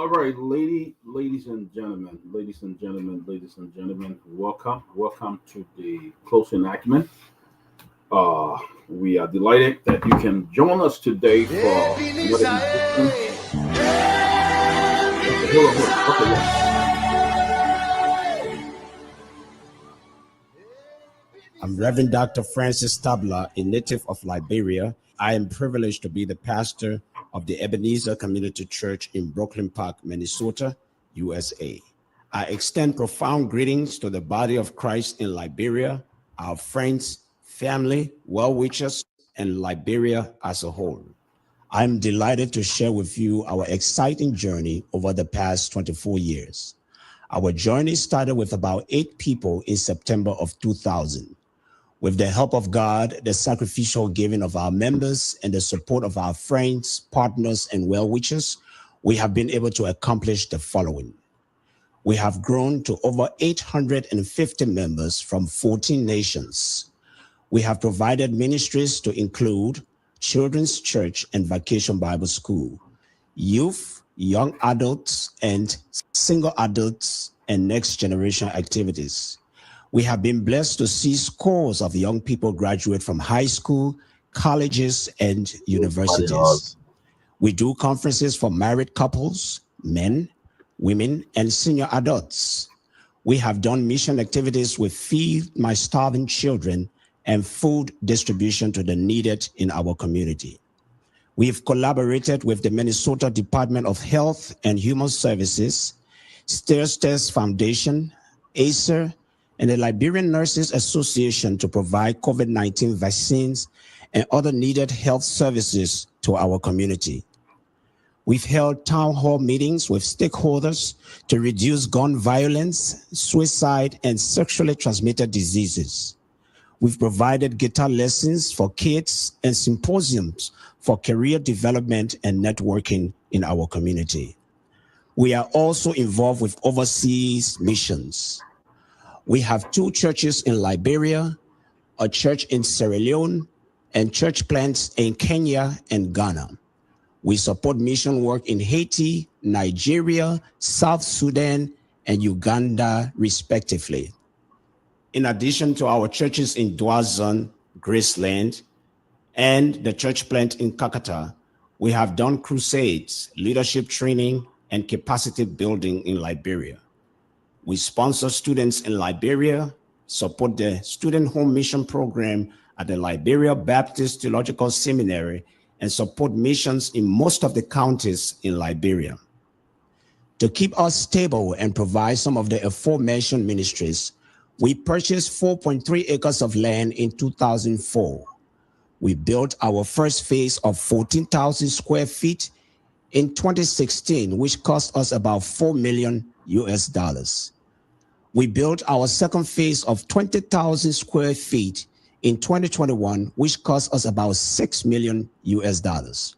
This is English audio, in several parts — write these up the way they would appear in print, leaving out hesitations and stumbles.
All right, ladies and gentlemen, welcome to the close enactment. Uh, we are delighted that you can join us today for another edition. Okay, hold on, hold on. Okay, yeah. I'm Reverend Dr. Francis Tabla, a native of Liberia. I am privileged to be the pastor of the Ebenezer Community Church in Brooklyn Park, Minnesota, USA. I extend profound greetings to the body of Christ in Liberia, our friends, family, well-wishers, and Liberia as a whole. I'm delighted to share with you our exciting journey over the past 24 years. Our journey started with about 8 people in September of 2000. With the help of God, the sacrificial giving of our members, and the support of our friends, partners, and well-wishers, we have been able to accomplish the following. We have grown to over 850 members from 14 nations. We have provided ministries to include Children's Church and Vacation Bible School, youth, young adults, and single adults, and next generation activities. We have been blessed to see scores of young people graduate from high school, colleges, and universities. We do conferences for married couples, men, women, and senior adults. We have done mission activities with Feed My Starving Children and food distribution to the needed in our community. We've collaborated with the Minnesota Department of Health and Human Services, Stairs Foundation, ACER, and the Liberian Nurses Association to provide COVID-19 vaccines and other needed health services to our community. We've held town hall meetings with stakeholders to reduce gun violence, suicide, and sexually transmitted diseases. We've provided guitar lessons for kids and symposiums for career development and networking in our community. We are also involved with overseas missions. We have 2 churches in Liberia, a church in Sierra Leone, and church plants in Kenya and Ghana. We support mission work in Haiti, Nigeria, South Sudan, and Uganda, respectively. In addition to our churches in Dwazon, Graceland, and the church plant in Kakata, we have done crusades, leadership training, and capacity building in Liberia. We sponsor students in Liberia, support the Student Home Mission Program at the Liberia Baptist Theological Seminary, and support missions in most of the counties in Liberia. To keep us stable and provide some of the aforementioned ministries, we purchased 4.3 acres of land in 2004. We built our first phase of 14,000 square feet in 2016, which cost us about $4 million US. We built our second phase of 20,000 square feet in 2021, which cost us about $6 million US.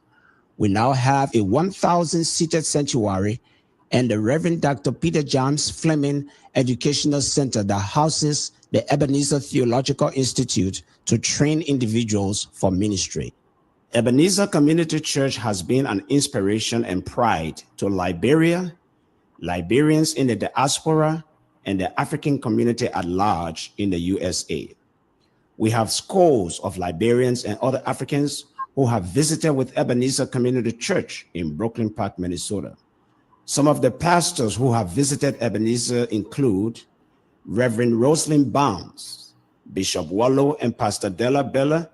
We now have a 1,000 seated sanctuary and the Reverend Dr. Peter James Fleming Educational Center that houses the Ebenezer Theological Institute to train individuals for ministry. Ebenezer Community Church has been an inspiration and pride to Liberia, Liberians in the diaspora, and the African community at large in the USA. We have scores of Liberians and other Africans who have visited with Ebenezer Community Church in Brooklyn Park, Minnesota. Some of the pastors who have visited Ebenezer include Reverend Rosalind Barnes, Bishop Wallow and Pastor Della Bella,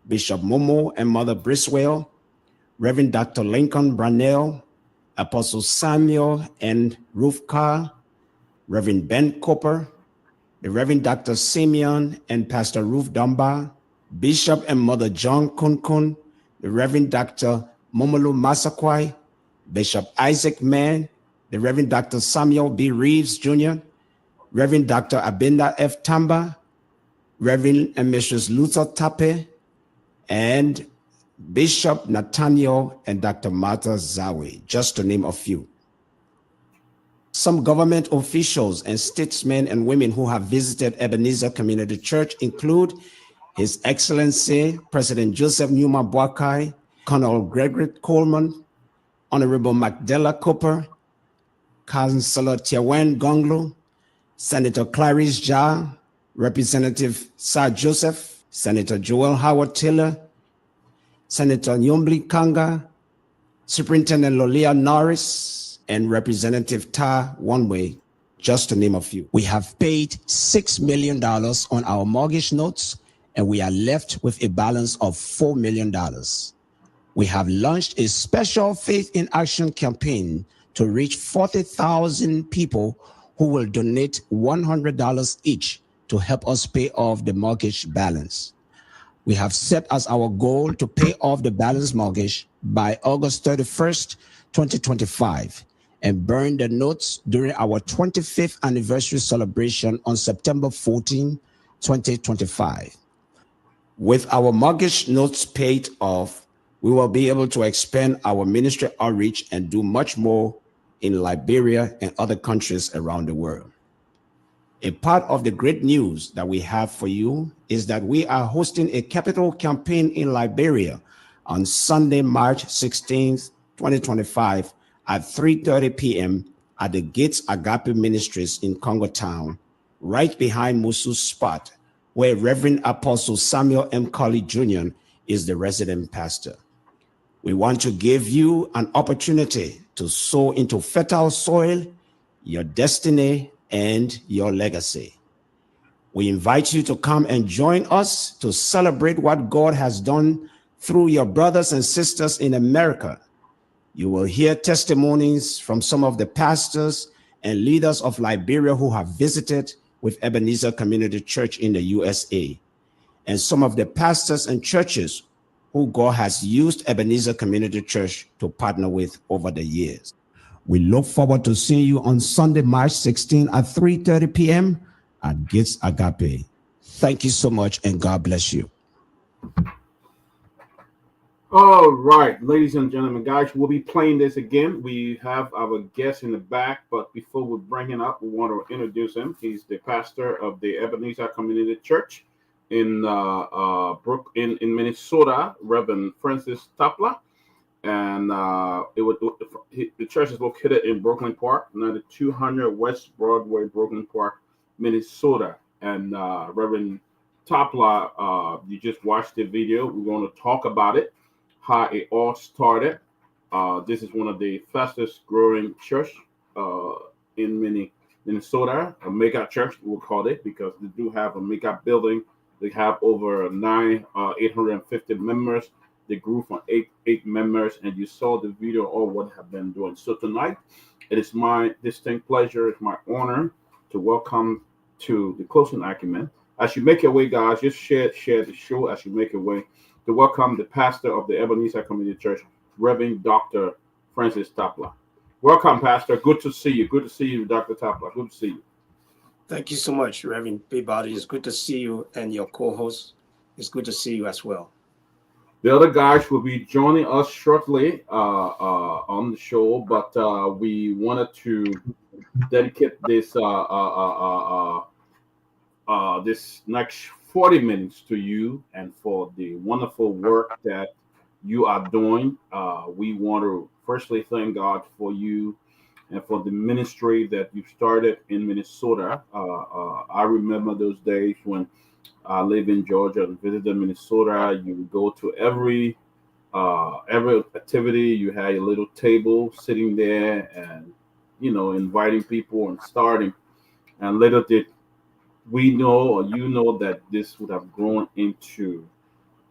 Bishop Momo and Mother Briswell, Reverend Dr. Lincoln Brunel, Apostle Samuel and Ruth Carr, Reverend Ben Cooper, the Reverend Dr. Simeon and Pastor Ruth Dunbar, Bishop and Mother John Kunkun, the Reverend Dr. Momolu Masakwai, Bishop Isaac Mann, the Reverend Dr. Samuel B. Reeves Jr., Reverend Dr. Abinda F. Tamba, Reverend and Mrs. Luther Tape, and Bishop Nathaniel and Dr. Martha Zawi, just to name a few. Some government officials and statesmen and women who have visited Ebenezer Community Church include His Excellency President Joseph Numa Boakai, Colonel Gregory Coleman, Honorable Magdala Cooper, Councillor Kehleboe Gongloe, Senator Clarice Jah, Representative Sir Joseph, Senator Joel Howard Taylor, Senator Nyenwolo Kanga, Superintendent Lolia Norris, and Representative Ta Onwe, just to name a few. We have paid $6 million on our mortgage notes, and we are left with a balance of $4 million. We have launched a special Faith in Action campaign to reach 40,000 people who will donate $100 each to help us pay off the mortgage balance. We have set as our goal to pay off the balance mortgage by August 31st, 2025, and burn the notes during our 25th anniversary celebration on September 14, 2025. With our mortgage notes paid off, we will be able to expand our ministry outreach and do much more in Liberia and other countries around the world. A part of the great news that we have for you is that we are hosting a capital campaign in Liberia on Sunday, March 16th, 2025 at 3:30 p.m. at the Gates Agape Ministries in Congo Town, right behind Musu's spot, where Reverend Apostle Samuel M. Colley Jr. is the resident pastor. We want to give you an opportunity to sow into fertile soil, your destiny, and your legacy. We invite you to come and join us to celebrate what God has done through your brothers and sisters in America. You will hear testimonies from some of the pastors and leaders of Liberia who have visited with Ebenezer Community Church in the USA, and some of the pastors and churches who God has used Ebenezer Community Church to partner with over the years. We look forward to seeing you on Sunday, March 16 at 3:30 p.m. at Gates Agape. Thank you so much, and God bless you. All right, ladies and gentlemen, guys, we'll be playing this again. We have our guest in the back, but before we bring him up, we want to introduce him. He's the pastor of the Ebenezer Community Church in Minnesota, Reverend Francis Tapla. And the church is located in Brooklyn Park, 9200 West Broadway, Brooklyn Park, Minnesota. And Reverend Tapla, you just watched the video. We're going to talk about it, how it all started. This is one of the fastest growing church in Minnesota, a mega church, we'll call it, because they do have a mega building. They have over 850 members. They grew from eight members, and you saw the video of what have been doing. So tonight, it is my distinct pleasure, it's my honor to welcome to the Closing Acumen. As you make your way, guys, just share the show as you make your way, to welcome the pastor of the Ebenezer Community Church, Reverend Dr. Francis Tapla. Welcome, Pastor. Good to see you. Good to see you, Dr. Tapla. Good to see you. Thank you so much, Reverend Peabody. It's good to see you, and your co-host. It's good to see you as well. The other guys will be joining us shortly on the show, but we wanted to dedicate this this next 40 minutes to you and for the wonderful work that you are doing. We want to firstly thank God for you and for the ministry that you started in Minnesota. I remember those days when I live in Georgia and visited Minnesota. You would go to every activity. You had a little table sitting there, and inviting people and starting. And little did we know, or you know, that this would have grown into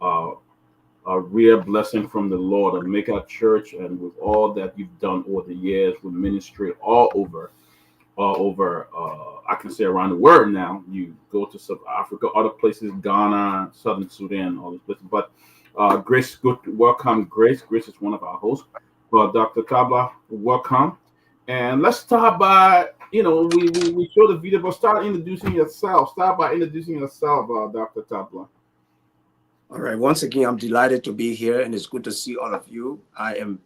a real blessing from the Lord, and make our church, and with all that you've done over the years with ministry all over. I can say around the world now. You go to South Africa, other places, Ghana, Southern Sudan, all these places. But Grace, good to welcome Grace. Grace is one of our hosts. But Dr. Tapla, welcome. And let's start by, we show the video, but start introducing yourself. Start by introducing yourself, Dr. Tapla. All right. Once again, I'm delighted to be here, and it's good to see all of you. I am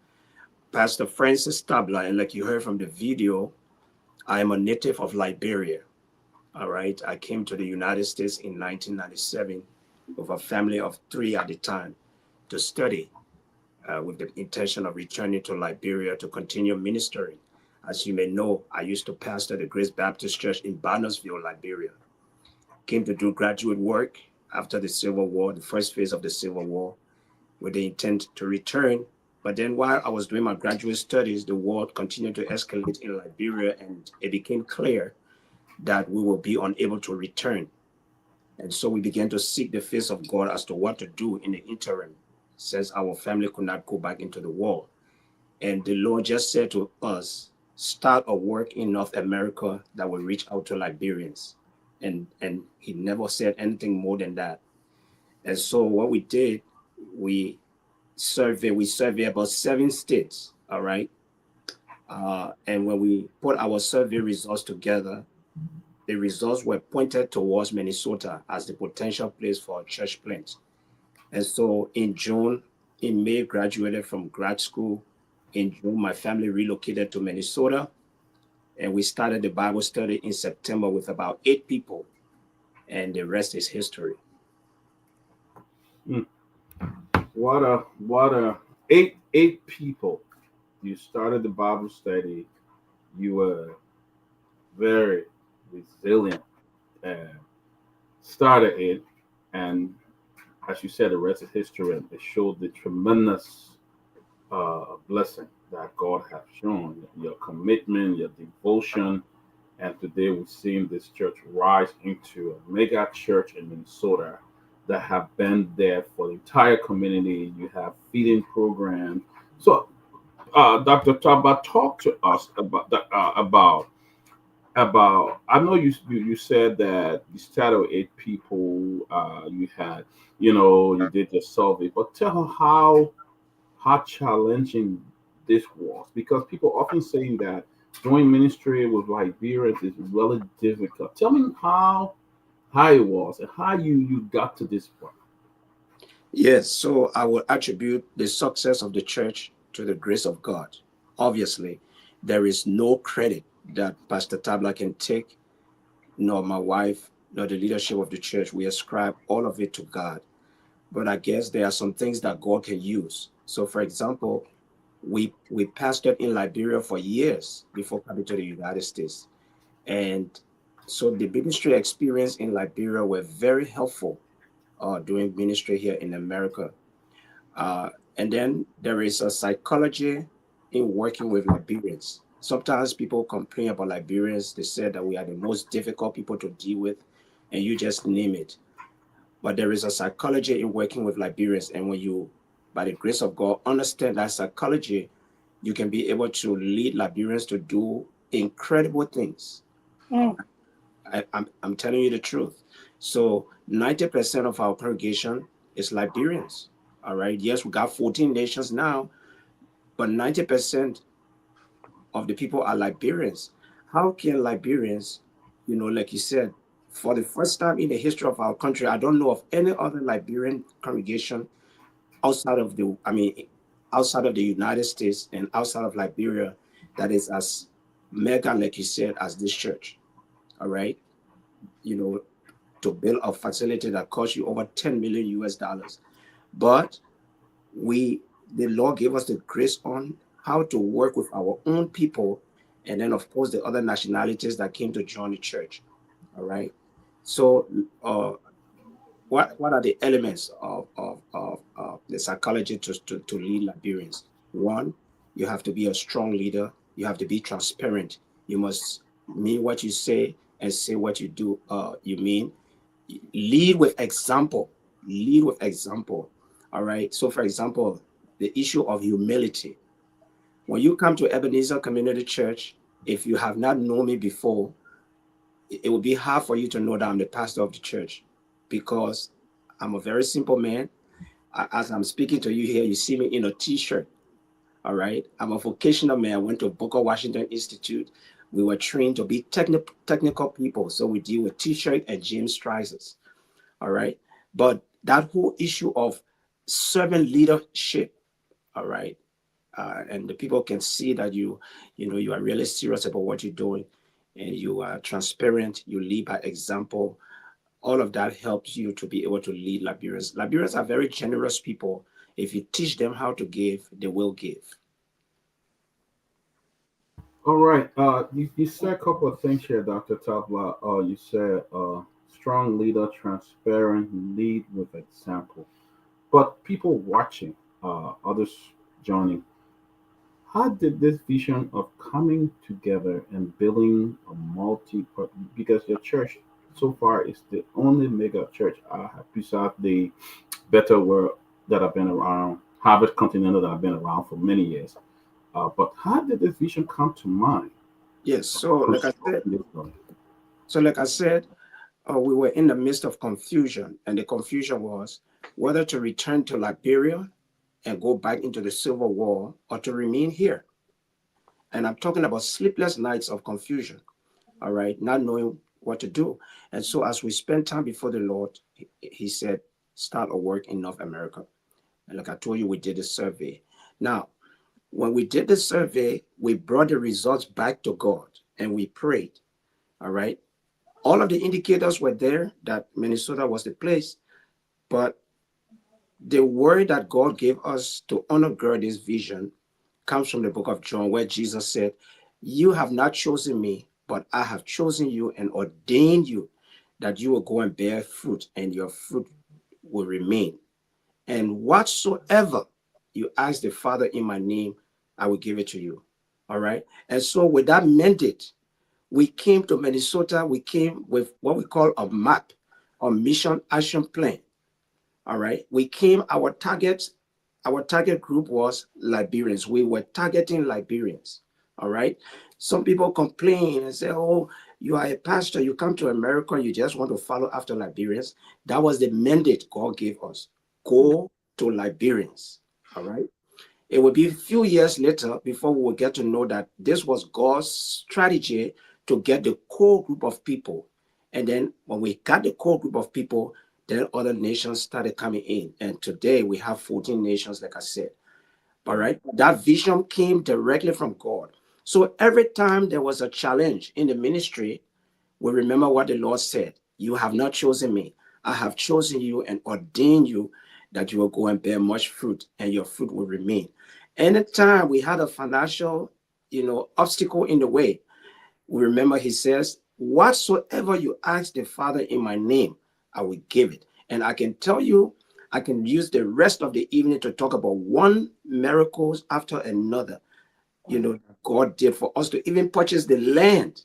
Pastor Francis Tapla, and like you heard from the video, I am a native of Liberia. All right. I came to the United States in 1997 with a family of 3 at the time to study with the intention of returning to Liberia to continue ministering As you may know, I used to pastor the Grace Baptist Church in Barnesville, Liberia. Came to do graduate work after the Civil War, the first phase of the Civil War, with the intent to return. But then while I was doing my graduate studies, the war continued to escalate in Liberia, and it became clear that we will be unable to return. And so we began to seek the face of God as to what to do in the interim, since our family could not go back into the war. And the Lord just said to us, start a work in North America that will reach out to Liberians. And he never said anything more than that. And so what we did, we survey about 7 states, all right? And when we put our survey results together, the results were pointed towards Minnesota as the potential place for a church plant. And so in May, graduated from grad school. In June, my family relocated to Minnesota, and we started the Bible study in September with about 8 people, and the rest is history. What a 8 people. You started the Bible study. You were very resilient and started it, and as you said, the rest is history. And it showed the tremendous blessing that God has shown, your commitment, your devotion, and today we've seen this church rise into a mega church in Minnesota that have been there for the entire community. You have feeding programs. So, Dr. Taba, talk to us about that. About I know you said that you started with 8 people. You had you did your survey, but tell her how challenging this was, because people often saying that doing ministry with Liberians is really difficult. Tell me how it was and how you got to this point. Yes, so I will attribute the success of the church to the grace of God. Obviously, there is no credit that Pastor Tabla can take, nor my wife, nor the leadership of the church. We ascribe all of it to God. But I guess there are some things that God can use. So, for example, we pastored in Liberia for years before coming to the United States. And so the ministry experience in Liberia were very helpful doing ministry here in America. And then there is a psychology in working with Liberians. Sometimes people complain about Liberians. They say that we are the most difficult people to deal with, and you just name it. But there is a psychology in working with Liberians. And when you, by the grace of God, understand that psychology, you can be able to lead Liberians to do incredible things. Mm. I'm telling you the truth. So 90% of our congregation is Liberians. All right. Yes, we got 14 nations now, but 90% of the people are Liberians. How can Liberians, like you said, for the first time in the history of our country, I don't know of any other Liberian congregation outside of outside of the United States and outside of Liberia that is as mega, like you said, as this church. All right. To build a facility that cost you over 10 million US dollars. But the Lord gave us the grace on how to work with our own people, and then of course the other nationalities that came to join the church. All right. So what are the elements of the psychology to lead Liberians? One, you have to be a strong leader. You have to be transparent. You must mean what you say and say what you do. You mean. Lead with example. Lead with example. All right. So, for example, the issue of humility. When you come to Ebenezer Community Church, if you have not known me before, it will be hard for you to know that I'm the pastor of the church, because I'm a very simple man. As I'm speaking to you here, you see me in a t-shirt. All right. I'm a vocational man. I went to Booker Washington Institute. We were trained to be technical people. So we deal with t-shirt and jeans trousers. All right. But that whole issue of servant leadership, all right, and the people can see that you are really serious about what you're doing, and you are transparent, you lead by example. All of that helps you to be able to lead Liberians. Liberians are very generous people. If you teach them how to give, they will give. All right. You said a couple of things here, Dr. Tabla. You said strong leader, transparent, lead with example. But people watching, others joining, how did this vision of coming together and building a multi, because your church so far is the only mega church besides the Better World that have been around, Harvard Continental that have been around for many years. But how did this vision come to mind? Yes. So like I said, Constructing this building? so like I said, we were in the midst of confusion, and the confusion was whether to return to Liberia and go back into the Civil War or to remain here. And I'm talking about sleepless nights of confusion, all right, not knowing what to do. And so as we spent time before the Lord, he said, start a work in North America. And like I told you, we did a survey. Now, when we did the survey, we brought the results back to God and we prayed, all right? All of the indicators were there that Minnesota was the place, but the word that God gave us to undergird this vision comes from the book of John, where Jesus said, you have not chosen me, but I have chosen you and ordained you that you will go and bear fruit, and your fruit will remain. And whatsoever you ask the Father in my name, I will give it to you. All right. And so, with that mandate, we came to Minnesota. We came with what we call a map, a mission action plan. All right. We came, our target group was Liberians. We were targeting Liberians. All right. Some people complain and say, oh, you are a pastor, you come to America, you just want to follow after Liberians. That was the mandate God gave us. Go to Liberians. All right. It will be a few years later before we will get to know that this was God's strategy to get the core group of people. And then when we got the core group of people, then other nations started coming in. And today we have 14 nations, like I said. All right. That vision came directly from God. So every time there was a challenge in the ministry, we remember what the Lord said. You have not chosen me. I have chosen you and ordained you that you will go and bear much fruit and your fruit will remain. Anytime we had a financial, obstacle in the way, we remember he says, whatsoever you ask the Father in my name, I will give it. And I can tell you, I can use the rest of the evening to talk about one miracles after another, God did for us to even purchase the land.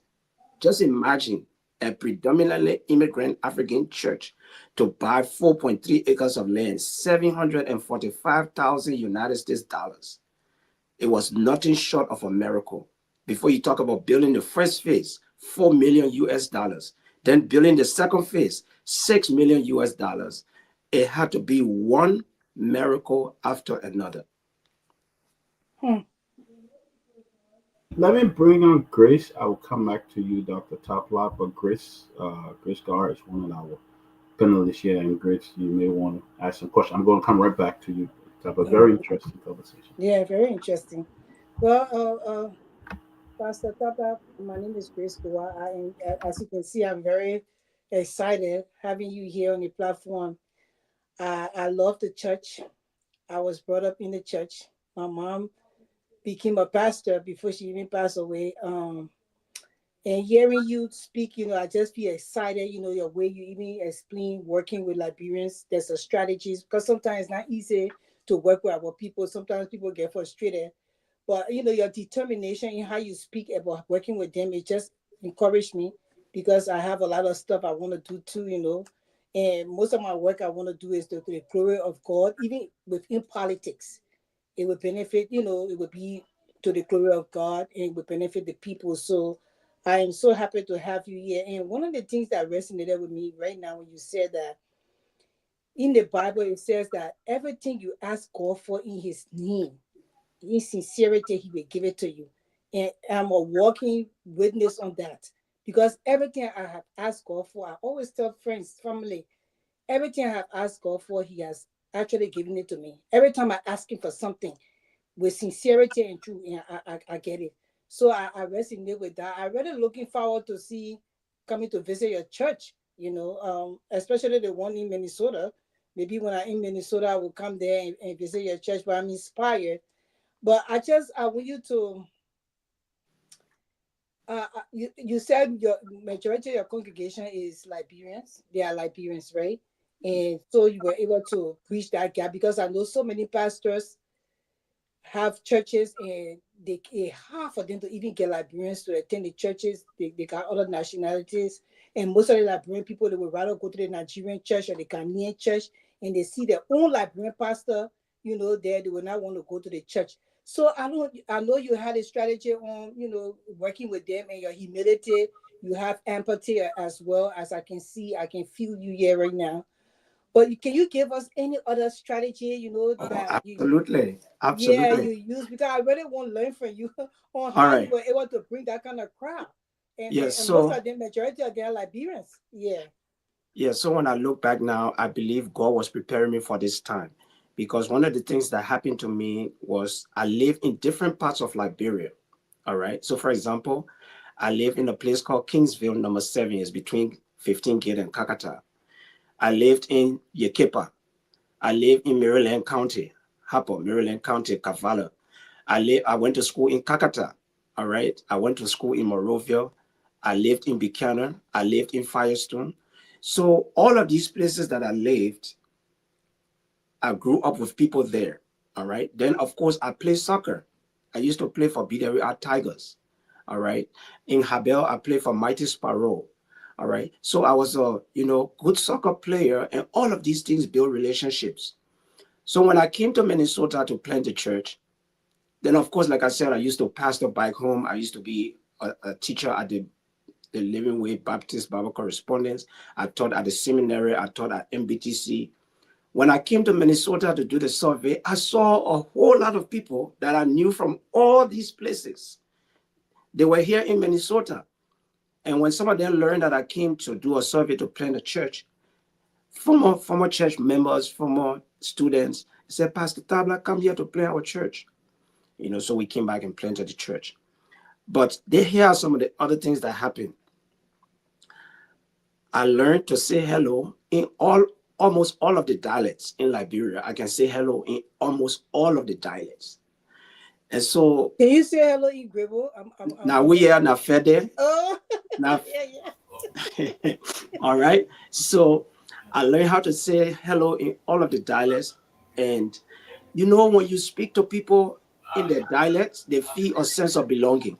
Just imagine a predominantly immigrant African church to buy 4.3 acres of land, 745,000 United States dollars. It was nothing short of a miracle. Before you talk about building the first phase, 4 million US dollars, then building the second phase, 6 million US dollars. It had to be one miracle after another. Hmm. Let me bring on Grace. I will come back to you, Dr. Toplop, but Grace Gar is one of our panelists here, and Grace, you may want to ask some questions. I'm going to come right back to you. Have a very interesting conversation. Yeah, very interesting. Well, Pastor Tapa, my name is Grace Guar. As you can see, I'm very excited having you here on the platform. I love the church. I was brought up in the church. My mom became a pastor before she even passed away. And hearing you speak, I just feel excited, your way you even explain working with Liberians. There's a strategies because sometimes it's not easy to work with our people. Sometimes people get frustrated. But your determination in how you speak about working with them, it just encouraged me because I have a lot of stuff I want to do too. And most of my work I want to do is to the glory of God, even within politics. It would benefit, it would be to the glory of God and it would benefit the people. So I am so happy to have you here. And one of the things that resonated with me right now when you said that in the Bible, it says that everything you ask God for in his name, in sincerity, he will give it to you. And I'm a walking witness on that. Because everything I have asked God for, I always tell friends, family, everything I have asked God for, he has actually given it to me. Every time I ask him for something, with sincerity and truth, and I get it. So I resonate with that. I really looking forward to see coming to visit your church, especially the one in Minnesota. Maybe when I'm in Minnesota, I will come there and visit your church, but I'm inspired. But I want you to You said your majority of your congregation is Liberians. They are Liberians, right? And so you were able to bridge that gap because I know so many pastors have churches and it's hard for them to even get Liberians to attend the churches. They got other nationalities. And most of the Liberian people, they would rather go to the Nigerian church or the Ghanaian church and they see their own Liberian pastor, there, they would not want to go to the church. So I know you had a strategy on, working with them and your humility. You have empathy as well, as I can see, I can feel you here right now. But can you give us any other strategy, Oh, that absolutely. yeah, Absolutely. you use, because I really want to learn from you on All how you right. were able to bring that kind of crowd. And, and, Yes. and most So, of them, majority of them are Liberians. Yeah. yeah. So when I look back now, I believe God was preparing me for this time because one of the things that happened to me was I live in different parts of Liberia. All right. So, for example, I live in a place called Kingsville, number 7. It's between 15 Gate and Kakata. I lived in Yekepa. I live in Maryland County, Harper, Maryland County, Cavallo. I went to school in Kakata. All right. I went to school in Morovia. I lived in Buchanan. I lived in Firestone. So all of these places that I lived, I grew up with people there. All right. Then of course I play soccer. I used to play for BWR Tigers. All right. In Habel, I played for Mighty Sparrow. All right. So I was a good soccer player, and all of these things build relationships. So when I came to Minnesota to plant the church, then of course, like I said, I used to pastor back home. I used to be a teacher at the Living Way Baptist Bible Correspondence. I taught at the seminary. I taught at MBTC. When I came to Minnesota to do the survey, I saw a whole lot of people that I knew from all these places. They were here in Minnesota. And when some of them learned that I came to do a survey to plant a church, former church members, former students said, Pastor Tabla, come here to plant our church. So we came back and planted the church. But here are some of the other things that happened. I learned to say hello in almost all of the dialects in Liberia. I can say hello in almost all of the dialects. And so Can you say hello in Grebo? now we are now fede. Oh, Now, yeah, yeah. all right. So I learned how to say hello in all of the dialects. And when you speak to people in their dialects, they feel a sense of belonging.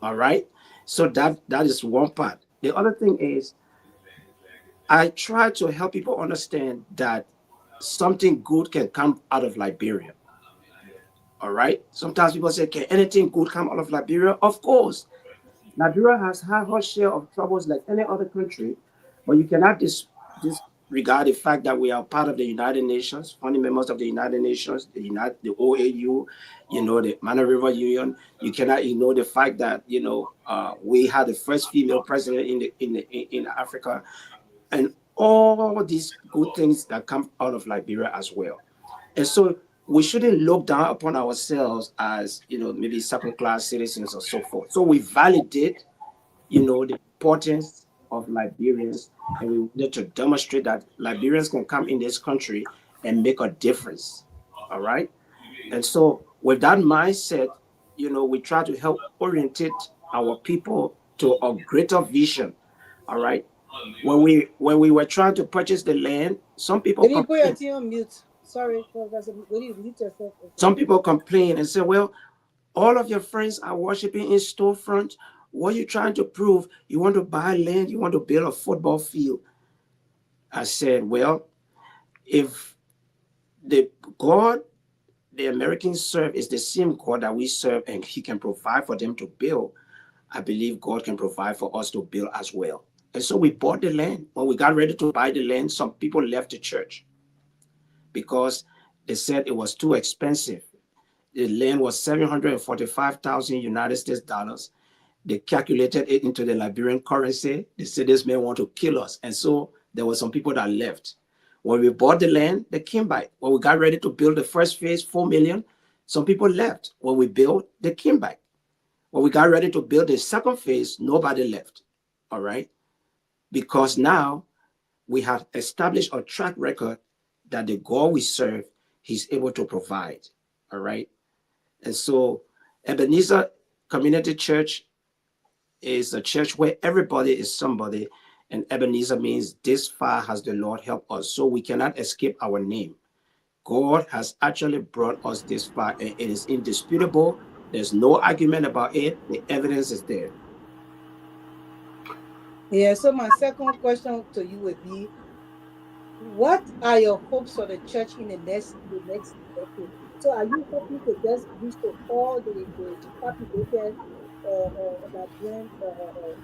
All right. So that is one part. The other thing is I try to help people understand that something good can come out of Liberia. All right. Sometimes people say, can anything good come out of Liberia? Of course. Liberia has had her share of troubles like any other country, but you cannot disregard the fact that we are part of the United Nations, founding members of the United Nations, the OAU, the Mana River Union. You cannot ignore the fact that we had the first female president in Africa, and all these good things that come out of Liberia as well. And so we shouldn't look down upon ourselves as, maybe second class citizens or so forth. So we validate, the importance of Liberians, and we need to demonstrate that Liberians can come in this country and make a difference. All right. And so with that mindset, we try to help orientate our people to a greater vision. All right. When we were trying to purchase the land, some people Can you put your complained. thing on mute? Sorry, Professor. Will you mute yourself? Okay. Some people complain and say, well, all of your friends are worshiping in storefront. What are you trying to prove? You want to buy land, you want to build a football field. I said, well, if the God the Americans serve is the same God that we serve, and he can provide for them to build, I believe God can provide for us to build as well. And so we bought the land. When we got ready to buy the land, some people left the church because they said it was too expensive. The land was 745,000 United States dollars. They calculated it into the Liberian currency. They said this man want to kill us. And so there were some people that left. When we bought the land, they came back. When we got ready to build the first phase, 4 million, some people left. When we built, they came back. When we got ready to build the second phase, nobody left. All right. Because now we have established a track record that the God we serve, he's able to provide. All right. And so Ebenezer Community church is a church where everybody is somebody, and Ebenezer means this far has the Lord helped us. So we cannot escape our name. God has actually brought us this far, and it is indisputable. There's no argument about it. The evidence is there. Yeah, so my second question to you would be, what are your hopes for the church in the next decade? So are you hoping to just reach to all the populated Liberian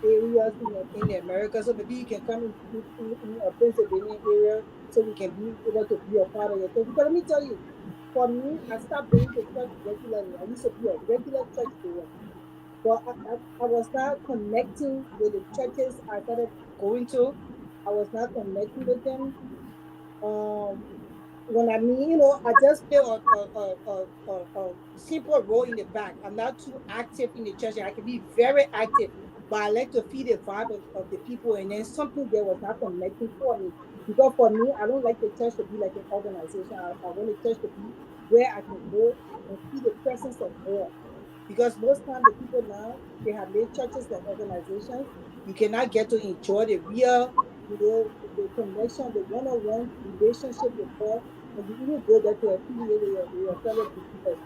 areas in America? So maybe you can come in a Pennsylvania area so we can be able to be a part of your church. Because let me tell you, for me, I stopped going to church regularly. I used to be a regular church goer. But I was not connecting with the churches I started going to. I was not connecting with them. Um, when I mean, I just play a simple role in the back. I'm not too active in the church. I can be very active, but I like to feel the vibe of the people. And then something there was not connecting for me. Because for me, I don't like the church to be like an organization. I want the church to be where I can go and feel the presence of God. Because most times the people now, they have made churches like organizations. You cannot get to enjoy the real, the connection, the one-on-one relationship with God, and you even go there to affiliate with your fellow believers.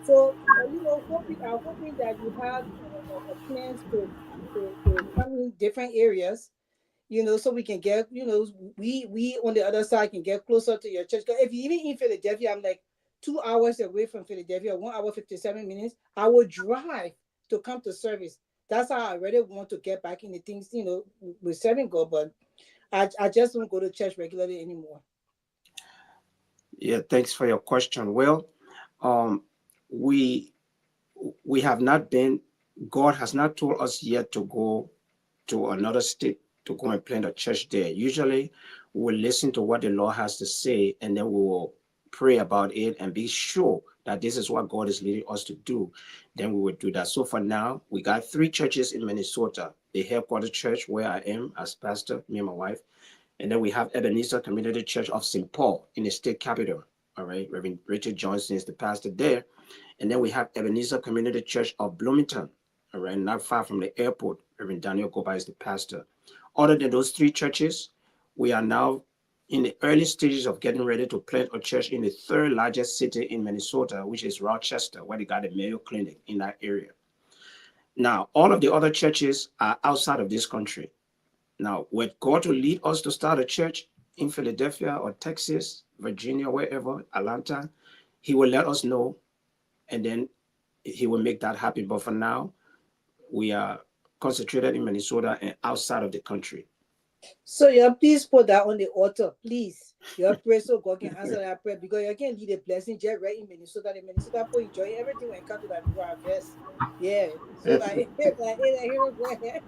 So, I'm hoping that you have plans to come in different areas, so we can get, we on the other side can get closer to your church. 'Cause if you even in Philadelphia, I'm like 2 hours away from Philadelphia, 1 hour 57 minutes. I will drive to come to service. That's how I really want to get back in the things, with serving God. But I just don't go to church regularly anymore. Yeah, thanks for your question. Well, um, we we have not been. God has not told us yet to go to another state to go and plant a church there. Usually, we'll listen to what the Lord has to say, and then we will pray about it and be sure that this is what God is leading us to do. Then we will do that. So for now, we got 3 churches in Minnesota: the headquarters church where I am as pastor, me and my wife, and then we have Ebenezer Community Church of St. Paul in the state capital. All right, Reverend Richard Johnson is the pastor there. And then we have Ebenezer Community Church of Bloomington, all right, not far from the airport. Reverend Daniel Goba is the pastor. Other than those 3 churches, we are now in the early stages of getting ready to plant a church in the 3rd largest city in Minnesota, which is Rochester, where they got a Mayo Clinic in that area. Now, all of the other churches are outside of this country. Now, were God to lead us to start a church in Philadelphia or Texas, Virginia, wherever, Atlanta, He will let us know, and then He will make that happen. But for now, we are concentrated in Minnesota and outside of the country. So you please put that on the altar, please. You pray so God can answer that prayer, because you can lead a blessing just right in Minnesota. The Minnesota people enjoy everything when it comes to that river harvest. Yeah. So go ahead.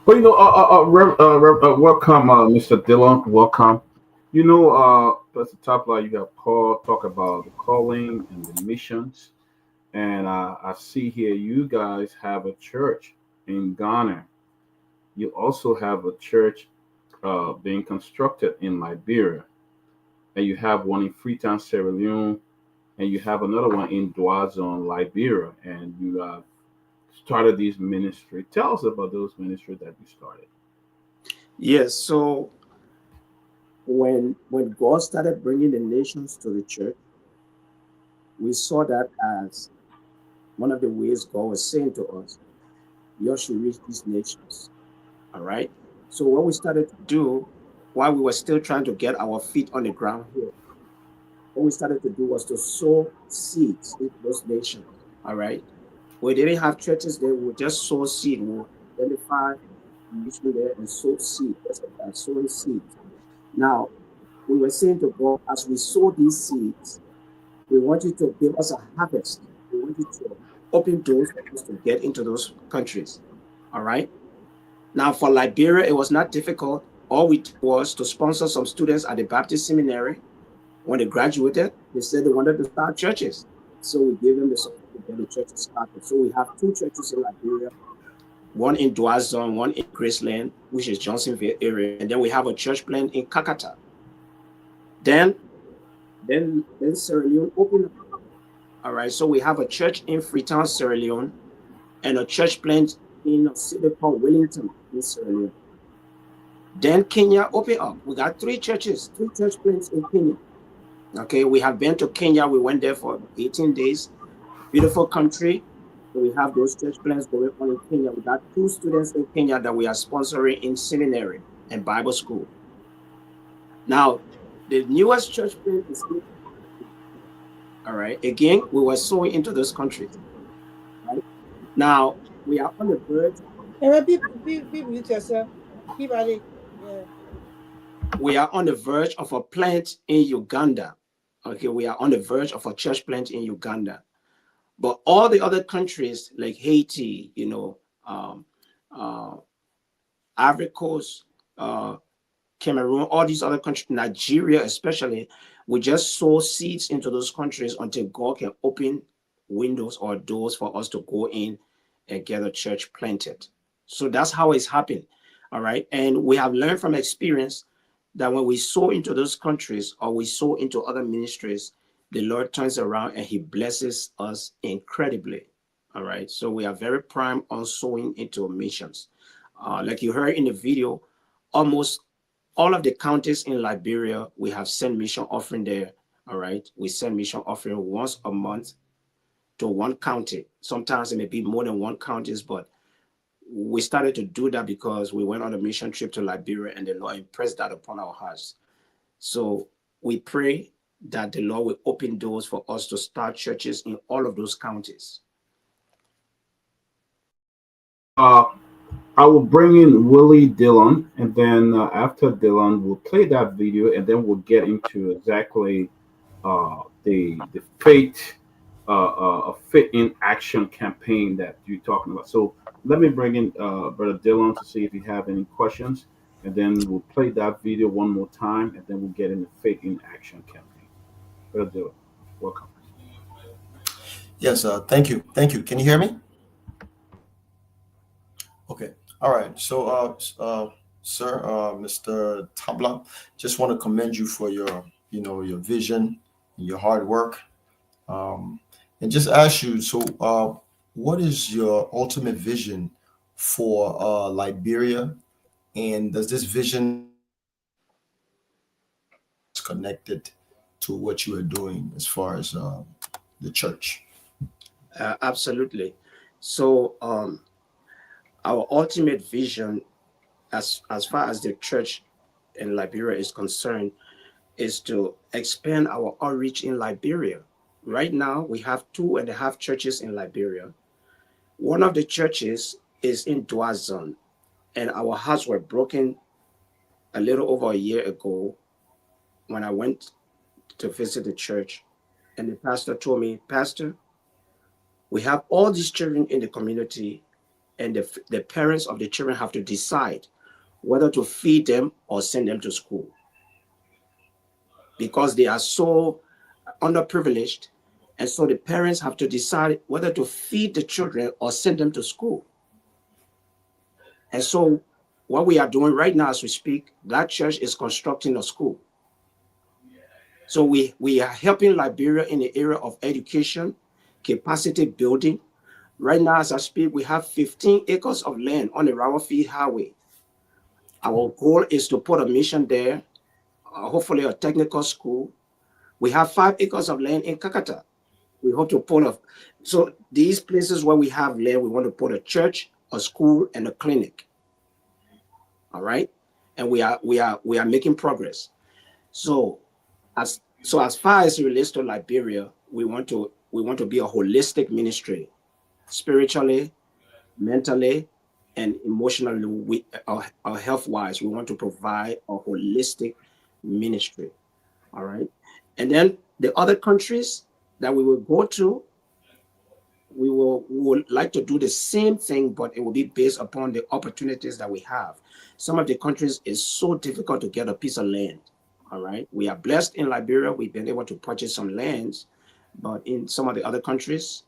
But welcome, Mr. Dillon. Welcome. Pastor Tapla, you got Paul talk about the calling and the missions, and I see here you guys have a church in Ghana. You also have a church being constructed in Liberia, and you have one in Freetown, Sierra Leone, and you have another one in Douazon, Liberia, and you started these ministry. Tell us about those ministries that you started. Yes, so when God started bringing the nations to the church, we saw that as one of the ways God was saying to us, you should reach these nations. All right. So what we started to do while we were still trying to get our feet on the ground here, what we started to do was to sow seeds into those nations. All right. We didn't have churches there. We would just sow seed. We would identify mission there and sow seed. Just like that, sowing seeds. Now, we were saying to God, as we sow these seeds, we want you to give us a harvest. We want you to open doors for us to get into those countries. All right. Now, for Liberia, it was not difficult. All we did was to sponsor some students at the Baptist seminary. When they graduated, they said they wanted to start churches. So we gave them the support to get the churches started. So we have 2 churches in Liberia, one in Douazon, one in Graceland, which is Johnsonville area. And then we have a church plant in Kakata. Then Sierra Leone opened up. All right. So we have a church in Freetown, Sierra Leone. and a church plant in a city called Wellington in Sierra Leone. Then Kenya opened up. We got 3 churches, 3 church plants in Kenya. Okay, we have been to Kenya. We went there for 18 days. Beautiful country. We have those church plants going on in Kenya. We got 2 students in Kenya that we are sponsoring in seminary and Bible school. Now, the newest church plant is in, all right. Again, we were sowing into those countries. Right? Now, we are on the verge. And be mute yourself. Peabody. Yeah. We are on the verge of a plant in Uganda. Okay, we are on the verge of a church plant in Uganda. But all the other countries like Haiti, Ivory Coast, Cameroon, all these other countries, Nigeria especially, we just sow seeds into those countries until God can open windows or doors for us to go in and get a church planted. So that's how it's happened. All right. And we have learned from experience that when we sow into those countries or we sow into other ministries, the Lord turns around and he blesses us incredibly. All right. So we are very prime on sowing into missions. Like you heard in the video, almost all of the counties in Liberia, we have sent mission offering there. All right. We send mission offering once a month to one county. Sometimes it may be more than one counties, but we started to do that because we went on a mission trip to Liberia and the Lord impressed that upon our hearts. So we pray that the Lord will open doors for us to start churches in all of those counties. I will bring in Willie Dillon, and then after Dillon, we'll play that video, and then we'll get into exactly the fit in action campaign that you're talking about. So let me bring in Brother Dillon to see if you have any questions, and then we'll play that video one more time, and then we'll get in the fit in action campaign. Brother Dillon, welcome. Yes, thank you. Thank you. Can you hear me? Okay. All right. So, sir, Mr. Tabla, just want to commend you for your, your vision, your hard work, and just ask you. So, what is your ultimate vision for Liberia, and does this vision connected to what you are doing as far as the church? Absolutely. So our ultimate vision as far as the church in Liberia is concerned is to expand our outreach in Liberia. Right now, we have 2.5 churches in Liberia. One of the churches is in Douar Zone, and our hearts were broken a little over a year ago when I went to visit the church, and the pastor told me, Pastor, we have all these children in the community, and the parents of the children have to decide whether to feed them or send them to school because they are so underprivileged. And so the parents have to decide whether to feed the children or send them to school. And so what we are doing right now as we speak, that church is constructing a school. So we are helping Liberia in the area of education, capacity building. Right now, as I speak, we have 15 acres of land on the Rawafi Highway. Our goal is to put a mission there, hopefully a technical school. We have 5 acres of land in Kakata. We hope to put so these places where we have land, we want to put a church, a school, and a clinic. All right, and we are making progress. So as far as it relates to Liberia, we want to be a holistic ministry, spiritually, mentally, and emotionally, health wise. We want to provide a holistic ministry. All right, and then the other countries that we will go to, we would like to do the same thing, but it will be based upon the opportunities that we have. Some of the countries is so difficult to get a piece of land. All right, we are blessed in Liberia. We've been able to purchase some lands, but in some of the other countries,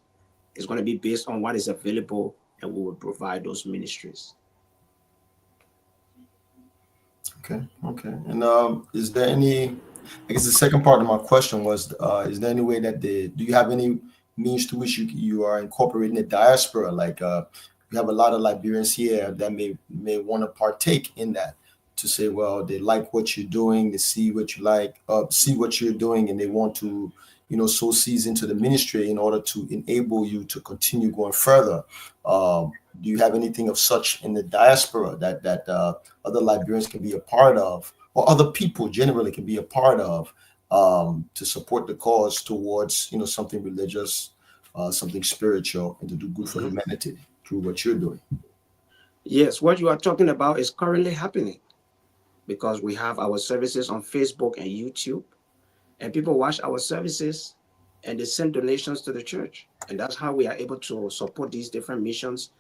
it's going to be based on what is available, and we will provide those ministries. Okay. And is there any? I guess the second part of my question was: is there any way that do you have any means to which you are incorporating the diaspora. Like we have a lot of Liberians here that may want to partake in that, to say, well, they like what you're doing, they see what you like, see what you're doing, and they want to, sow seeds into the ministry in order to enable you to continue going further. Do you have anything of such in the diaspora that other Liberians can be a part of, or other people generally can be a part of, to support the cause towards, something religious, something spiritual, and to do good for humanity through what you're doing? Yes, what you are talking about is currently happening, because we have our services on Facebook and YouTube, and people watch our services and they send donations to the church. And that's how we are able to support these different missions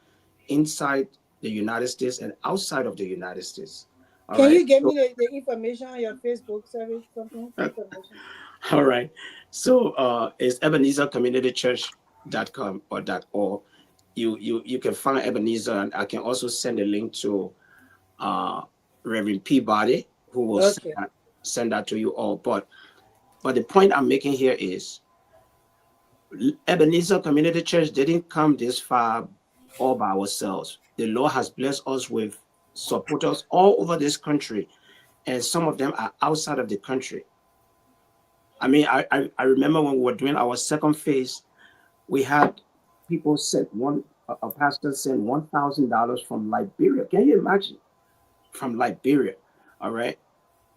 inside the United States and outside of the United States. Can you give me the information on your Facebook service, something information? All right. So it's EbenezerCommunityChurch.com or .org. You can find Ebenezer, and I can also send a link to Reverend Peabody, who will send that to you all. But the point I'm making here is Ebenezer Community Church didn't come this far all by ourselves. The Lord has blessed us with supporters all over this country, and some of them are outside of the country. I mean, I remember when we were doing our second phase, we had people sent a pastor sent $1,000 from Liberia. Can you imagine? From Liberia, all right?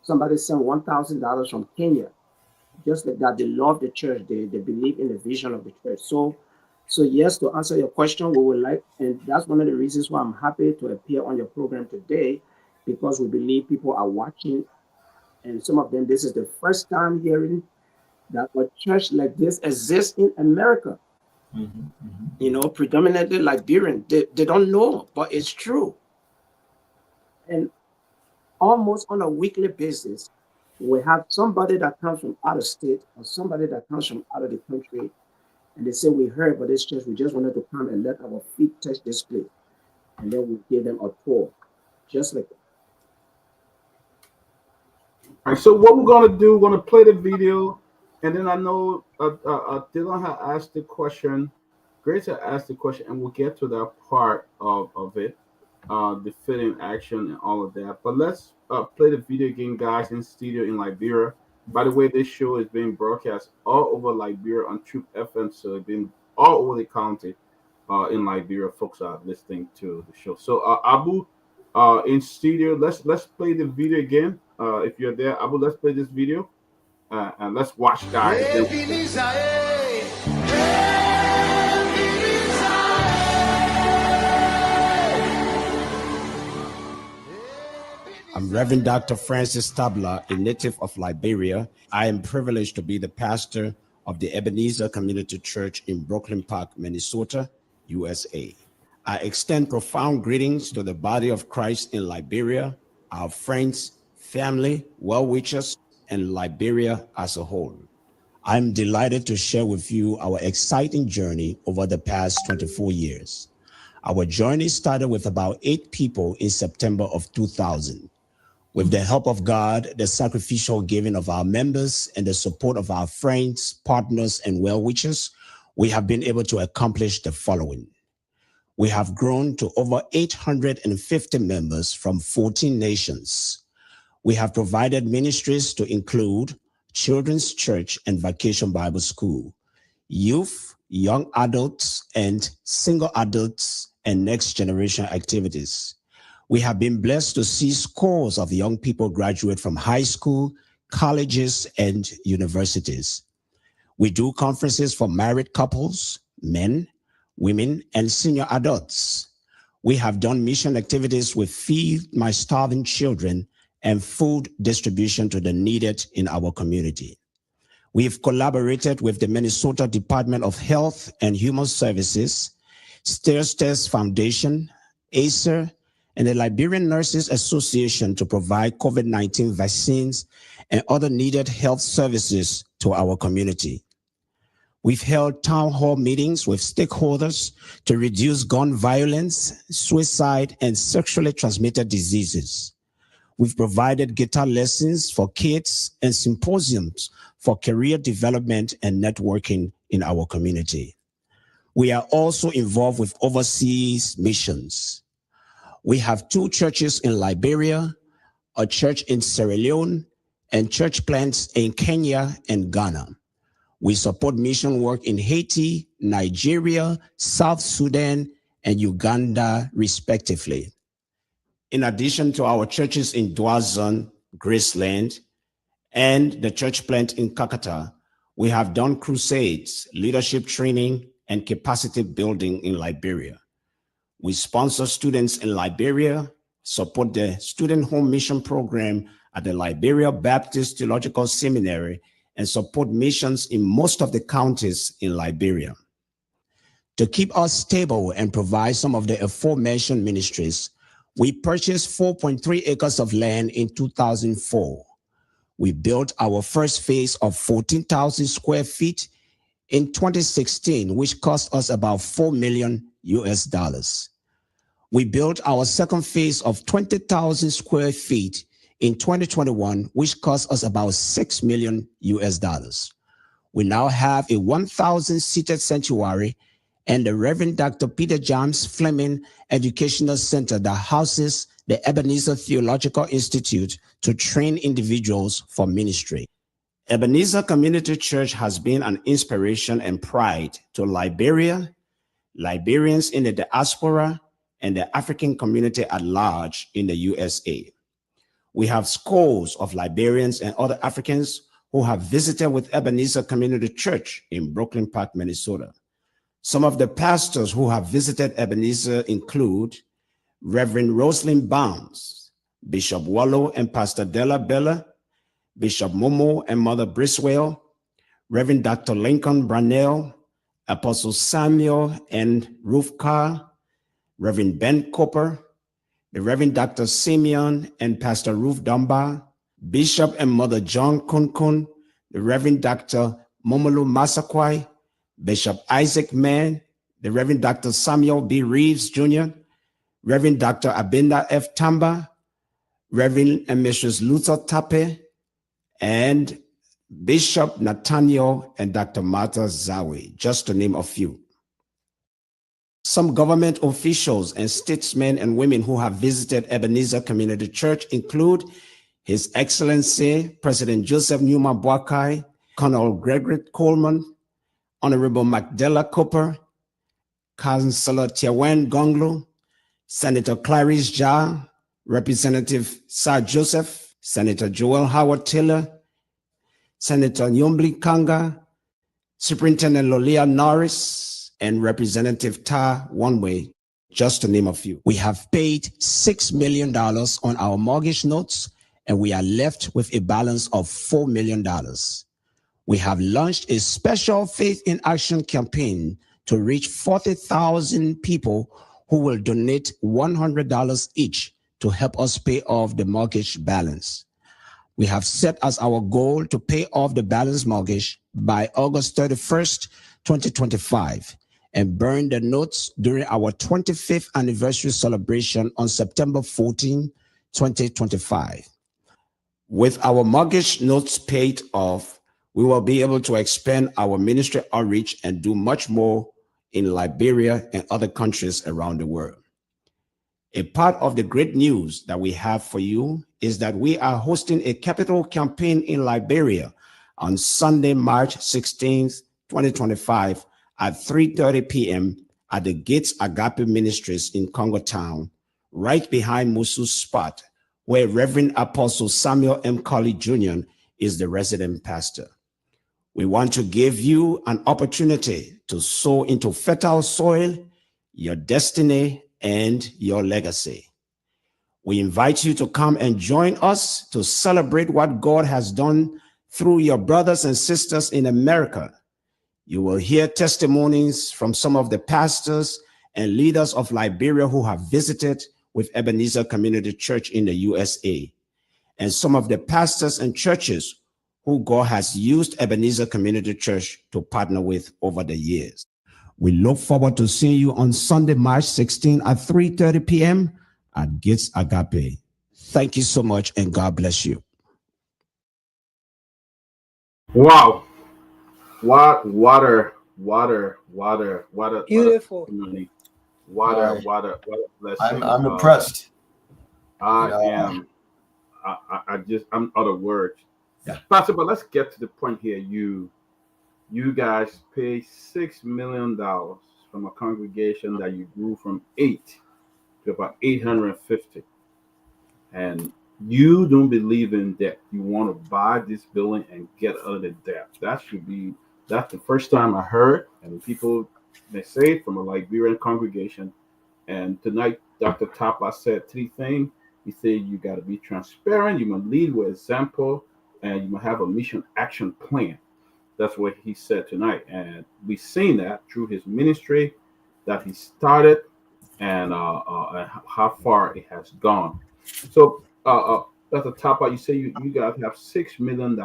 Somebody sent $1,000 from Kenya. Just like that, they love the church. They believe in the vision of the church. So yes, to answer your question, we would like, and that's one of the reasons why I'm happy to appear on your program today, because we believe people are watching, and some of them, this is the first time hearing that a church like this exists in America. Predominantly Liberian. They don't know, but it's true. And almost on a weekly basis, we have somebody that comes from out of state or somebody that comes from out of the country, and they say, we heard about this church, we just wanted to come and let our feet touch this place. And then we give them a tour, just like that. All right, so what we're going to do, we're going to play the video, and then I know Dylan had asked the question, Grace had asked the question, and we'll get to that part of it, the fitting action and all of that. But let's play the video again, guys, in studio in Liberia. By the way, this show is being broadcast all over Liberia on Troop FM, so it's been all over the county in Liberia. Folks are listening to the show. So Abu, in studio, let's play the video again. If you're there, Abu, let's play this video and let's watch, guys. I'm Reverend Dr. Francis Tabla, a native of Liberia. I am privileged to be the pastor of the Ebenezer Community Church in Brooklyn Park, Minnesota, USA. I extend profound greetings to the body of Christ in Liberia, our friends, family, well-wishers, and Liberia as a whole. I'm delighted to share with you our exciting journey over the past 24 years. Our journey started with about 8 people in September of 2000. With the help of God, the sacrificial giving of our members, and the support of our friends, partners, and well-wishers, we have been able to accomplish the following. We have grown to over 850 members from 14 nations. We have provided ministries to include Children's Church and Vacation Bible School, youth, young adults, and single adults, and next generation activities. We have been blessed to see scores of young people graduate from high school, colleges, and universities. We do conferences for married couples, men, women, and senior adults. We have done mission activities with Feed My Starving Children and food distribution to the needed in our community. We've collaborated with the Minnesota Department of Health and Human Services, Stairs Foundation, ACER, and the Liberian Nurses Association to provide COVID-19 vaccines and other needed health services to our community. We've held town hall meetings with stakeholders to reduce gun violence, suicide, and sexually transmitted diseases. We've provided guitar lessons for kids and symposiums for career development and networking in our community. We are also involved with overseas missions. We have 2 churches in Liberia, a church in Sierra Leone, and church plants in Kenya and Ghana. We support mission work in Haiti, Nigeria, South Sudan, and Uganda, respectively. In addition to our churches in Dwazon, Graceland, and the church plant in Kakata, we have done crusades, leadership training, and capacity building in Liberia. We sponsor students in Liberia, support the Student Home Mission Program at the Liberia Baptist Theological Seminary, and support missions in most of the counties in Liberia. To keep us stable and provide some of the aforementioned ministries, we purchased 4.3 acres of land in 2004. We built our first phase of 14,000 square feet in 2016, which cost us about $4 million. We built our second phase of 20,000 square feet in 2021, which cost us about $6 million. We now have a 1,000-seated sanctuary and the Reverend Dr. Peter James Fleming Educational Center that houses the Ebenezer Theological Institute to train individuals for ministry. Ebenezer Community Church has been an inspiration and pride to Liberia, Liberians in the diaspora, and the African community at large in the USA. We have scores of Liberians and other Africans who have visited with Ebenezer Community Church in Brooklyn Park, Minnesota. Some of the pastors who have visited Ebenezer include Reverend Rosalind Barnes, Bishop Wallow and Pastor Della Bella, Bishop Momo and Mother Briswell, Reverend Dr. Lincoln Brunel, Apostle Samuel and Ruth Carr, Reverend Ben Cooper, the Reverend Dr. Simeon and Pastor Ruth Dunbar, Bishop and Mother John Kunkun, the Reverend Dr. Momolu Masakwai, Bishop Isaac Mann, the Reverend Dr. Samuel B. Reeves Jr., Reverend Dr. Abinda F. Tamba, Reverend and Mrs. Luther Tape, and Bishop Nathaniel and Dr. Martha Zawi, just to name a few. Some government officials and statesmen and women who have visited Ebenezer Community Church include His Excellency President Joseph Newman Boakai, Colonel Gregory Coleman, Honorable Magdala Cooper, Councillor Kehleboe Gongloe, Senator Clarice Jah, Representative Sir Joseph, Senator Joel Howard Taylor, Senator Nyombli Kanga, Superintendent Lolia Norris, and Representative Ta Onwe, just to name a few. We have paid $6 million on our mortgage notes, and we are left with a balance of $4 million. We have launched a special Faith in Action campaign to reach 40,000 people who will donate $100 each to help us pay off the mortgage balance. We have set as our goal to pay off the balance mortgage by August 31st, 2025, and burn the notes during our 25th anniversary celebration on September 14, 2025. With our mortgage notes paid off, we will be able to expand our ministry outreach and do much more in Liberia and other countries around the world. A part of the great news that we have for you is that we are hosting a capital campaign in Liberia on Sunday, March 16th, 2025 at 3:30 p.m. at the Gates Agape Ministries in Congo Town, right behind Musu's spot, where Reverend Apostle Samuel M. Colley Jr. is the resident pastor. We want to give you an opportunity to sow into fertile soil, your destiny, and your legacy. We invite you to come and join us to celebrate what God has done through your brothers and sisters in America. You will hear testimonies from some of the pastors and leaders of Liberia who have visited with Ebenezer Community Church in the USA, and some of the pastors and churches who God has used Ebenezer Community Church to partner with over the years. We look forward to seeing you on Sunday, March 16 at 3:30 p.m. at Gates Agape. Thank you so much, and God bless you. Wow. Water. Beautiful. Water. Right. Blessing. I'm impressed. I You know, am. I'm out of words. Yeah. Pastor, but let's get to the point here. You guys pay $6 million from a congregation that you grew from 8 to about 850, and you don't believe in debt. You want to buy this building and get out of the debt. That's the first time I heard, and people they say it from a Liberian congregation. And tonight, Dr. Tapa said 3 things. He said you got to be transparent, you must lead with example, and you must have a mission action plan. That's what he said tonight. And we've seen that through his ministry that he started, and how far it has gone. So, Dr. Tapa, you say you guys have $6 million,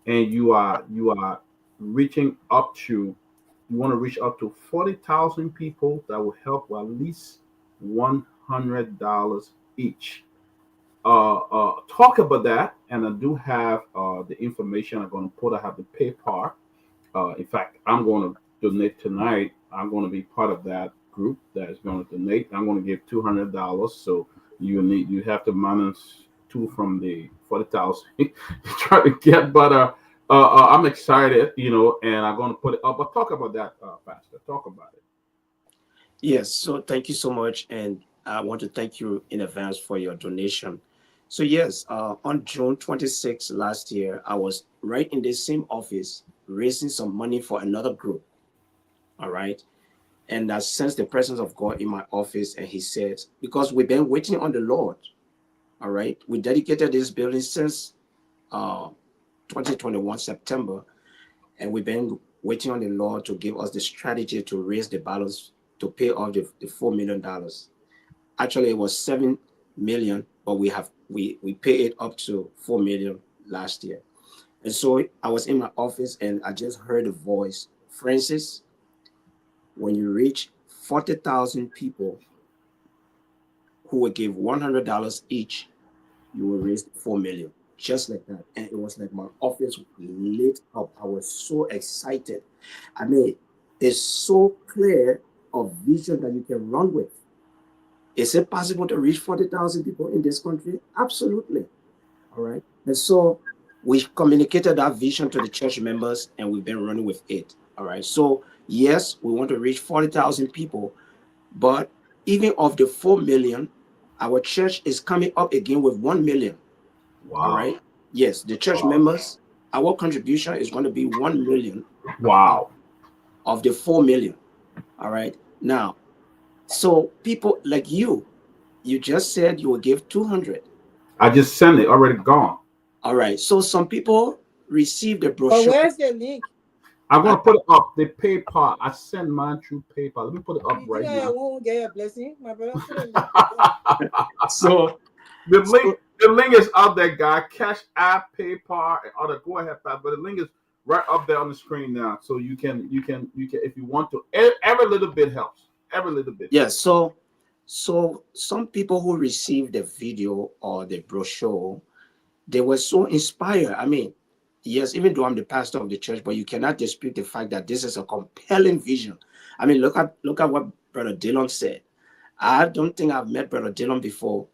and you are reaching up to you want to reach up to 40,000 people that will help with at least $100 each. Talk about that, and I do have the information I'm going to put. I have the PayPal. In fact, I'm going to donate tonight. I'm going to be part of that group that is going to donate. I'm going to give $200. So you have to minus two from the 40,000 you try to get. But I'm excited, and I'm going to put it up. But talk about that, Pastor. Talk about it. Yes, so thank you so much, and I want to thank you in advance for your donation. So yes, on June 26th last year, I was right in the same office raising some money for another group. All right. And I sensed the presence of God in my office, and he said, because we've been waiting on the Lord. All right. We dedicated this building since 2021 September, and we've been waiting on the Lord to give us the strategy to raise the balance to pay off the $4 million. Actually, it was 7 million, but we paid it up to 4 million last year. And so I was in my office and I just heard a voice, Francis, when you reach 40,000 people who will give $100 each, you will raise 4 million, just like that. And it was like my office lit up. I was so excited. I mean, it's so clear of vision that you can run with. Is it possible to reach 40,000 people in this country? Absolutely. All right. And so we communicated that vision to the church members, and we've been running with it. All right. So yes, we want to reach 40,000 people, but even of the 4 million, our church is coming up again with 1 million. Wow. All right. Yes, the church Wow. members, our contribution is going to be 1 million. Wow. Of the 4 million. All right. Now, so people like you just said you will give 200. I just sent it. Already gone. All right. So some people received the But brochure. where's the link? I'm going to put it up. The PayPal. I sent mine through PayPal. Let me put it up right I now. won't get a blessing, my brother. Put a link. So the link is out there, guy. Cash App, PayPal, and other. Go ahead, Pat. But the link is right up there on the screen now, so you can if you want to. Every little bit helps. Every little bit. Yes. So some people who received the video or the brochure, they were so inspired. I mean, yes, even though I'm the pastor of the church, but you cannot dispute the fact that this is a compelling vision. I mean, look at what Brother Dillon said. I don't think I've met Brother Dillon before.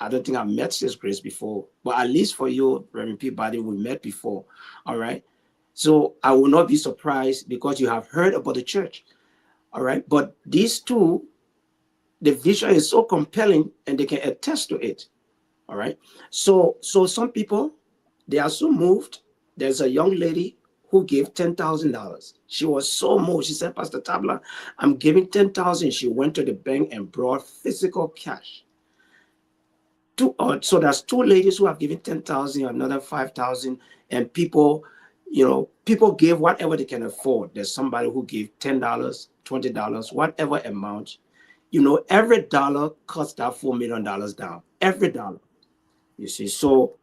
I don't think I've met Sis Grace before. But at least for you, Reverend Peabody, we met before. All right. So I will not be surprised because you have heard about the church. All right. But these two, the vision is so compelling and they can attest to it. All right. So some people, they are so moved. There's a young lady who gave $10,000. She was so moved. She said, Pastor Tabla, I'm giving 10,000. She went to the bank and brought physical cash. So there's 2 ladies who have given 10,000, another 5,000, and people gave whatever they can afford. There's somebody who gave $10, $20, whatever amount. Every dollar cuts that $4 million down. Every dollar. You see, so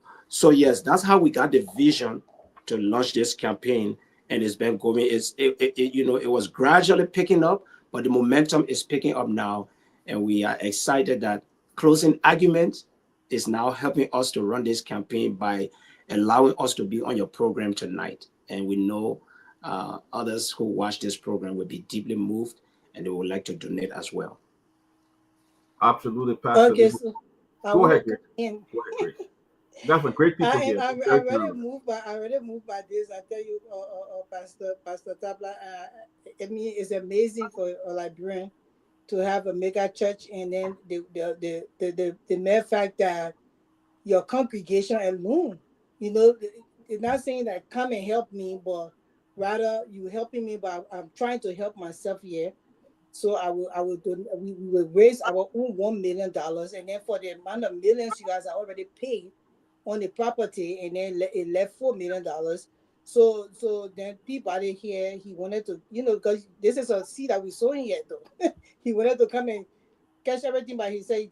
yes, that's how we got the vision to launch this campaign, and it's been going. It was gradually picking up, but the momentum is picking up now, and we are excited that closing arguments is now helping us to run this campaign by allowing us to be on your program tonight. And we know others who watch this program will be deeply moved and they would like to donate as well. Absolutely, Pastor. Okay, so I Go want ahead, to come Grace. in. Go ahead, Grace. That's what great people here. I'm already moved by this. I tell you, Pastor Tabla. I mean, it's amazing for a Liberian to have a mega church, and then the mere fact that your congregation alone, you know, it's not saying that come and help me, but rather you helping me. But I'm trying to help myself here. So we will raise our own $1 million, and then for the amount of millions you guys are already paid on the property, and then it left $4 million. So then Peabody here, he wanted to, you know, because this is a seed that we sowing here though. He wanted to come and catch everything, but he said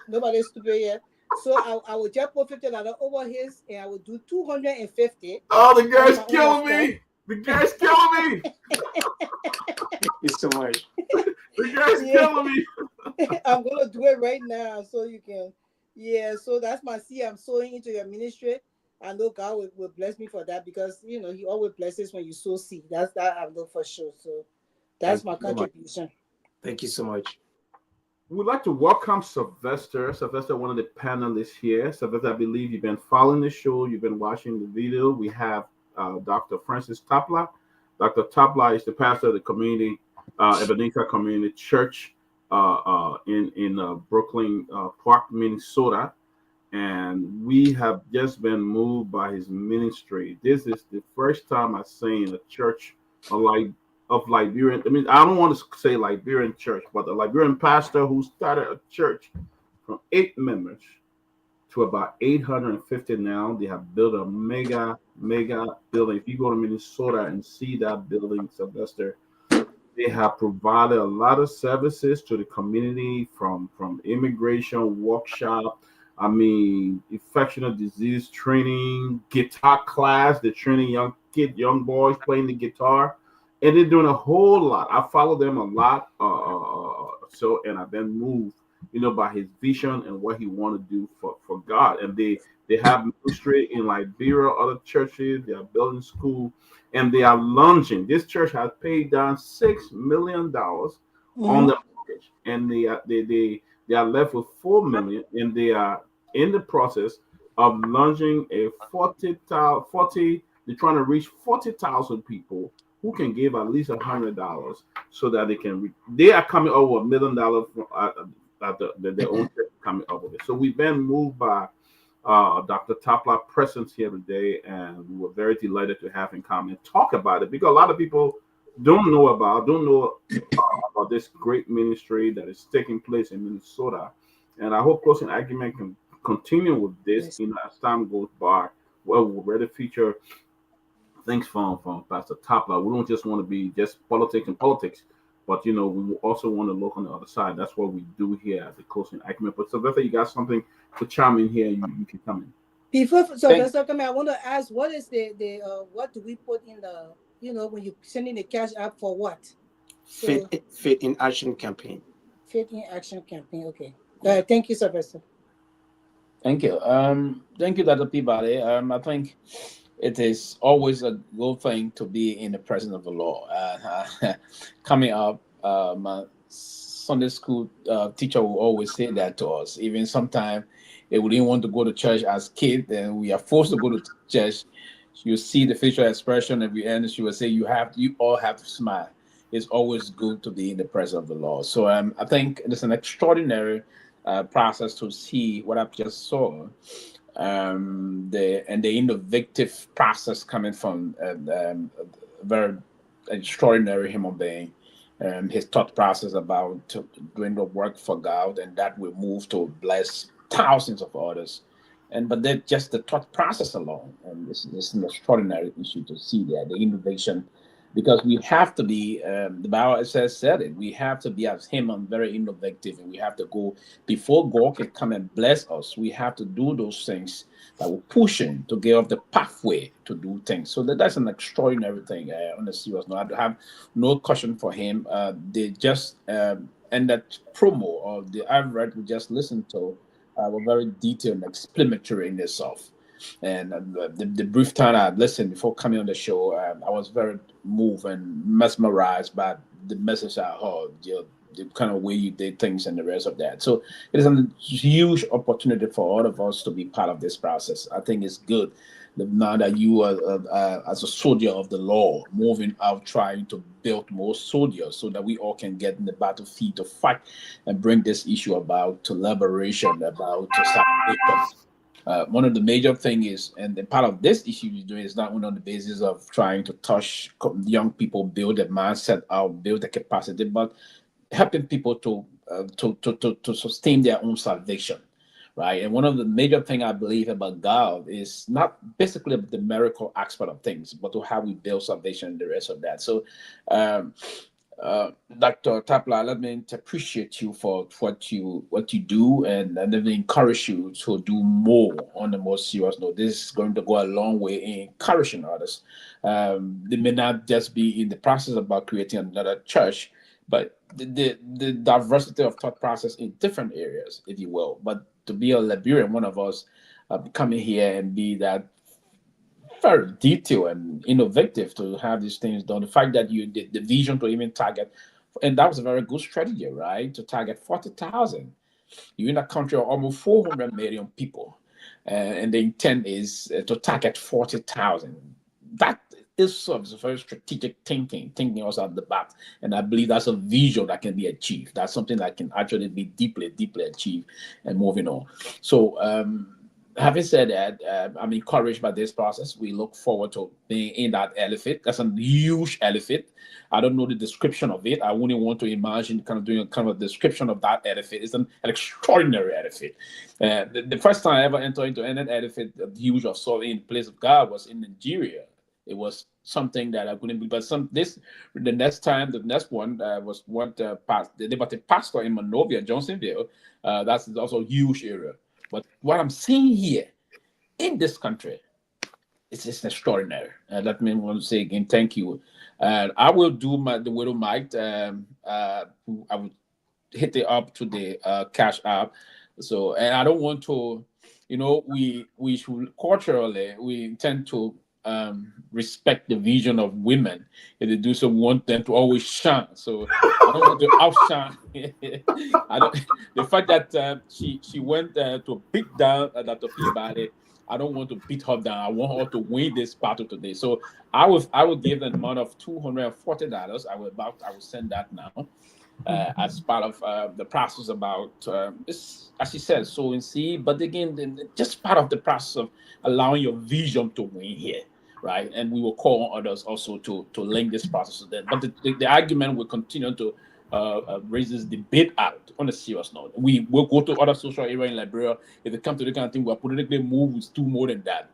nobody's stupid here. So I will just put $50 over his, and I will do 250. Oh, the guy's killing me. The guy's killing me. Thank you so much. The guy's killing me. I'm gonna do it right now so you can. Yeah, so that's my seed I'm sowing into your ministry. I know God will bless me for that, because you know He always blesses when you sow seed. That I know for sure. So that's my contribution. Thank you so much. We'd like to welcome Sylvester. Sylvester, one of the panelists here. Sylvester, I believe you've been following the show. You've been watching the video. We have Dr. Francis Tapla. Dr. Tapla is the pastor of the community, Ebenezer Community Church in Brooklyn Park, Minnesota. And we have just been moved by his ministry. This is the first time I've seen a church of Liberian. I mean, I don't want to say Liberian church, but a Liberian pastor who started a church from 8 members to about 850 now. They have built a mega building. If you go to Minnesota and see that building, Sylvester, they have provided a lot of services to the community, from immigration workshop. I mean, infectious disease training, guitar class. They're training young boys playing the guitar. And they're doing a whole lot. I follow them a lot. And I've been moved, you know, by his vision and what he want to do for God. And they have ministry in Liberia, other churches. They are building school, and they are launching. This church has paid down $6 million on the mortgage, and they are left with $4 million, and they are in the process of launching a 40. They're trying to reach 40,000 people who can give at least $100 so that they are coming over $1 million their own church coming up with it. So we've been moved by Dr. Tapla presence here today, and we were very delighted to have him come and talk about it, because a lot of people don't know about this great ministry that is taking place in Minnesota. And I hope Closing Argument can continue with this, you know, as time goes by. Well, we'll ready to feature things from Pastor Tapla. We don't just want to be just politics, but you know, we also want to look on the other side. That's what we do here at the Closing Argument. But Sylvester, you got something to chime in here? You can come in. Before Sylvester come in, I want to ask, what is the what do we put in the, you know, when you sending the cash out for what? Faith in Action campaign. Faith in Action campaign. Okay. Thank you, Sylvester. Thank you. Thank you, Dr. Peabody. I think it is always a good thing to be in the presence of the Lord. Coming up, my Sunday school teacher will always say that to us. Even sometimes they wouldn't want to go to church as kids, and we are forced to go to church. You see the facial expression at the end. She will say, "You all have to smile." It's always good to be in the presence of the Lord. So I think it's an extraordinary process to see what I've just saw. The innovative process coming from a very extraordinary human being, his thought process about doing the work for God, and that will move to bless thousands of others. But then just the thought process alone, and this is an extraordinary issue to see there, the innovation, because we have to be, the Bible said it, we have to be as him and very innovative, and we have to go before God can come and bless us. We have to do those things that will push him to give up the pathway to do things. So that's an extraordinary thing. On a serious note, I have no caution for him. They just and that promo or the average we just listened to were very detailed and explanatory in itself. And the brief time I had listened before coming on the show, I was very moved and mesmerized by the message I heard, the kind of way you did things and the rest of that. So it is a huge opportunity for all of us to be part of this process. I think it's good now that you are, as a soldier of the law, moving out trying to build more soldiers so that we all can get in the battlefield to fight and bring this issue about to liberation, about to salvation. One of the major things is, and the part of this issue you're doing is not only on the basis of trying to touch young people, build their mindset out, build their capacity, but helping people to sustain their own salvation, right? And one of the major things I believe about God is not basically the miracle aspect of things, but to how we build salvation and the rest of that. So, Dr. Tapla, let me appreciate you for what you do, and let me encourage you to do more on the more serious note. This is going to go a long way in encouraging others. They may not just be in the process about creating another church, but the diversity of thought process in different areas, if you will. But to be a Liberian, one of us, coming here and be that very detailed and innovative to have these things done. The fact that you did the vision to even target, and that was a very good strategy, right? To target 40,000. You're in a country of almost 400 million people, and the intent is to target 40,000. That is sort of very strategic thinking us out the box. And I believe that's a vision that can be achieved. That's something that can actually be deeply, deeply achieved and moving on. So, having said that, I'm encouraged by this process. We look forward to being in that elephant. That's a huge elephant. I don't know the description of it. I wouldn't want to imagine kind of doing a kind of a description of that elephant. It's an extraordinary elephant. The first time I ever entered into an elephant huge or saw in the place of God was in Nigeria. It was something that I couldn't believe. But the next one was the pastor in Monrovia, Johnsonville. That's also a huge area. But what I'm seeing here in this country, it's just extraordinary. Let me want to say again, thank you. I will do the widow mic. I will hit it up to the Cash App. So, and I don't want to, we should culturally, we tend to respect the vision of women. If they do so, we want them to always shine. So I don't want to outshine. The fact that she went to beat down Dr. Peabody, I don't want to beat her down. I want her to win this battle today. So I will give an amount of $240. I will send that now. As part of the process about, as she said, sowing seed, but again, just part of the process of allowing your vision to win here, right? And we will call on others also to link this process to them. But the argument will continue to raise this debate out on a serious note. We will go to other social areas in Liberia. If it comes to the kind of thing where politically move, is do more than that.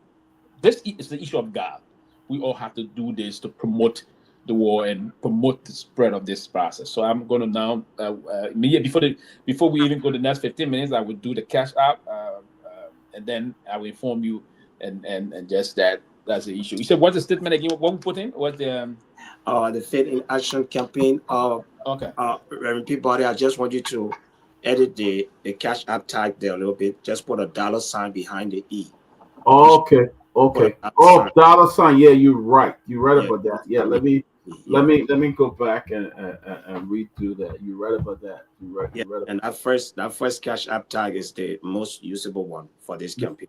This is the issue of God. We all have to do this to promote the war and promote the spread of this process. So I'm going to now, before we even go to the next 15 minutes, I will do the Cash App, and then I will inform you, and just that's the issue. You said what's the statement again? What we put in? What's the Faith in Action campaign? Okay. Reverend Peabody, I just want you to edit the Cash App tag there a little bit. Just put a $ behind the E. Okay. Oh, $sign. Yeah, you're right. You're right about that. Yeah, let me go back and redo that. You're right about that. You're right. Yeah. You're right And that first Cash App tag is the most usable one for this campaign.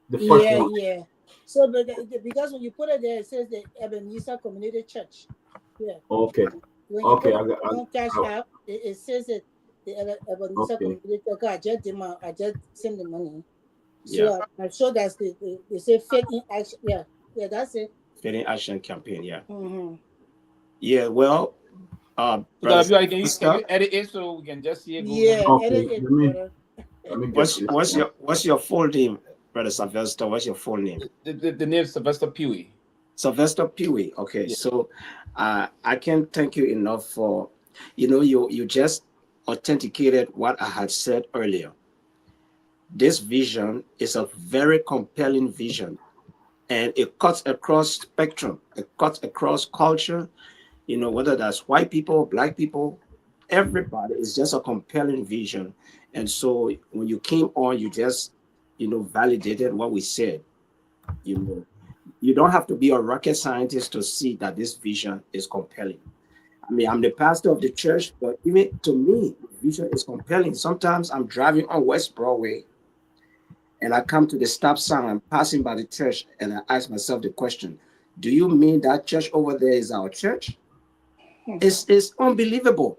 The first one. Yeah. So, but because when you put it there, it says the Ebenezer Community Church. Yeah. Okay. When you put it on Cash App, it says that the Ebenezer Community. Okay, I just send the money. So I'm sure that's they say Faith in Action. Yeah, that's it. Faith in Action campaign. Yeah. Mm-hmm. Yeah. Well, can you edit it so we can just see it? Yeah. Okay. Edit it. Let me get what's your full name, Brother Sylvester? What's your full name? The name is Sylvester Pewee. Sylvester Pewee. Okay. Yeah. So, I can't thank you enough for, you just authenticated what I had said earlier. This vision is a very compelling vision, and it cuts across spectrum. It cuts across culture, whether that's white people, black people, everybody. Is just a compelling vision, And so when you came on, you just, validated what we said. You don't have to be a rocket scientist to see that this vision is compelling. I mean, I'm the pastor of the church, but even to me, the vision is compelling. Sometimes I'm driving on West Broadway and I come to the stop sign, I'm passing by the church, and I ask myself the question, do you mean that church over there is our church? It's unbelievable.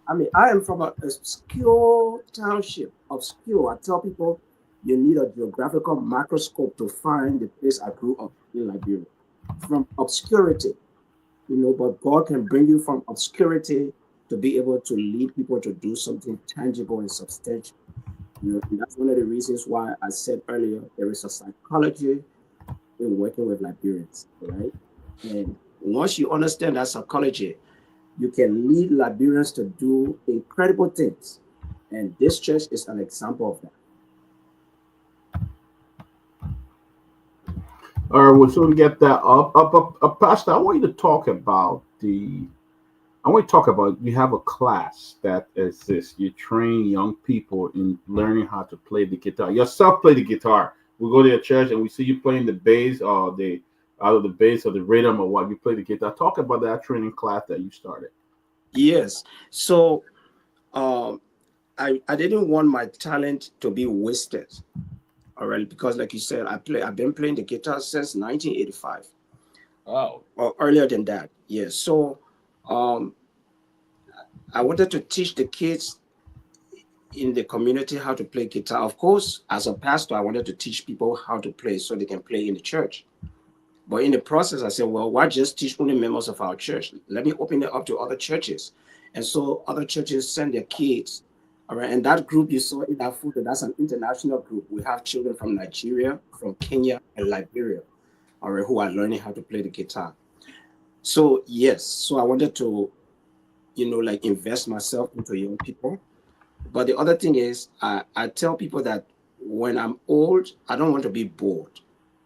I mean, I am from a obscure township, obscure. I tell people you need a geographical microscope to find the place I grew up in Liberia. From obscurity, but God can bring you from obscurity to be able to lead people to do something tangible and substantial. And that's one of the reasons why I said earlier there is a psychology in working with Liberians, right? And once you understand that psychology, you can lead Liberians to do incredible things. And this church is an example of that. All right, well, so we get that up. Pastor, I want you to talk about you have a class that exists. You train young people in learning how to play the guitar. Yourself play the guitar. We go to your church and we see you playing the bass or out of the bass or the rhythm or what, you play the guitar. Talk about that training class that you started. Yes. So I didn't want my talent to be wasted. All right, because like you said, I've been playing the guitar since 1985. Wow. Or earlier than that. Yes. So I wanted to teach the kids in the community how to play guitar. Of course, as a pastor, I wanted to teach people how to play so they can play in the church. But in the process, I said, well, why just teach only members of our church? Let me open it up to other churches. And so other churches send their kids. All right. And that group you saw in that photo, that's an international group. We have children from Nigeria, from Kenya, and Liberia, all right, who are learning how to play the guitar. So, yes. So I wanted to, invest myself into young people. But the other thing is, I tell people that when I'm old, I don't want to be bored.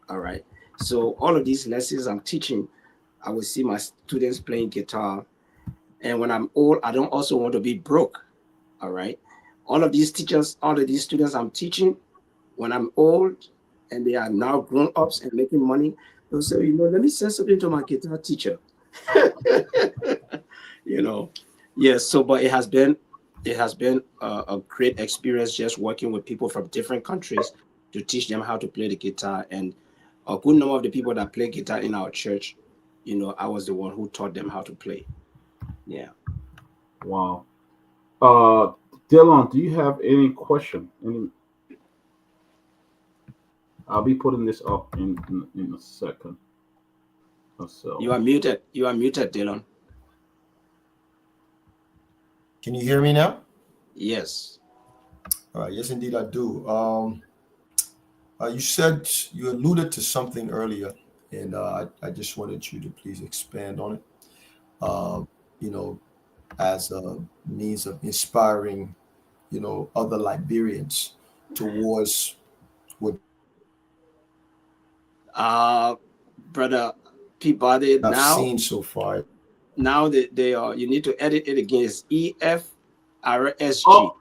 All right. So all of these lessons I'm teaching, I will see my students playing guitar. And when I'm old, I don't also want to be broke. All right. All of these students I'm teaching, when I'm old and they are now grown ups and making money, they'll say, let me send something to my guitar teacher. Yes. So, but it has been a great experience just working with people from different countries to teach them how to play the guitar. And a good number of the people that play guitar in our church, I was the one who taught them how to play. Yeah. Wow. Dylan, do you have any question? I'll be putting this up in a second. So. You are muted, Dylan. Can you hear me now? Yes. All right. Yes, indeed, I do. You said you alluded to something earlier, and I just wanted you to please expand on it. As a means of inspiring, other Liberians towards what Brother Peabody, I've now seen so far. now they are, you need to edit it again. It's EFRSG. Oh,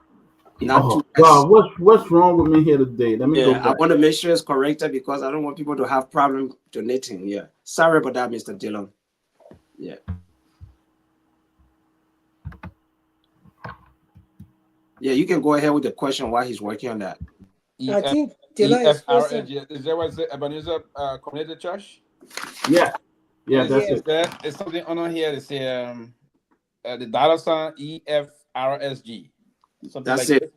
Not two S. God, what's wrong with me here today? Let me go back. I want to make sure it's corrected because I don't want people to have problem donating. Yeah. Sorry about that, Mr. Dylan. Yeah. Yeah, you can go ahead with the question while he's working on that. I think Dylan is person. Is there was the Ebenezer Community Church? Yeah, that's it. It's something on here. They say the dollar sign EFRSG. That's it.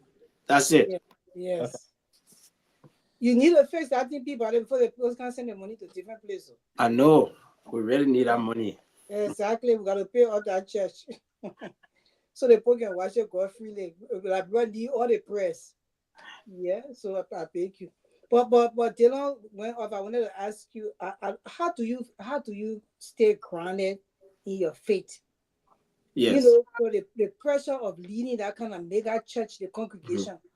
That's it. Yeah. Yes. Okay. You need to fix that thing, people, before the people can send the money to different places. I know. We really need that money. Exactly. We got to pay all that church. So the people can watch it God freely. Like, we need all the press. Yeah, so I thank you. But Dylan, if I wanted to ask you, how do you stay grounded in your faith? Yes. For the pressure of leading that kind of mega church, the congregation. Mm-hmm.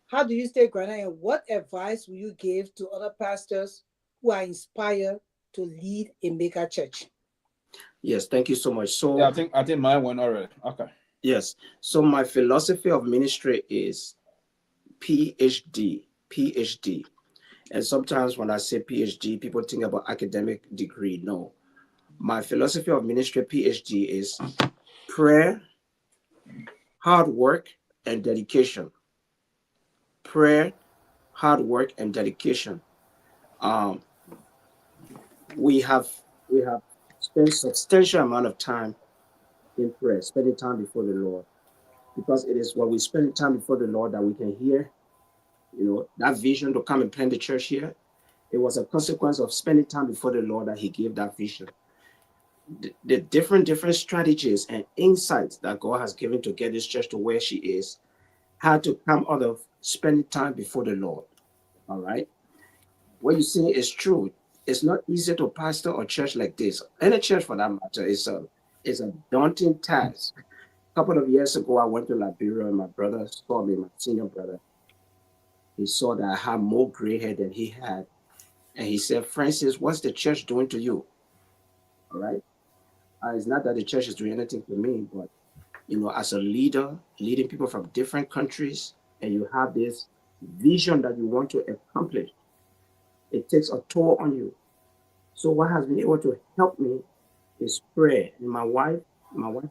How do you stay grounded, and what advice will you give to other pastors who are inspired to lead a mega church? Yes, thank you so much. So yeah, I think mine went already. Okay. Yes. So my philosophy of ministry is PhD, PhD. And sometimes when I say PhD, people think about academic degree. No. My philosophy of ministry, PhD, is prayer, hard work, and dedication. Prayer, hard work, and dedication. Um, we have we have spent substantial amount of time in prayer, spending time before the Lord, because it is when we spend time before the Lord that we can hear, that vision to come and plant the church here. It was a consequence of spending time before the Lord that He gave that vision. The different strategies and insights that God has given to get this church to where she is had to come out of spending time before the Lord. All right. What you say is true. It's not easy to pastor a church like this. Any church for that matter is a daunting task. A couple of years ago, I went to Liberia and my brother saw me, my senior brother. He saw that I had more gray hair than he had. And he said, Francis, what's the church doing to you? All right. It's not that the church is doing anything to me, but as a leader, leading people from different countries, and you have this vision that you want to accomplish, it takes a toll on you. So what has been able to help me is prayer. And my wife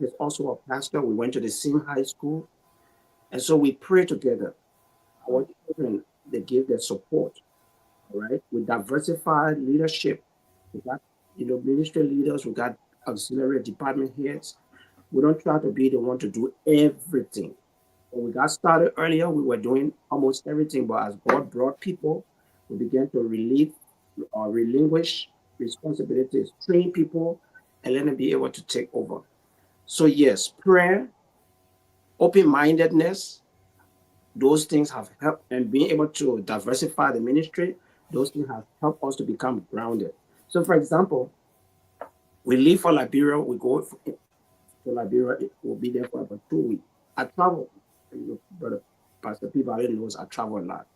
is also a pastor. We went to the same high school. And so we pray together. Our children, they give their support. All right. We diversified leadership. We got, ministry leaders. We got auxiliary department heads. We don't try to be the one to do everything. When we got started earlier, we were doing almost everything. But as God brought people, we began to relinquish responsibilities, train people, and let them be able to take over. So yes, prayer, open-mindedness, those things have helped, and being able to diversify the ministry, those things have helped us to become grounded. So for example, we leave for Liberia, we go to Liberia, we'll be there for about 2 weeks. I travel, brother Pastor Peabody knows I travel a lot.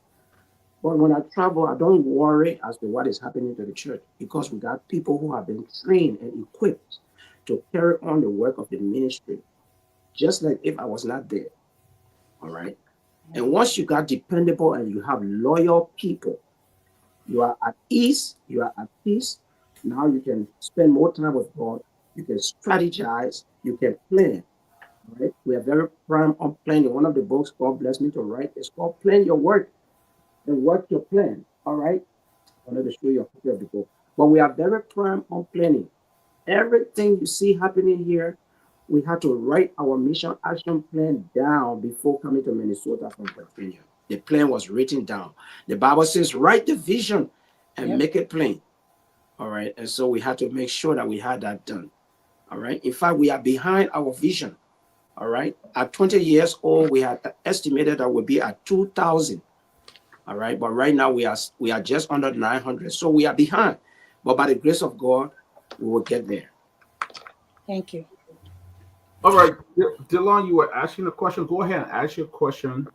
But when I travel, I don't worry as to what is happening to the church, because we got people who have been trained and equipped to carry on the work of the ministry, just like if I was not there. All right. And once you got dependable and you have loyal people, you are at ease, you are at peace. Now you can spend more time with God. You can strategize, you can plan. Right? We are very prime on planning. One of the books God blessed me to write is called Plan Your Work and Work Your Plan. All right. I wanted to show you a copy of the book. But we are very prime on planning. Everything you see happening here, we had to write our mission action plan down before coming to Minnesota from Virginia. The plan was written down. The Bible says, write the vision and make it plain. All right. And so we had to make sure that we had that done. All right. In fact, we are behind our vision. All right. At 20 years old, we had estimated that we'll be at 2,000. All right. But right now we are just under 900. So we are behind. But by the grace of God, we will get there. Thank you. All right, Dylan, you were asking a question. Go ahead and ask your question,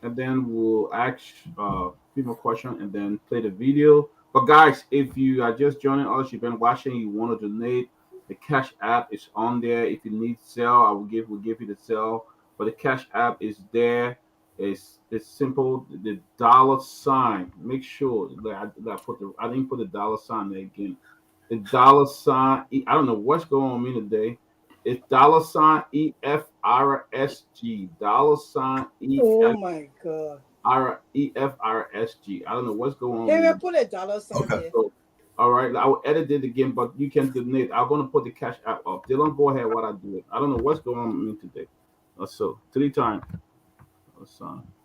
and then we'll ask a few more questions and then play the video. But guys, if you are just joining us, you've been watching, you want to donate, the Cash App is on there. If you need Zelle, we'll give you the Zelle. But the Cash App is there. It's simple. The dollar sign. Make sure that I didn't put the dollar sign there again. The dollar sign. I don't know what's going on with me today. It's dollar sign EFRSG. Dollar sign Oh my God. EFRSG. I don't know what's going on. Hey, we put a dollar sign there. So, all right, I will edit it again, but you can donate. I'm gonna put the Cash App up. Dylan, go ahead while I do it. I don't know what's going on with me today. So 3 times.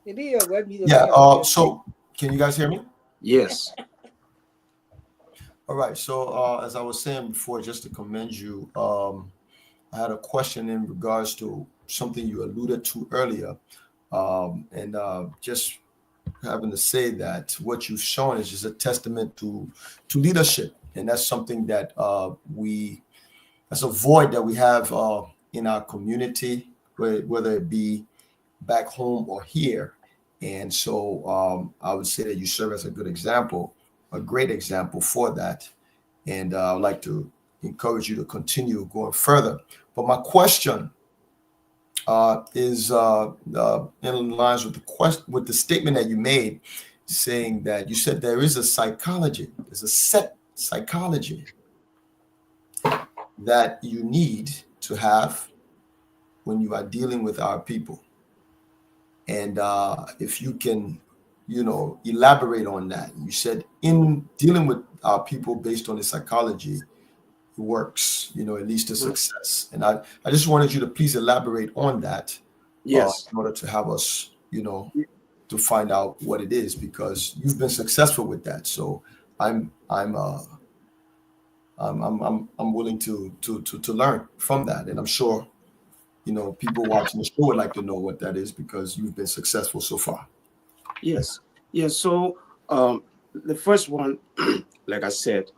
Maybe your web media. Yeah. So can you guys hear me? Yes. All right. So as I was saying before, just to commend you, I had a question in regards to something you alluded to earlier, and just having to say that what you've shown is just a testament to leadership, and that's something that that's a void that we have in our community, whether it be back home or here. And so I would say that you serve as a good example, a great example for that. And I would like to encourage you to continue going further. But my question is in lines with the statement that you made, saying that you said there is a psychology, there's a set psychology that you need to have when you are dealing with our people. And if you can, elaborate on that. You said in dealing with our people based on the psychology, it works, it leads to success. And I just wanted you to please elaborate on that. Yes. In order to have us, to find out what it is, because you've been successful with that. So I'm willing to learn from that, and I'm sure people watching the show would like to know what that is, because you've been successful so far. Yes. Yes. So the first one, like I said,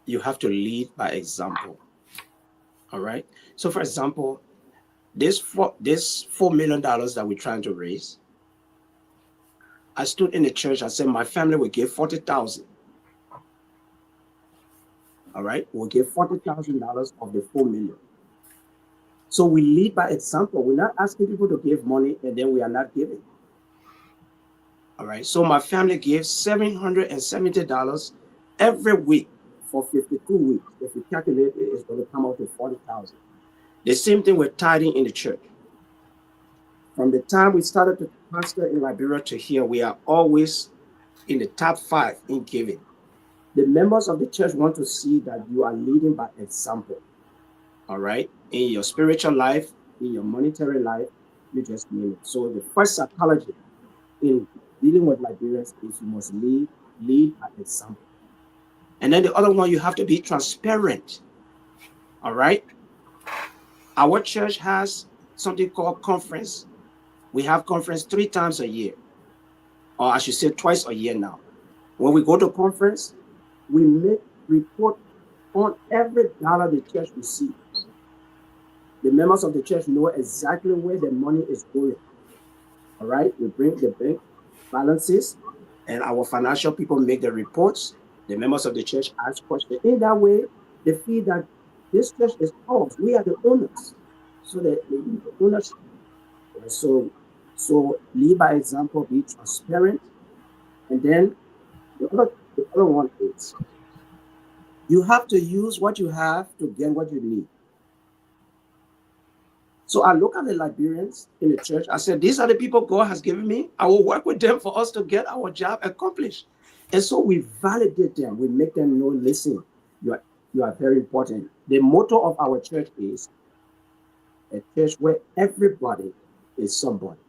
you have to lead by example. All right. So for example, this $4 million that we're trying to raise, I stood in the church. I said my family will give 40,000. All right, we'll give $40,000 of the 4 million. So we lead by example. We're not asking people to give money and then we are not giving. All right. So my family gives $770 every week for 52 weeks. If you calculate it, it's going to come out to 40,000. The same thing with tithing in the church. From the time we started to pastor in Liberia to here, we are always in the top 5 in giving. The members of the church want to see that you are leading by example. All right. In your spiritual life, in your monetary life, you just name it. So the first psychology in dealing with Liberians is you must lead by example. And then the other one, you have to be transparent. All right. Our church has something called conference. We have conference 3 times a year, or I should say twice a year now. When we go to conference, we make report on every dollar the church receives. The members of the church know exactly where the money is going. All right, we bring the bank balances, and our financial people make the reports. The members of the church ask questions. In that way, they feel that this church is ours. We are the owners. So the ownership. So lead by example, be transparent. And then the other one is you have to use what you have to get what you need. So I look at the Liberians in the church. I said, these are the people God has given me. I will work with them for us to get our job accomplished. And so we validate them. We make them know, listen, you are very important. The motto of our church is a church where everybody is somebody.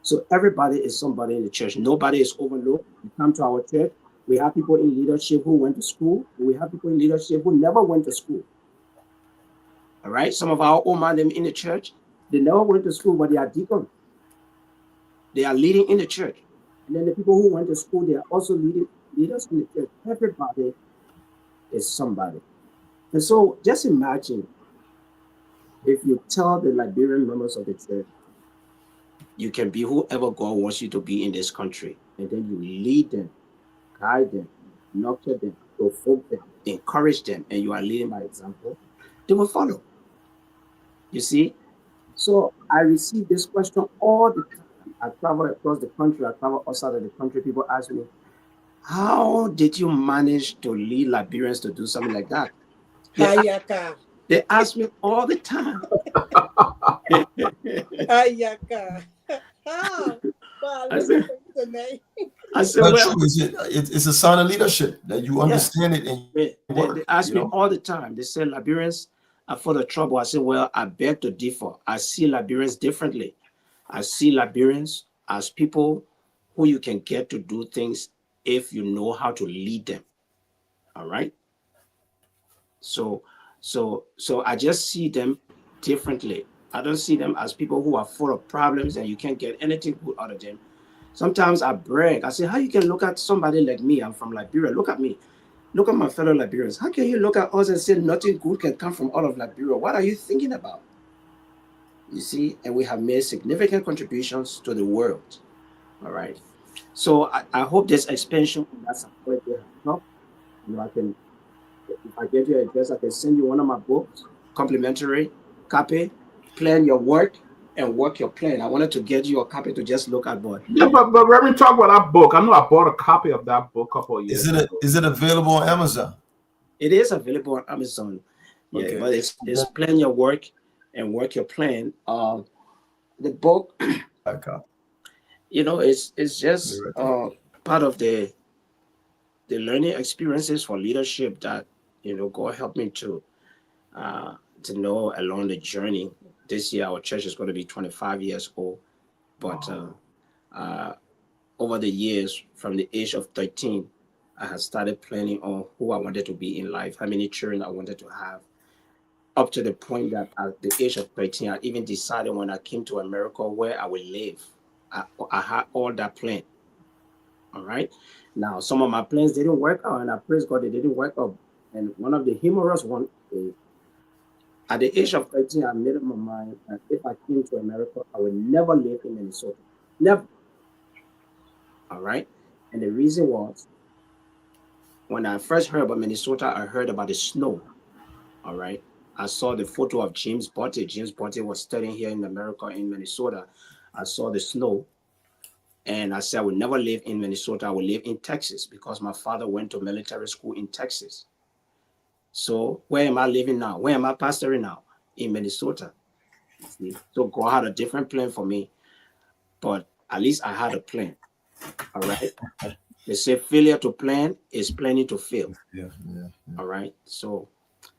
So everybody is somebody in the church. Nobody is overlooked. You come to our church, we have people in leadership who went to school. We have people in leadership who never went to school. All right. Some of our old men in the church, they never went to school, but they are deacons. They are leading in the church. And then the people who went to school, they are also leaders in the church. Everybody is somebody. And so just imagine if you tell the Liberian members of the church, you can be whoever God wants you to be in this country. And then you lead them, guide them, nurture them, provoke them, encourage them, and you are leading by example, they will follow. You see? So I receive this question all the time. I travel across the country, I travel outside of the country. People ask me, how did you manage to lead Liberians to do something like that? They ask me all the time. I said, well, it's a sign of leadership that you understand it. And they ask me all the time. They say Liberians are full of trouble. I say, well, I beg to differ. I see Liberians differently. I see Liberians as people who you can get to do things if you know how to lead them. All right. So I just see them differently. I don't see them as people who are full of problems and you can't get anything good out of them. Sometimes I brag. I say, how you can look at somebody like me? I'm from Liberia. Look at me. Look at my fellow Liberians. How can you look at us and say nothing good can come from all of Liberia? What are you thinking about? You see, and we have made significant contributions to the world. All right. So I hope this expansion that's helped. If I get your address, I can send you one of my books, complimentary copy. plan your work and work your plan. I wanted to get you a copy to just look at, but Yeah, but Reverend, talk about that book. I know I bought a copy of that book a couple of years ago. Is it available on Amazon? it is available on Amazon. Yeah, Okay. but it's plan your work and work your plan. The book, it's just part of the learning experiences for leadership that God helped me to know along the journey. This year, our church is going to be 25 years old, but over the years, from the age of 13, I had started planning on who I wanted to be in life, how many children I wanted to have, up to the point that at the age of 13, I even decided when I came to America where I would live. I had all that planned. All right. Now, some of my plans didn't work out, and I praise God they didn't work out. And one of the humorous one is, at the age of 13, I made up my mind that if I came to America, I would never live in Minnesota. Never. All right. And the reason was, when I first heard about Minnesota, I heard about the snow. All right. I saw the photo of James Botte. James Botte was studying here in America, in Minnesota. I saw the snow. And I said I would never live in Minnesota. I would live in Texas because my father went to military school in Texas. So where am I living now? Where am I pastoring now? In Minnesota. So God had a different plan for me. But at least I had a plan. All right. They say failure to plan is planning to fail. Yeah. All right. So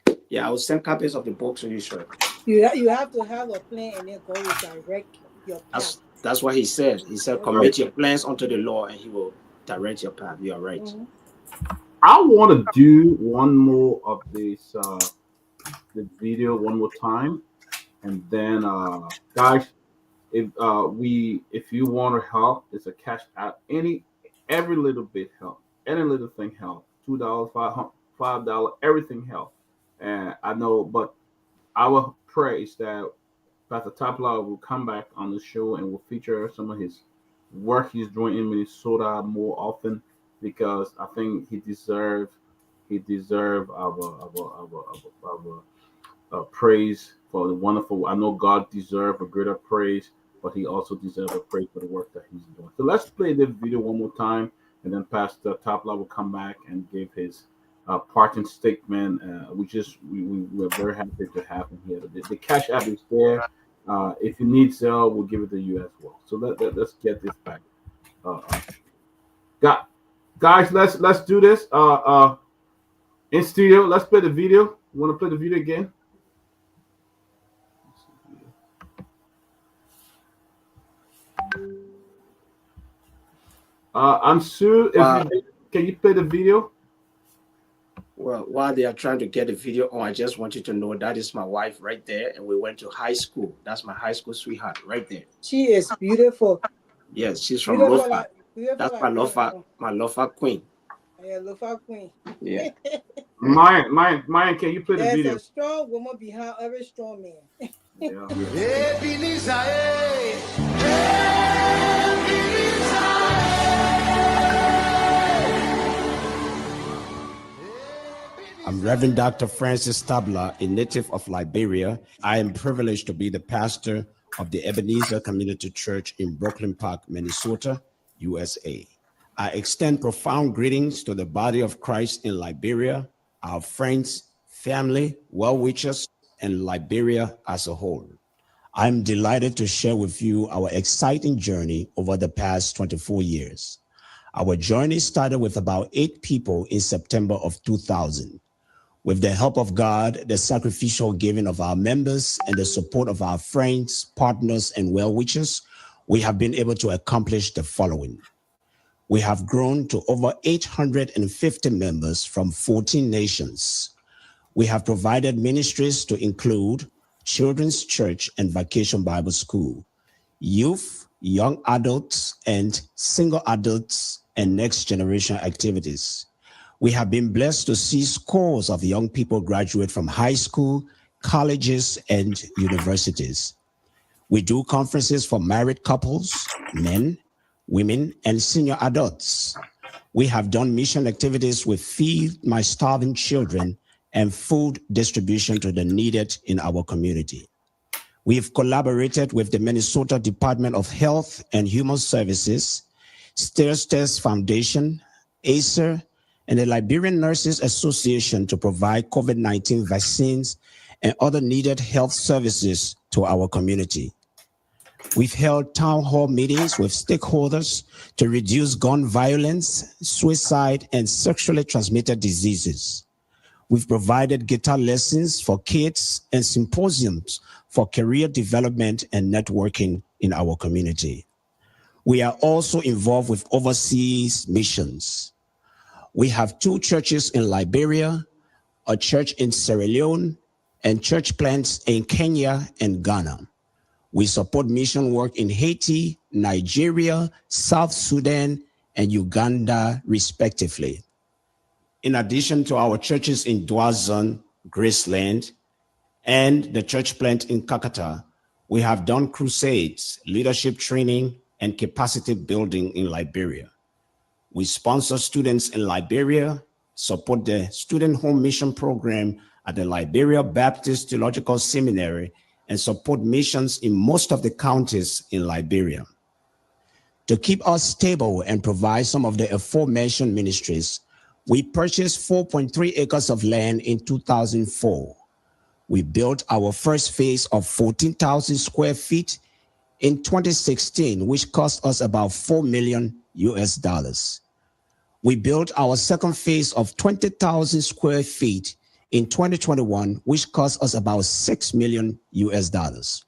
I will send copies of the book to you, sir. You have to have a plan, and then God will direct your path. That's what he said. He said, commit your plans unto the Lord, and he will direct your path. You are right. Mm-hmm. I want to do one more of this the video one more time, and then guys, if you want to help, it's a cash out. Every little bit help. Any little thing help. $2, $5, everything help. And I know, but our prayer is that Pastor Tapla will come back on the show and will feature some of his work he's doing in Minnesota more often, because I think he deserves our praise for the wonderful. I know God deserves a greater praise, but he also deserves a praise for the work that he's doing. So let's play this video one more time, and then Pastor Tapla will come back and give his parting statement. We're very happy to have him here. The cash app is there. If you need Zelle, we'll give it to you as well. So let's get this back. Guys, let's do this. In studio, let's play the video. You want to play the video again? I'm Sue. Can you play the video? Well, while they are trying to get the video on, I just want you to know that is my wife right there, and we went to high school. That's my high school sweetheart right there. She is beautiful. Yes, she's from Lofa. That's my Lofa queen. Yeah, Lofa queen. Yeah. Myean, can you play the video? There's a strong woman behind every strong man. Yeah. I'm Reverend Dr. Francis Tabla, a native of Liberia. I am privileged to be the pastor of the Ebenezer Community Church in Brooklyn Park, Minnesota, USA. I extend profound greetings to the body of Christ in Liberia, our friends, family, well-wishers, and Liberia as a whole. I'm delighted to share with you our exciting journey over the past 24 years. Our journey started with about 8 people in September of 2000. With the help of God, the sacrificial giving of our members, and the support of our friends, partners, and well-wishers, we have been able to accomplish the following. We have grown to over 850 members from 14 nations. We have provided ministries to include Children's Church and Vacation Bible School, youth, young adults, and single adults, and next generation activities. We have been blessed to see scores of young people graduate from high school, colleges, and universities. We do conferences for married couples, men, women, and senior adults. We have done mission activities with Feed My Starving Children and food distribution to the needed in our community. We've collaborated with the Minnesota Department of Health and Human Services, Stirsters Foundation, ACER, and the Liberian Nurses Association to provide COVID-19 vaccines and other needed health services to our community. We've held town hall meetings with stakeholders to reduce gun violence, suicide, and sexually transmitted diseases. We've provided guitar lessons for kids and symposiums for career development and networking in our community. We are also involved with overseas missions. We have 2 churches in Liberia, a church in Sierra Leone, and church plants in Kenya and Ghana. We support mission work in Haiti, Nigeria, South Sudan, and Uganda, respectively. In addition to our churches in Dwazon, Graceland, and the church plant in Kakata, we have done crusades, leadership training, and capacity building in Liberia. We sponsor students in Liberia, support the Student Home Mission Program at the Liberia Baptist Theological Seminary, and support missions in most of the counties in Liberia. To keep us stable and provide some of the aforementioned ministries, we purchased 4.3 acres of land in 2004. We built our first phase of 14,000 square feet in 2016, which cost us about $4 million US. We built our second phase of 20,000 square feet in 2021, which cost us about $6 million US.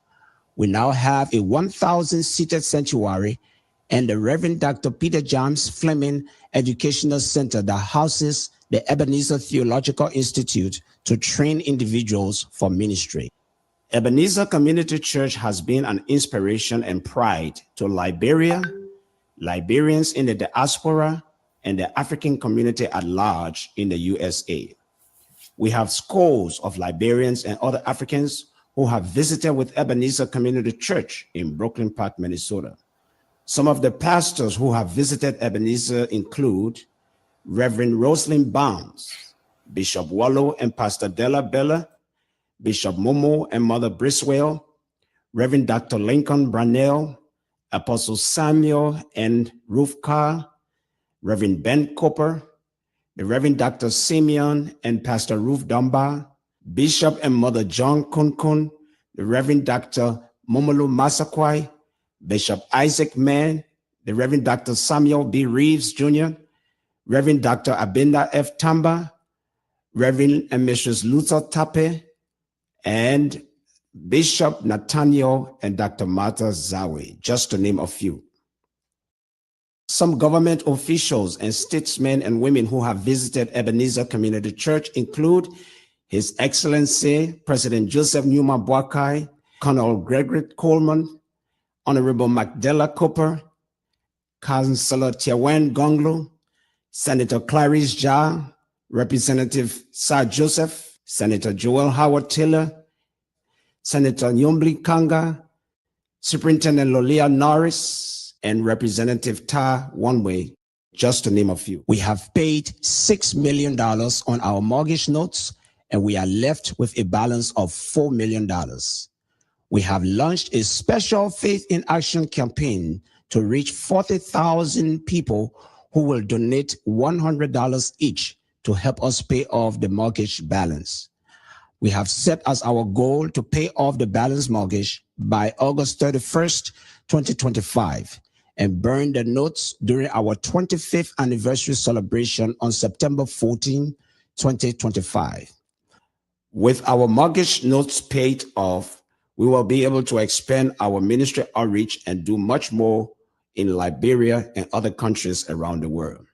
We now have a 1,000-seated sanctuary and the Reverend Dr. Peter James Fleming Educational Center that houses the Ebenezer Theological Institute to train individuals for ministry. Ebenezer Community Church has been an inspiration and pride to Liberia, Liberians in the diaspora, and the African community at large in the USA. We have scores of Liberians and other Africans who have visited with Ebenezer Community Church in Brooklyn Park, Minnesota. Some of the pastors who have visited Ebenezer include Reverend Rosalind Barnes, Bishop Wallow and Pastor Della Bella, Bishop Momo and Mother Briswell, Reverend Dr. Lincoln Brunell, Apostle Samuel and Ruth Carr, Reverend Ben Cooper, the Reverend Dr. Simeon and Pastor Ruth Dunbar, Bishop and Mother John Kunkun, the Reverend Dr. Momolu Masakwai, Bishop Isaac Mann, the Reverend Dr. Samuel B. Reeves Jr., Reverend Dr. Abinda F. Tamba, Reverend and Mrs. Luther Tape, and Bishop Nathaniel and Dr. Martha Zawe, just to name a few. Some government officials and statesmen and women who have visited Ebenezer Community Church include His Excellency President Joseph Numa Boakai, Colonel Gregory Coleman, Honorable Magdala Cooper, Councillor Kehleboe Gongloe, Senator Clarice Jah, Representative Sir Joseph, Senator Joel Howard Taylor, Senator Nyombli Kanga, Superintendent Lolia Norris, and Representative Ta Onwe, just to name a few. We have paid $6 million on our mortgage notes, and we are left with a balance of $4 million. We have launched a special Faith in Action campaign to reach 40,000 people who will donate $100 each to help us pay off the mortgage balance. We have set as our goal to pay off the balance mortgage by August 31st, 2025, and burn the notes during our 25th anniversary celebration on September 14, 2025. With our mortgage notes paid off, we will be able to expand our ministry outreach and do much more in Liberia and other countries around the world.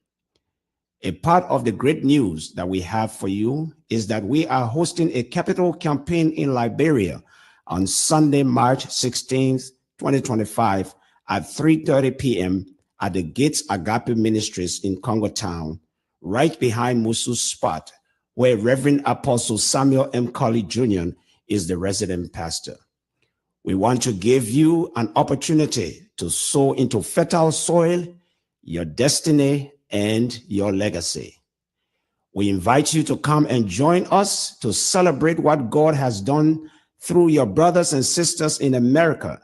A part of the great news that we have for you is that we are hosting a capital campaign in Liberia on Sunday, March 16th, 2025 at 3:30 p.m. at the Gates Agape Ministries in Congo Town, right behind Musu's spot, where Reverend Apostle Samuel M. Colley Jr. is the resident pastor. We want to give you an opportunity to sow into fertile soil, your destiny, and your legacy. We invite you to come and join us to celebrate what God has done through your brothers and sisters in America.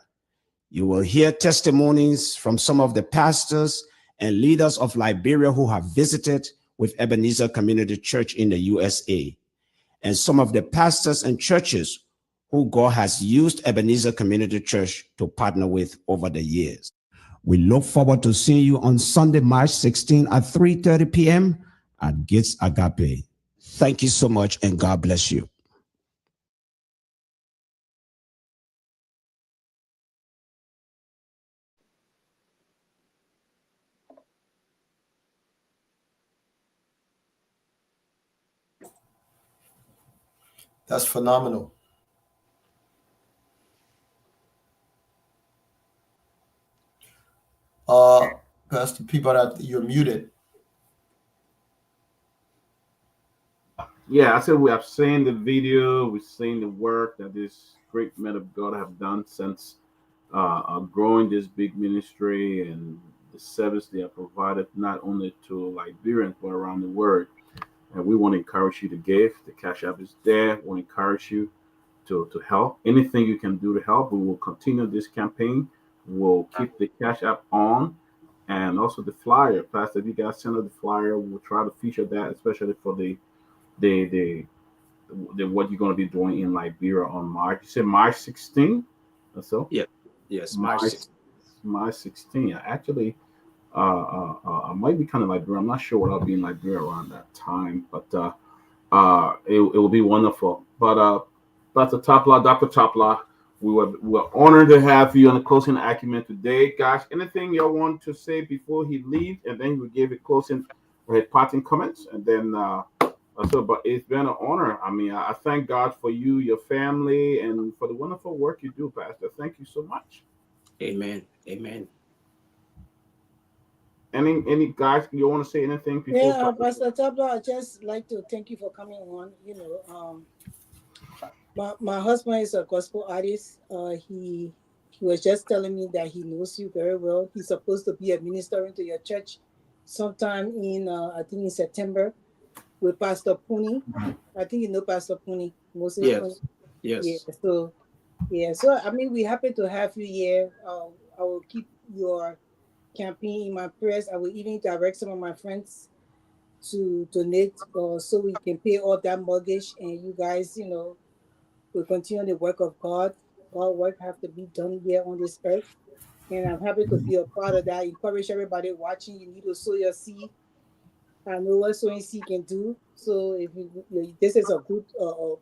You will hear testimonies from some of the pastors and leaders of Liberia who have visited with Ebenezer Community Church in the USA, and some of the pastors and churches who God has used Ebenezer Community Church to partner with over the years. We look forward to seeing you on Sunday, March 16 at 3:30 p.m. at Gates Agape. Thank you so much, and God bless you. That's phenomenal. Pastor Peabody, you're muted. Yeah, I said we have seen the video, we've seen the work that this great men of God have done since growing this big ministry, and the service they have provided not only to Liberians but around the world. And we want to encourage you to give. The Cash App is there. We want to encourage you to help. Anything you can do to help. We will continue this campaign. We'll keep the Cash App on, and also the flyer. Pastor, if you guys send us the flyer, we'll try to feature that, especially for the what you're going to be doing in Liberia on March. You said March 16th or so? Yeah. Yes, March 16th. Actually, I might be kind of Liberia. I'm not sure what I'll be in Liberia around that time, but it will be wonderful. But Dr. Topla, we're honored to have you on the closing argument today. Gosh, anything you want to say before he leaves, and then we'll give a closing or his parting comments, and then but it's been an honor. I mean, I thank God for you, your family, and for the wonderful work you do, Pastor. Thank you so much. Amen. Amen. Any guys, you want to say anything before? Yeah, Pastor Tabla, I just like to thank you for coming on. You know, my husband is a gospel artist. He was just telling me that he knows you very well. He's supposed to be a minister into your church sometime in I think in September with Pastor Puni. I think you know Pastor Puni. Moses Yes. Puni. Yes. Yeah. So I mean, we're happy to have you here. I will keep your campaign in my prayers. I will even direct some of my friends to donate so we can pay off that mortgage, and you guys, you know, will continue the work of God. God work have to be done here on this earth. And I'm happy to be a part of that. Encourage everybody watching. You need to sow your seed. I know what sowing seed can do. So if this is a good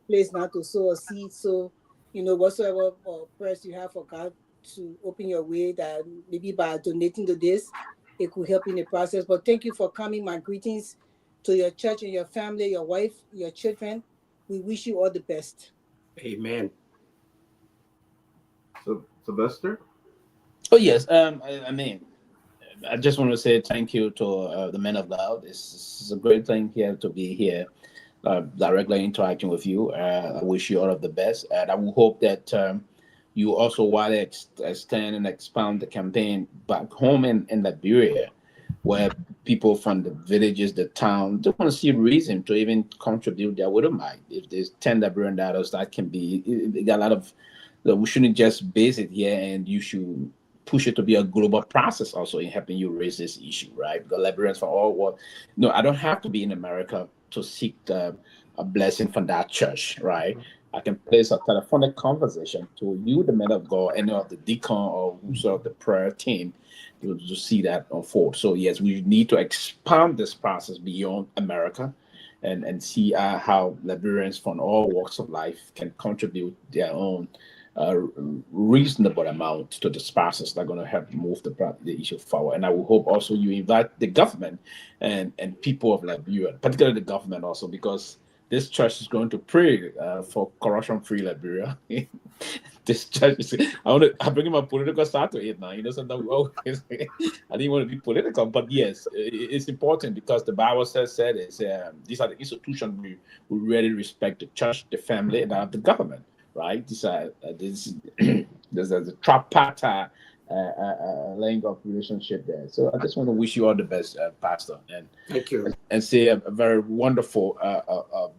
place now to sow a seed. So, you know, whatsoever prayers you have for God to open your way, that maybe by donating to this, it could help in the process. But thank you for coming. My greetings to your church and your family, your wife, your children. We wish you all the best. Amen. So, Sylvester? Oh yes, I mean, I just want to say thank you to the men of God. It's a great thing here to be here, directly interacting with you. I wish you all of the best, and I will hope that you also want to extend and expand the campaign back home in Liberia, where people from the villages, the town, they want to see a reason to even contribute their little mite. If there's $10 billion, that can be. It got a lot of. We shouldn't just base it here, and you should push it to be a global process also in helping you raise this issue, right? Because Liberians from all world. No, I don't have to be in America to seek a blessing from that church, right? I can place a telephonic conversation to you, the men of God, any of the deacon or whosoever the prayer team, to see that unfold. So yes, we need to expand this process beyond America and see how Liberians from all walks of life can contribute their own reasonable amount to this process that are going to help move the issue forward. And I will hope also you invite the government and people of Liberia, particularly the government also, because this church is going to pray for corruption-free Liberia. This church is, I'm bringing my political side to it now. You know, sometimes I didn't want to be political, but yes, it's important because the Bible said these are the institutions we really respect: the church, the family, and the government. Right? These are there's a tripartite laying of relationship there. So I just want to wish you all the best, Pastor, and thank you, and say a very wonderful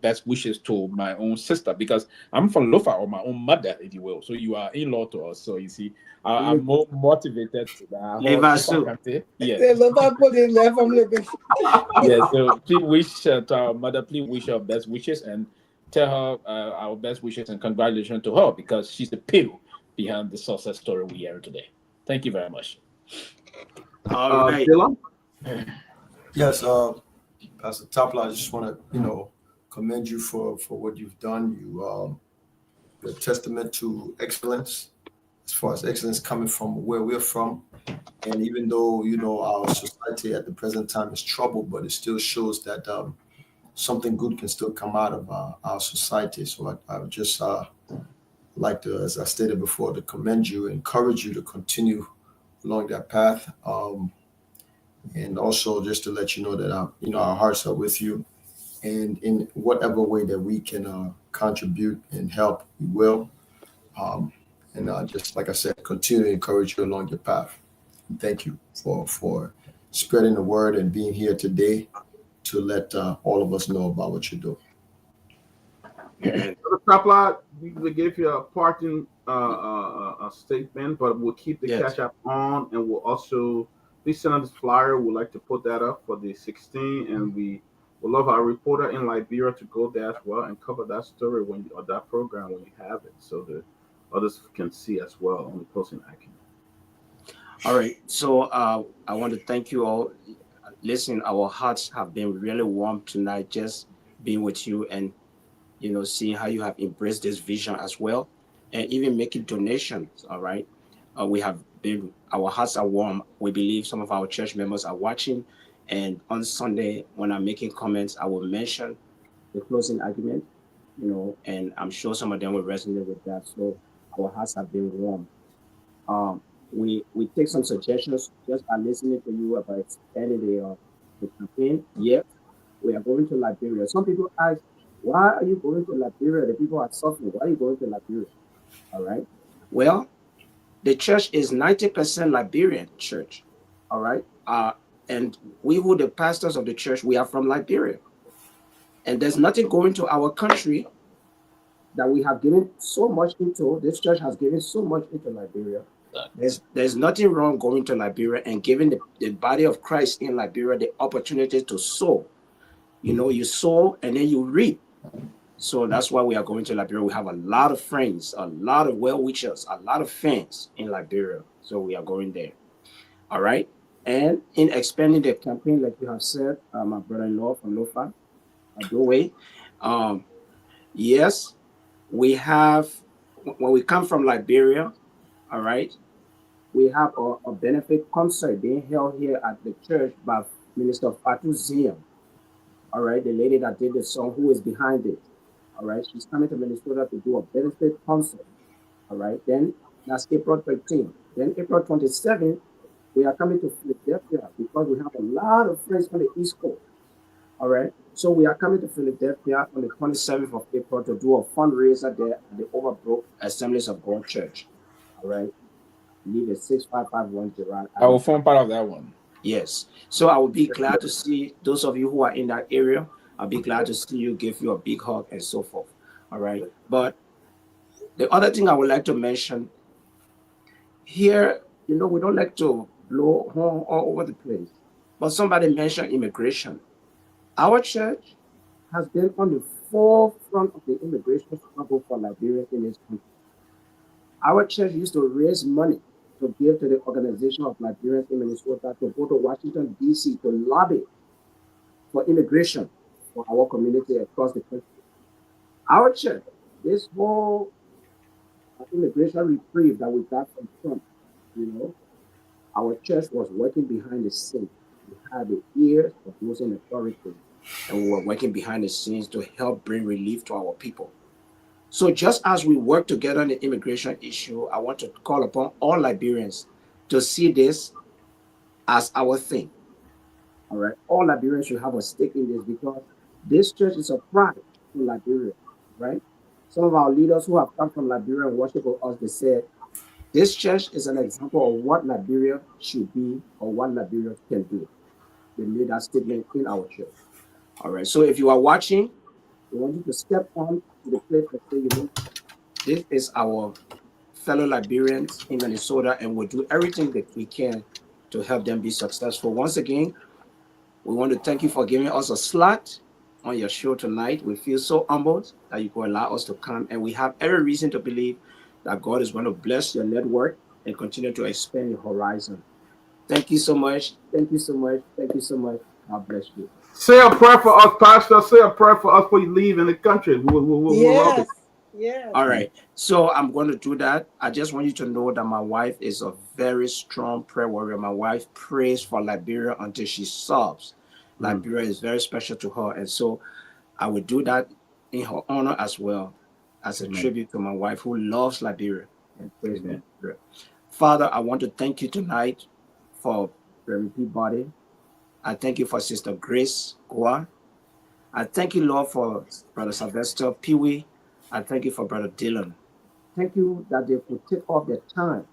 best wishes to my own sister, because I'm from Lofa, or my own mother, if you will. So you are in-law to us. So you see, I'm more motivated. Yes. Yes. So please wish to our mother. Please wish her best wishes and tell her our best wishes and congratulations to her, because she's the pillar behind the success story we hear today. Thank you very much. All right. Dylan? Yes, Pastor Topla, I just want to, commend you for what you've done. You're a testament to excellence, as far as excellence coming from where we're from. And even though, our society at the present time is troubled, but it still shows that something good can still come out of our society. So I would just like to, as I stated before, to commend you, encourage you to continue along that path. And also just to let you know that our hearts are with you, and in whatever way that we can contribute and help, we will. And just like I said, continue to encourage you along your path. And thank you for spreading the word and being here today to let all of us know about what you do. Tapla, we gave you a parting a statement, but we'll keep the cash app on, and we'll also please send us this flyer. We'd like to put that up for the 16, and we would love our reporter in Liberia to go there as well and cover that story or that program when you have it, so that others can see as well on the closing action. All right. So I want to thank you all. Listen, our hearts have been really warm tonight, just being with you and seeing how you have embraced this vision as well, and even making donations. All right. Our hearts are warm. We believe some of our church members are watching. And on Sunday, when I'm making comments, I will mention the closing argument, and I'm sure some of them will resonate with that. So our hearts have been warm. We take some suggestions just by listening to you about expanding the campaign. Yes, we are going to Liberia. Some people ask, why are you going to Liberia? The people are suffering. Why are you going to Liberia? All right. Well, the church is 90% Liberian church. All right. And we who the pastors of the church, we are from Liberia. And there's nothing going to our country that we have given so much into. This church has given so much into Liberia. There's nothing wrong going to Liberia and giving the body of Christ in Liberia the opportunity to sow. You sow and then you reap. So that's why we are going to Liberia. We have a lot of friends, a lot of well-wishers, a lot of fans in Liberia. So we are going there. All right. And in expanding the campaign, like you have said, my brother-in-law from Lofa, Julius, yes, we have, when we come from Liberia, all right, we have a benefit concert being held here at the church by Minister Fatu Zion. All right, the lady that did the song, who is behind it. All right, she's coming to Minnesota to do a benefit concert. All right, then that's April 13th. Then April 27th, we are coming to Philadelphia because we have a lot of friends from the East Coast. All right, so we are coming to Philadelphia on the 27th of April to do a fundraiser there at the Overbrook Assemblies of God Church. All right, leave at 6551 Gerard. I will form part of that one. Yes, so I will be glad to see those of you who are in that area. I'll be glad to see you, give you a big hug and so forth. All right. But the other thing I would like to mention here, we don't like to blow horn all over the place. But somebody mentioned immigration. Our church has been on the forefront of the immigration struggle for Liberians in this country. Our church used to raise money to give to the organization of Liberians in Minnesota to go to Washington, D.C. to lobby for immigration for our community across the country. Our church, this whole immigration reprieve that we got from Trump, our church was working behind the scenes. We had the ears of those in authority, and we were working behind the scenes to help bring relief to our people. So just as we work together on the immigration issue, I want to call upon all Liberians to see this as our thing. All right, all Liberians should have a stake in this because this church is a pride in Liberia, right? Some of our leaders who have come from Liberia and worship with us, they said, this church is an example of what Liberia should be or what Liberia can do. They made that statement in our church. All right, so if you are watching, We want you to step on to the plate and say, this is our fellow Liberians in Minnesota, and we'll do everything that we can to help them be successful. Once again, we want to thank you for giving us a slot on your show tonight. We feel so humbled that you could allow us to come, and we have every reason to believe that God is going to bless your network and continue to expand your horizon. Thank you so much. Thank you so much. Thank you so much. God bless you. Say a prayer for us, Pastor. Say a prayer for us before you leave in the country. We love it. Yes. Yes. All right. So I'm going to do that. I just want you to know that my wife is a very strong prayer warrior. My wife prays for Liberia until she sobs. Liberia is very special to her. And so I will do that in her honor as well, as a tribute to my wife who loves Liberia and prays for Liberia. Father, I want to thank you tonight for Reverend Peabody. I thank you for Sister Grace Guar. I thank you, Lord, for Brother Sylvester Pewee. I thank you for Brother Dylan. Thank you that they could take off their time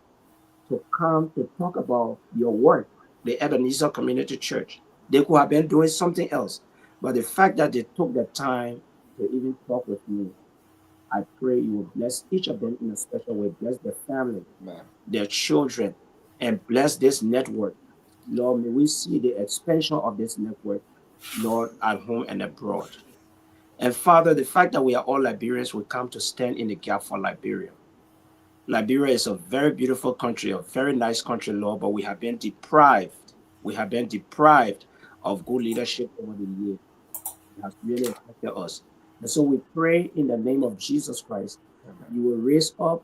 to come to talk about your work, the Ebenezer Community Church. They could have been doing something else, but the fact that they took the time to even talk with me, I pray you will bless each of them in a special way. Bless their family, their children, and bless this network. Lord, may we see the expansion of this network, Lord, at home and abroad. And Father, the fact that we are all Liberians will come to stand in the gap for Liberia. Liberia is a very beautiful country, a very nice country, Lord, but we have been deprived. We have been deprived of good leadership over the years. It has really affected us. And so we pray in the name of Jesus Christ, you will raise up,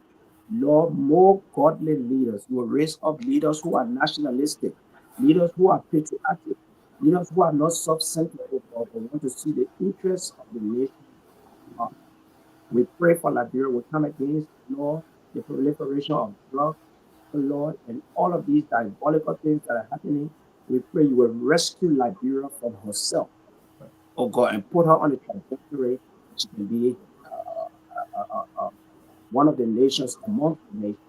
Lord, more godly leaders. You will raise up leaders who are nationalistic, leaders who are patriotic, leaders who are not self-centered, but want to see the interests of the nation. We pray for Liberia. We come against, Lord, the proliferation of drugs, Lord, and all of these diabolical things that are happening. We pray you will rescue Liberia from herself, oh God, and put her on the trajectory that she can be one of the nations amongst the nations.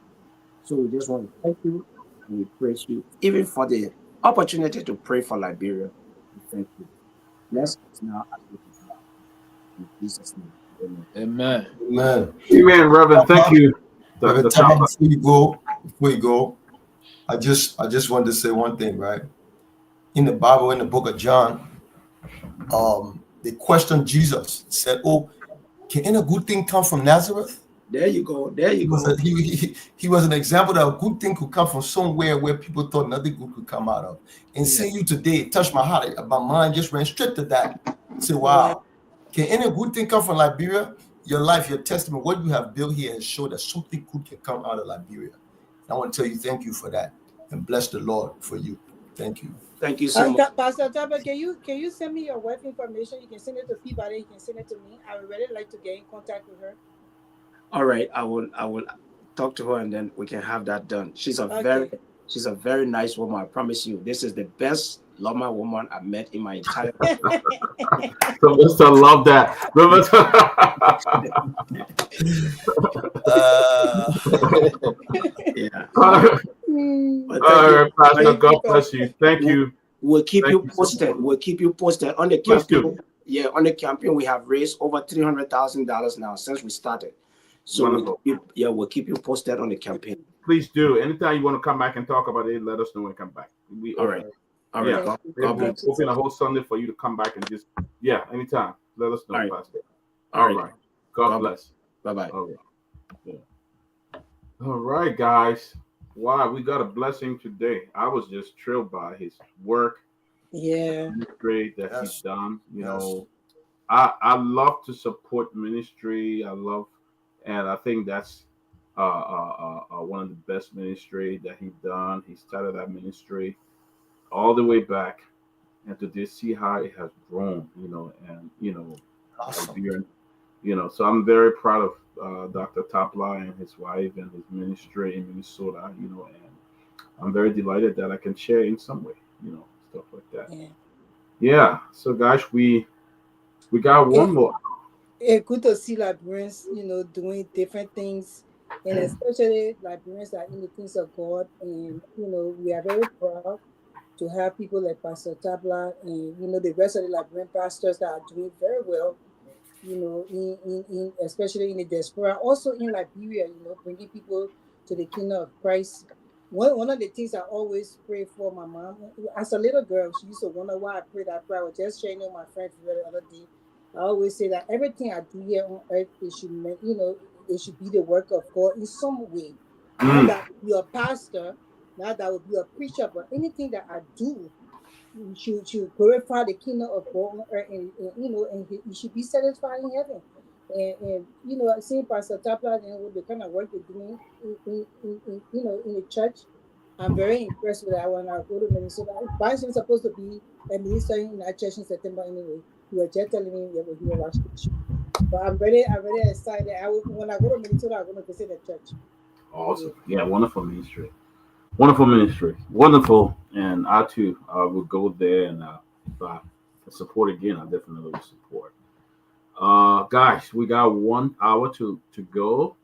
So we just want to thank you and we praise you, even for the opportunity to pray for Liberia. We thank you. Bless us now as we go. In Jesus' name. Amen. Amen. Amen, Reverend. Thank you. Reverend Tama, before you go, I just wanted to say one thing, right? In the Bible, in the book of John, they questioned Jesus, said, "Oh, can any good thing come from Nazareth?" There you go. There you go. He was an example that a good thing could come from somewhere where people thought nothing good could come out of. And seeing you today touched my heart. My mind just ran straight to that. Say, wow, can any good thing come from Liberia? Your life, your testimony, what you have built here has showed that something good can come out of Liberia. I want to tell you thank you for that and bless the Lord for you. Thank you. Thank you so much. Pastor Taba, can you send me your wife information? You can send it to Peabody. You can send it to me. I would really like to get in contact with her. All right, I will talk to her and then we can have that done. She's a very nice woman. I promise you. This is the best Loma woman I've met in my entire life. Sylvester, love that. Yeah. All right, Pastor. God bless you. Thank you. We'll keep you posted. We'll keep you posted on the campaign. Yeah, on the campaign we have raised over $300,000 now since we started. So we'll keep you posted on the campaign. Please do. Anytime you want to come back and talk about it, let us know when you come back. All right. Yeah. We'll open a whole Sunday for you to come back and just anytime. Let us know, All right. Pastor. All right. God bless. Bye-bye. All right. Yeah. All right, guys. Wow, we got a blessing today. I was just thrilled by his work. Ministry that he's done. You know, I love to support ministry. And I think that's one of the best ministry that he's done. He started that ministry all the way back, and to see how it has grown. Awesome. So I'm very proud of Dr. Tapla and his wife and his ministry in Minnesota. And I'm very delighted that I can share in some way. Stuff like that. Yeah. So, guys, we got one more. It's good to see Liberians, doing different things, and especially Liberians that are in the things of God. And we are very proud to have people like Pastor Tabla and the rest of the Liberian pastors that are doing very well you know, in especially in the diaspora, also in Liberia, you know, bringing people to the kingdom of Christ. One of the things I always pray for my mom, as a little girl, she used to wonder why I prayed that prayer. I was just sharing with my friend the other day. I always say that everything I do here on earth, it should, you know, it should be the work of God in some way. Not Mm. that I would be a pastor, not that I would be a preacher, but anything that I do, you should glorify the kingdom of God on earth, and you know, and you should be satisfied in heaven. And you know, seeing Pastor Tapla and with the kind of work they're doing you know, in the church, I'm very impressed with that. When I go to Minnesota, Bryce was supposed to be a minister in that church in September anyway. He was just telling me he was watching the show. But I'm very excited. When I go to Minnesota, I'm going to visit the church. Awesome. Yeah, wonderful ministry. Wonderful ministry. Wonderful. And I too will go there, and if I support again, I definitely will support. Guys, we got 1 hour to go.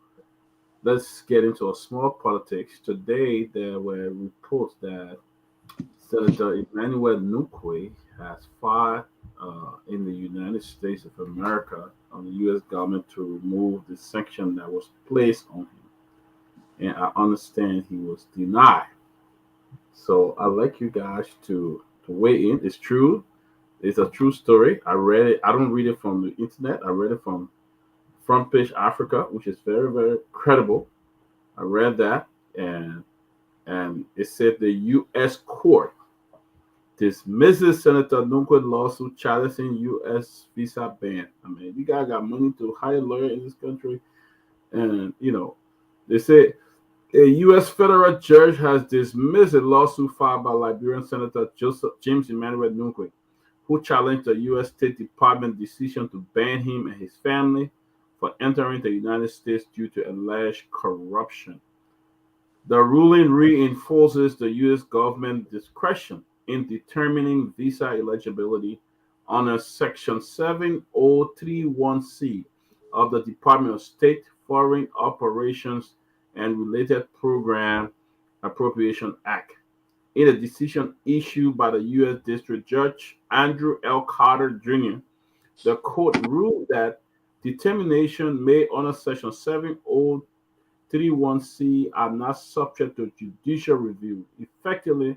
Let's get into a small politics. Today, there were reports that Senator Emmanuel Nukwe has filed in the United States of America on the U.S. government to remove the sanction that was placed on him. And I understand he was denied. So I'd like you guys to weigh in. It's true. It's a true story. I read it. I don't read it from the internet. I read it from Front Page Africa, which is very, very credible. I read that, and it said the U.S. court dismisses Senator Nunquist lawsuit challenging U.S. visa ban. I mean, you guys got money to hire a lawyer in this country, and you know, they say a U.S. federal judge has dismissed a lawsuit filed by Liberian Senator Joseph James Emmanuel Nunquist, who challenged the U.S. State Department decision to ban him and his family for entering the United States due to alleged corruption. The ruling reinforces the U.S. government discretion in determining visa eligibility under Section 7031C of the Department of State Foreign Operations and Related Program Appropriation Act. In a decision issued by the U.S. District Judge Andrew L. Carter Jr., the court ruled that determination made under Section 7031C are not subject to judicial review, effectively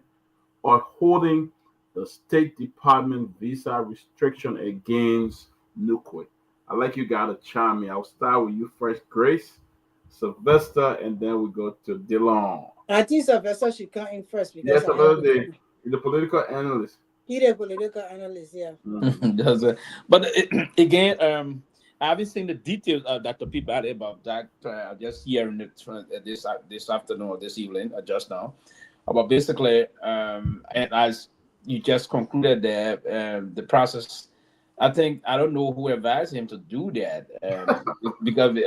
upholding the State Department visa restriction against Nukwe. I'd like you guys to chime in. I'll start with you first, Grace, Sylvester, and then we go to Dylan. I think Sylvester should come in first because Yes, I have Sylvester, the political analyst. he the political analyst, yeah. Mhm. Does it? But again, I haven't seen the details of Dr. Peabody about that. Just hearing it this afternoon or this evening, just now. But basically, and as you just concluded there, the process. I don't know who advised him to do that, because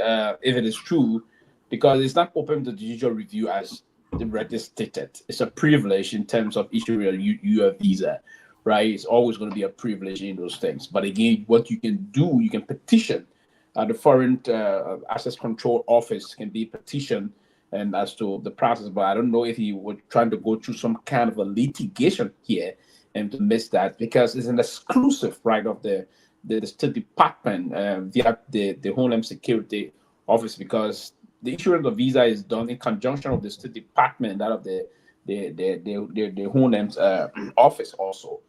if it is true, because it's not open to judicial review as the record stated. It's a privilege in terms of issuing a U.S. visa, right? It's always going to be a privilege in those things. But again, what you can do, you can petition. The Foreign Access Control Office can be petitioned and as to the process. But I don't know if he was trying to go through some kind of a litigation here and to miss that, because it's an exclusive right of the State Department via the Homeland Security Office, because the issuance of visa is done in conjunction with the State Department and that of the Homeland Office also.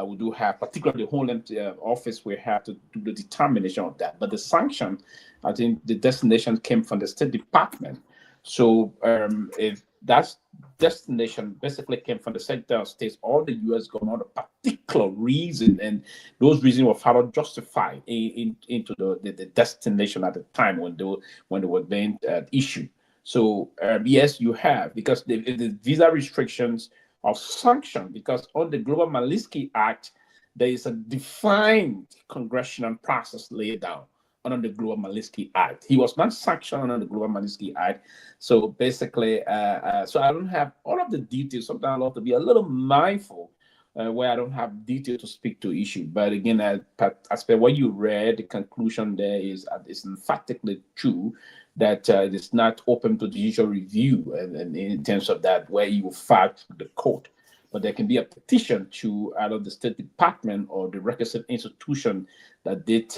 We do have, particularly the Homeland Office, we have to do the determination of that. But the sanction, I think the destination came from the State Department. So if that destination basically came from the Secretary of State or the U.S. government, a particular reason, and those reasons were further justified into the destination at the time when they were being issued. So yes, you have, because the visa restrictions of sanction, because on the Global Magnitsky Act, there is a defined congressional process laid down under the Global Magnitsky Act. He was not sanctioned under the Global Magnitsky Act. So basically, so I don't have all of the details. Sometimes I love to be a little mindful where I don't have detail to speak to issue. But again, as per what you read, the conclusion there is emphatically true that it is not open to judicial review, and in terms of that, where you will fight the court but there can be a petition to either the State Department or the requisite institution that did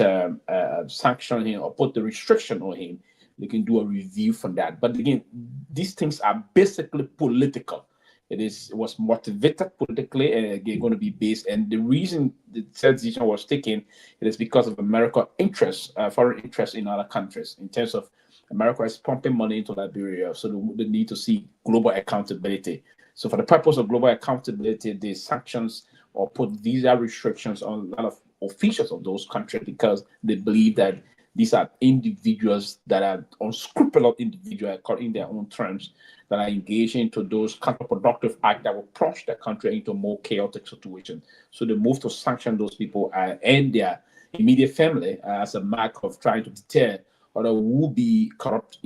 sanction him or put the restriction on him. They can do a review for that. But again, these things are basically political. It was motivated politically and again going to be based. And the reason the said decision was taken, it is because of American interests, foreign interests in other countries, in terms of America is pumping money into Liberia, so they need to see global accountability. So for the purpose of global accountability, the sanctions or put visa restrictions on a lot of officials of those countries because they believe that these are individuals that are unscrupulous individuals, in their own terms, that are engaging into those counterproductive acts that will plunge the country into a more chaotic situation. So they move to sanction those people and their immediate family as a mark of trying to deter or there will be corrupt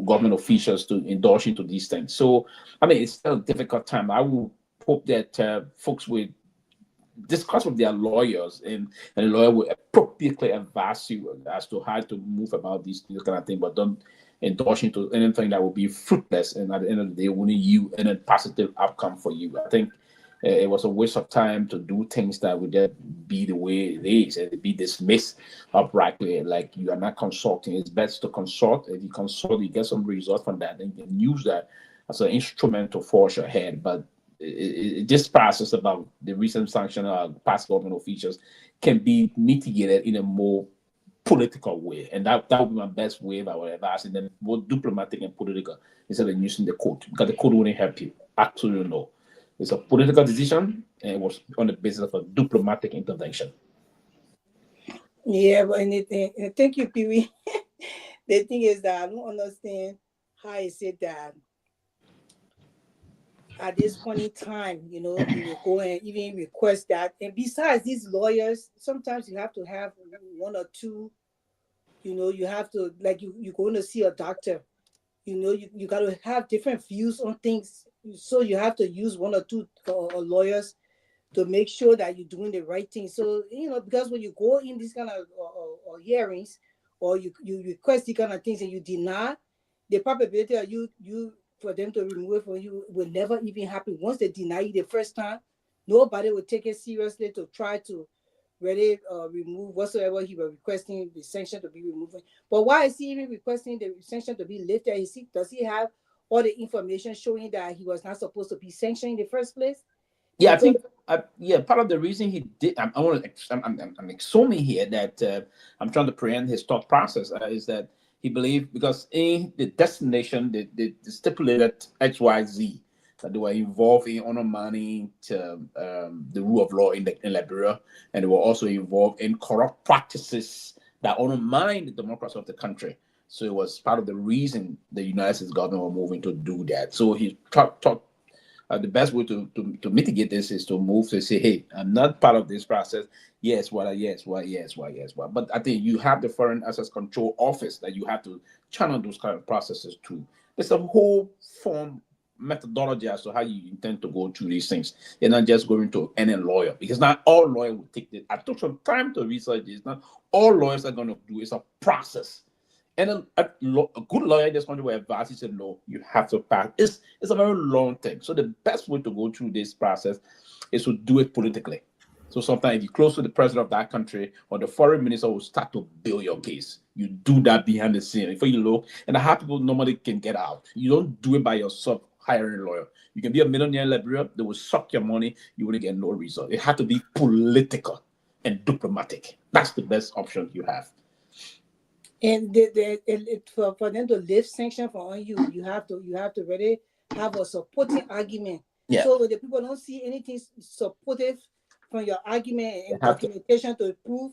government officials to indulge into these things. So, I mean, it's still a difficult time. I will hope that folks will discuss with their lawyers and the lawyer will appropriately advise you as to how to move about these kind of thing, but don't indulge into anything that will be fruitless and at the end of the day wouldn't you any positive outcome for you. I think it was a waste of time to do things that would just be the way it is and be dismissed uprightly. Like you are not consulting. It's best to consult. If you consult, you get some results from that, and you can use that as an instrument to force your head. But this process about the recent sanction of past government officials can be mitigated in a more political way, and that would be my best way if I were advising them, both diplomatic and political, instead of using the court, because the court wouldn't help you. Absolutely no. It's a political decision, and it was on the basis of a diplomatic intervention. Yeah, but thank you, Pewee. The thing is that I don't understand how is it that at this point in time, you will go and even request that. And besides these lawyers, sometimes you have to have one or two, you have to, like you're going to see a doctor, you got to have different views on things. So you have to use one or two lawyers to make sure that you're doing the right thing. So, because when you go in these kind of hearings or you request these kind of things and you deny, the probability of you for them to remove it from you will never even happen. Once they deny you the first time, nobody will take it seriously to try to really remove whatsoever he was requesting the sanction to be removed. But why is he even requesting the sanction to be lifted? Does he have all the information showing that he was not supposed to be sanctioned in the first place? Yeah, I think part of the reason he did. I'm assuming here that I'm trying to preempt his thought process is that he believed because in the destination they stipulated XYZ that they were involved in undermining the rule of law in Liberia, and they were also involved in corrupt practices that undermine the democracy of the country. So it was part of the reason the United States government were moving to do that. So he talked. The best way to mitigate this is to move to say, hey, I'm not part of this process. Yes, why. But I think you have the Foreign Assets Control Office that you have to channel those kind of processes to. There's a whole form methodology as to how you intend to go through these things. You're not just going to any lawyer, because not all lawyers will take this. I took some time to research this. Not all lawyers are going to do. It's a process. And a good lawyer in this country will advise you, say, no, you have to pass. It's a very long thing. So the best way to go through this process is to do it politically. So sometimes if you're close to the president of that country or the foreign minister will start to build your case. You do that behind the scene before you look. And how people normally can get out. You don't do it by yourself, hiring a lawyer. You can be a millionaire in Liberia. They will suck your money. You wouldn't get no result. It had to be political and diplomatic. That's the best option you have. And for them to lift sanction on you, you have to really have a supporting argument. Yeah. So when the people don't see anything supportive from your argument and documentation to prove,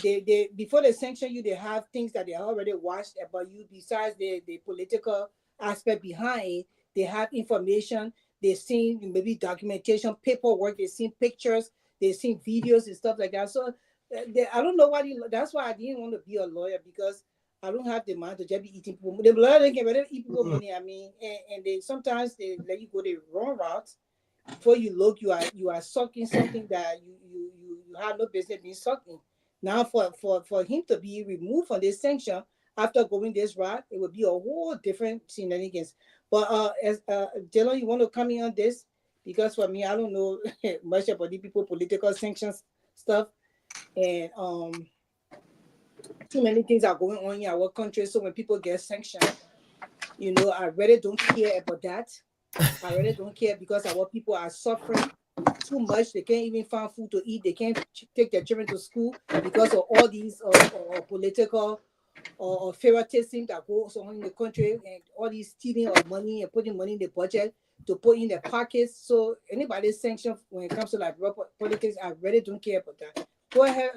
they before they sanction you, they have things that they already watched about you. Besides the political aspect behind it, they have information. They've seen maybe documentation, paperwork. They've seen pictures. They've seen videos and stuff like that. So. I don't know why. That's why I didn't want to be a lawyer, because I don't have the mind to just be eating people. The lawyer they can eat people money. I mean, and they sometimes they let you go the wrong route. Before you look, you are sucking something that you have no business being sucking. Now for him to be removed from this sanction after going this route, it would be a whole different shenanigans. But as Dylan, you want to come in on this? because for me, I don't know much about the people political sanctions stuff, and too many things are going on in our country. So when people get sanctioned, I really don't care about that. I really don't care because our people are suffering too much. They can't even find food to eat. They can't take their children to school because of all these political or favoritism that goes on in the country, and all these stealing of money and putting money in the budget to put in their pockets. So anybody sanctioned when it comes to like politics, I really don't care about that. Go ahead,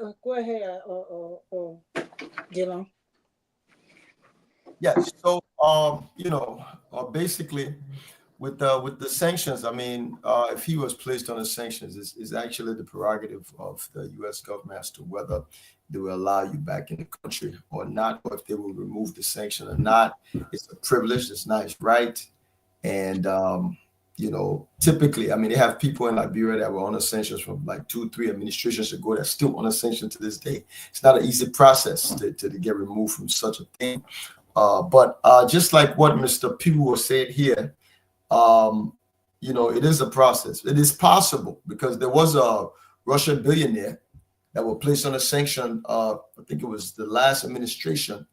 Dylan. Yeah. So, basically, with the sanctions, I mean, if he was placed on the sanctions, is actually the prerogative of the U.S. government as to whether they will allow you back in the country or not, or if they will remove the sanction or not. It's a privilege. It's not his right. And typically, I mean, they have people in Liberia that were on the sanctions from like 2-3 administrations ago that's still on the sanction to this day. It's not an easy process to get removed from such a thing. But just like what Mr. Pewee said here, it is a process. It is possible because there was a Russian billionaire that was placed on a sanction. I think it was the last administration.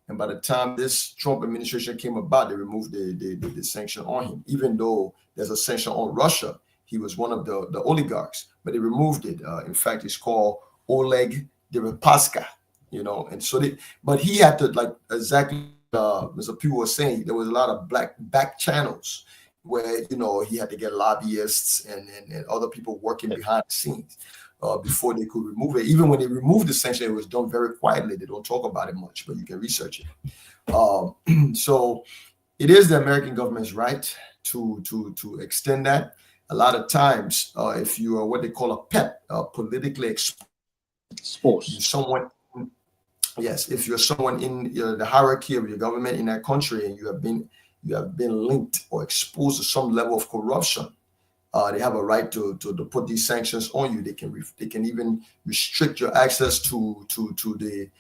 And by the time this Trump administration came about, they removed the sanction on him. Even though there's a sanction on Russia, he was one of the oligarchs, but they removed it. In fact, it's called Oleg Deripaska, and so but he had to, like exactly Mr. Pewee was saying, there was a lot of black back channels where, he had to get lobbyists and other people working behind the scenes before they could remove it. Even when they removed the sanction, it was done very quietly. They don't talk about it much, but you can research it. So it is the American government's right to extend that. A lot of times, if you are what they call a PEP, politically exposed, someone. Yes, if you're someone in the hierarchy of your government in that country and you have been linked or exposed to some level of corruption, they have a right to put these sanctions on you. They can even restrict your access to the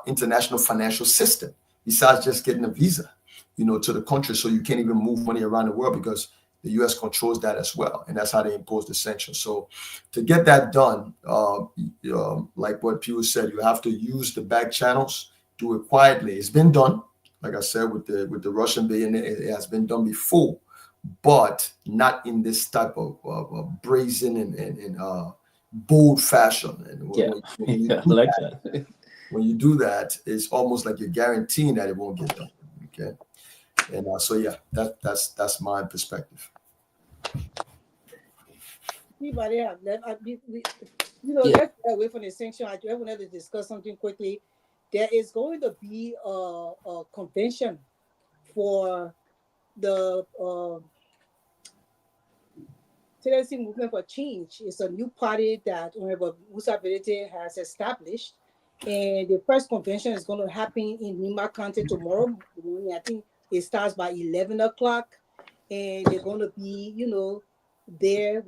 international financial system. Besides just getting a visa, to the country, so you can't even move money around the world because the U.S. controls that as well, and that's how they impose the sanctions. So, to get that done, like what Pewee said, you have to use the back channels, do it quietly. It's been done, like I said, with the Russian billionaire. It has been done before, but not in this type of brazen and bold fashion. And when you do that, it's almost like you're guaranteeing that it won't get done. Okay. And that's my perspective. Anybody have left? Let's get away from the sanction. I wanted to discuss something quickly. There is going to be a convention for the Tennessee Movement for Change. It's a new party that Honorable Musa Bealded has established. And the first convention is going to happen in Nima County tomorrow morning. I think it starts by 11 o'clock. And they're going to be, there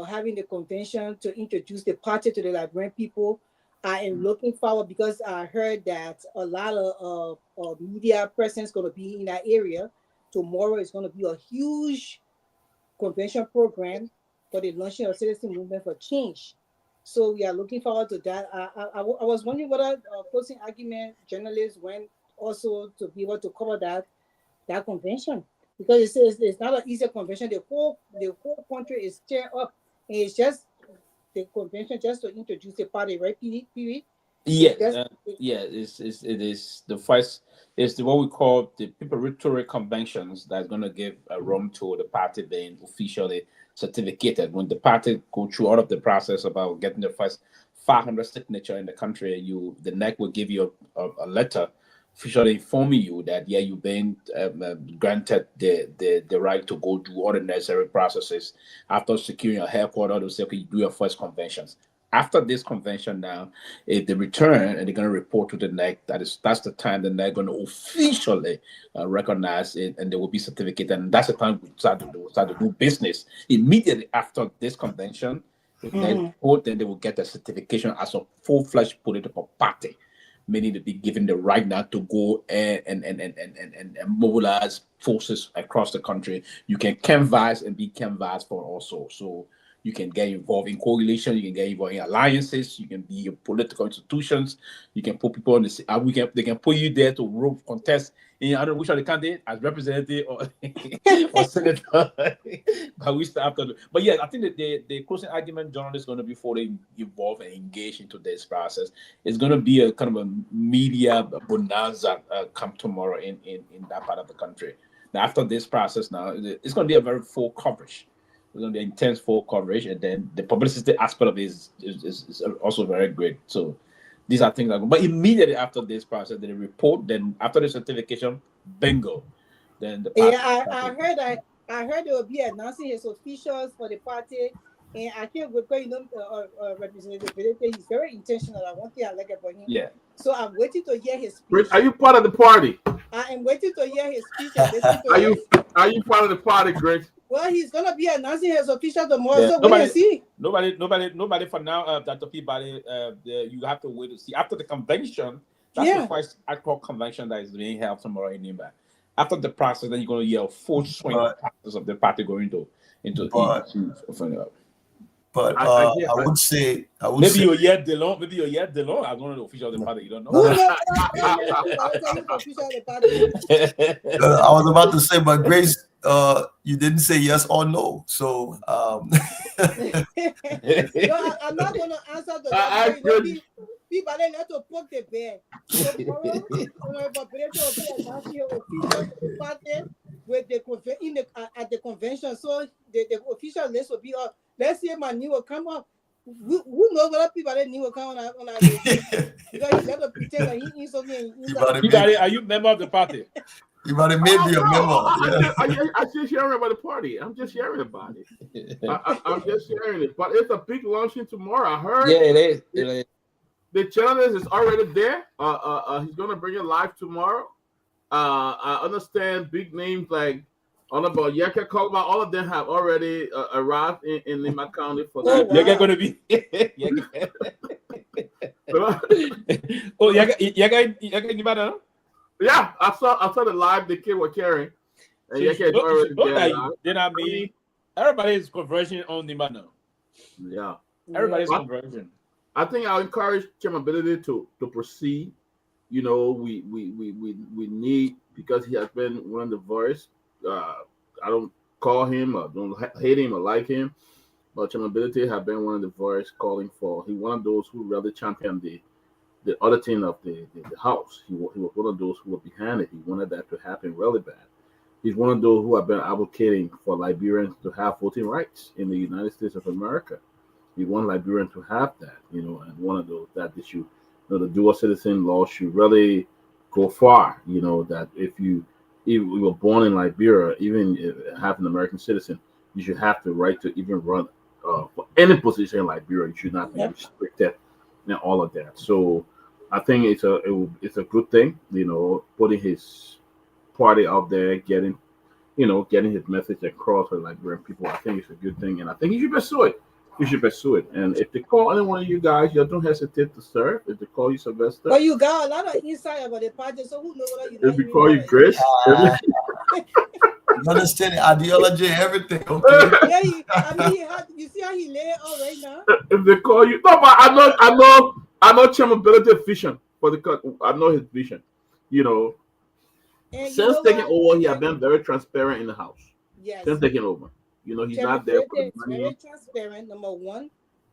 having the convention to introduce the party to the Liberian people. I am looking forward because I heard that a lot of media presence is going to be in that area. Tomorrow is going to be a huge convention program for the launching of Citizen Movement for Change. So we are looking forward to that. I was wondering whether closing argument journalists went also to be able to cover that convention, because it's not an easy convention. The whole country is stirred up, and it's just the convention just to introduce the party, right, Pewee? Yeah, it is the first. It's what we call the preparatory conventions that's going to give a room to the party being officially certificated. When the party go through all of the process about getting the first 500 signature in the country, the NEC will give you a letter officially informing you that you've been granted the right to go do all the necessary processes. After securing a headquarters, they'll say, okay, you do your first conventions. After this convention now, if they return and they're going to report to the NEC, that's the time that they're going to officially recognize it, and they will be certificated. And that's the time we start to do business. Immediately after this convention, if they report, then they will get the certification as a full-fledged political party. many to be given the right now to go and mobilize forces across the country. You can canvass and be canvassed for also. So you can get involved in coalition, you can get involved in alliances, you can be in political institutions, you can put people on the they can put you there to run contest in, I don't know which of the candidate as representative or, or senator. But we start after but yeah, I think that the closing argument journalist is going to be before they involve and engage into this process. It's going to be a kind of a media bonanza come tomorrow in that part of the country. Now after this process now, it's going to be a very full coverage. It's going to be intense full coverage, and then the publicity aspect of it is also very great. So these are things but immediately after this process, the report, then after the certification, bingo. Then the party I heard they will be announcing his officials for the party, and I think we're going representativeness. He's very intentional. I want to like about him. Yeah. So I'm waiting to hear his speech. Rich, are you part of the party? I am waiting to hear his speech. And are you part of the party, Grace? Well, he's gonna be announcing his official tomorrow. Yeah. So wait and see. Nobody for now. Dr. Peabody, you have to wait to see after the convention. That's the first actual convention that is being held tomorrow in Nimba. After the process, then you're going to hear a full swing process of the party going into But I would say maybe you're yet Delon. Maybe you're yet Delon. I'm one of the officials of the party. You don't know. I was about to say, but Grace, you didn't say yes or no. So no, I'm not going to answer the people let to poke the bear. With the at the convention, so the official list will be up. Let's say my new will come up. Who knows what people that new will come on? Because he let to pretend that he is something. Are you a member of the party? You might have made me a member. I'm just hearing about the party. I'm just hearing about it. I'm just hearing it. But it's a big launching tomorrow. I heard. Yeah, it is. The journalist is already there. He's gonna bring it live tomorrow. I understand big names like Honorable Yeka Kolba, all of them have already arrived in Lima County for that. Yeka going to be. Oh, Yeka, yeah, I saw the live the kid were carrying. And Yeka is already there. Then I mean, everybody is conversion on Lima now. Yeah, everybody's conversion. I think I'll encourage Chairman to proceed. You know, we need, because he has been one of the voice. I don't call him or don't hate him or like him, but Chairman have been one of the voice calling for. He one of those who really championed the other team of the house. He was one of those who were behind it. He wanted that to happen really bad. He's one of those who have been advocating for Liberians to have voting rights in the United States of America. He wanted Liberians to have that, and one of those that issue. The dual citizen law should really go far. That if you were born in Liberia, even have an American citizen, you should have the right to even run for any position in Liberia. You should not be restricted and all of that. So I think it's a good thing, putting his party out there, getting his message across to Liberian people. I think it's a good thing, and I think he should pursue it. You should pursue it. And if they call any one of you guys, you don't hesitate to serve. If they call you Sylvester. But you got a lot of insight about the party, so who knows what you know? If they call you Chris. You understand ideology and everything. Okay. Yeah, you see how he lay it out right now? If they call you. No, but I know Chairman vision for the cut. I know his vision. And since taking over, he has been very transparent in the house. Yes. Since taking over. He's not there for the money. Very transparent, number one.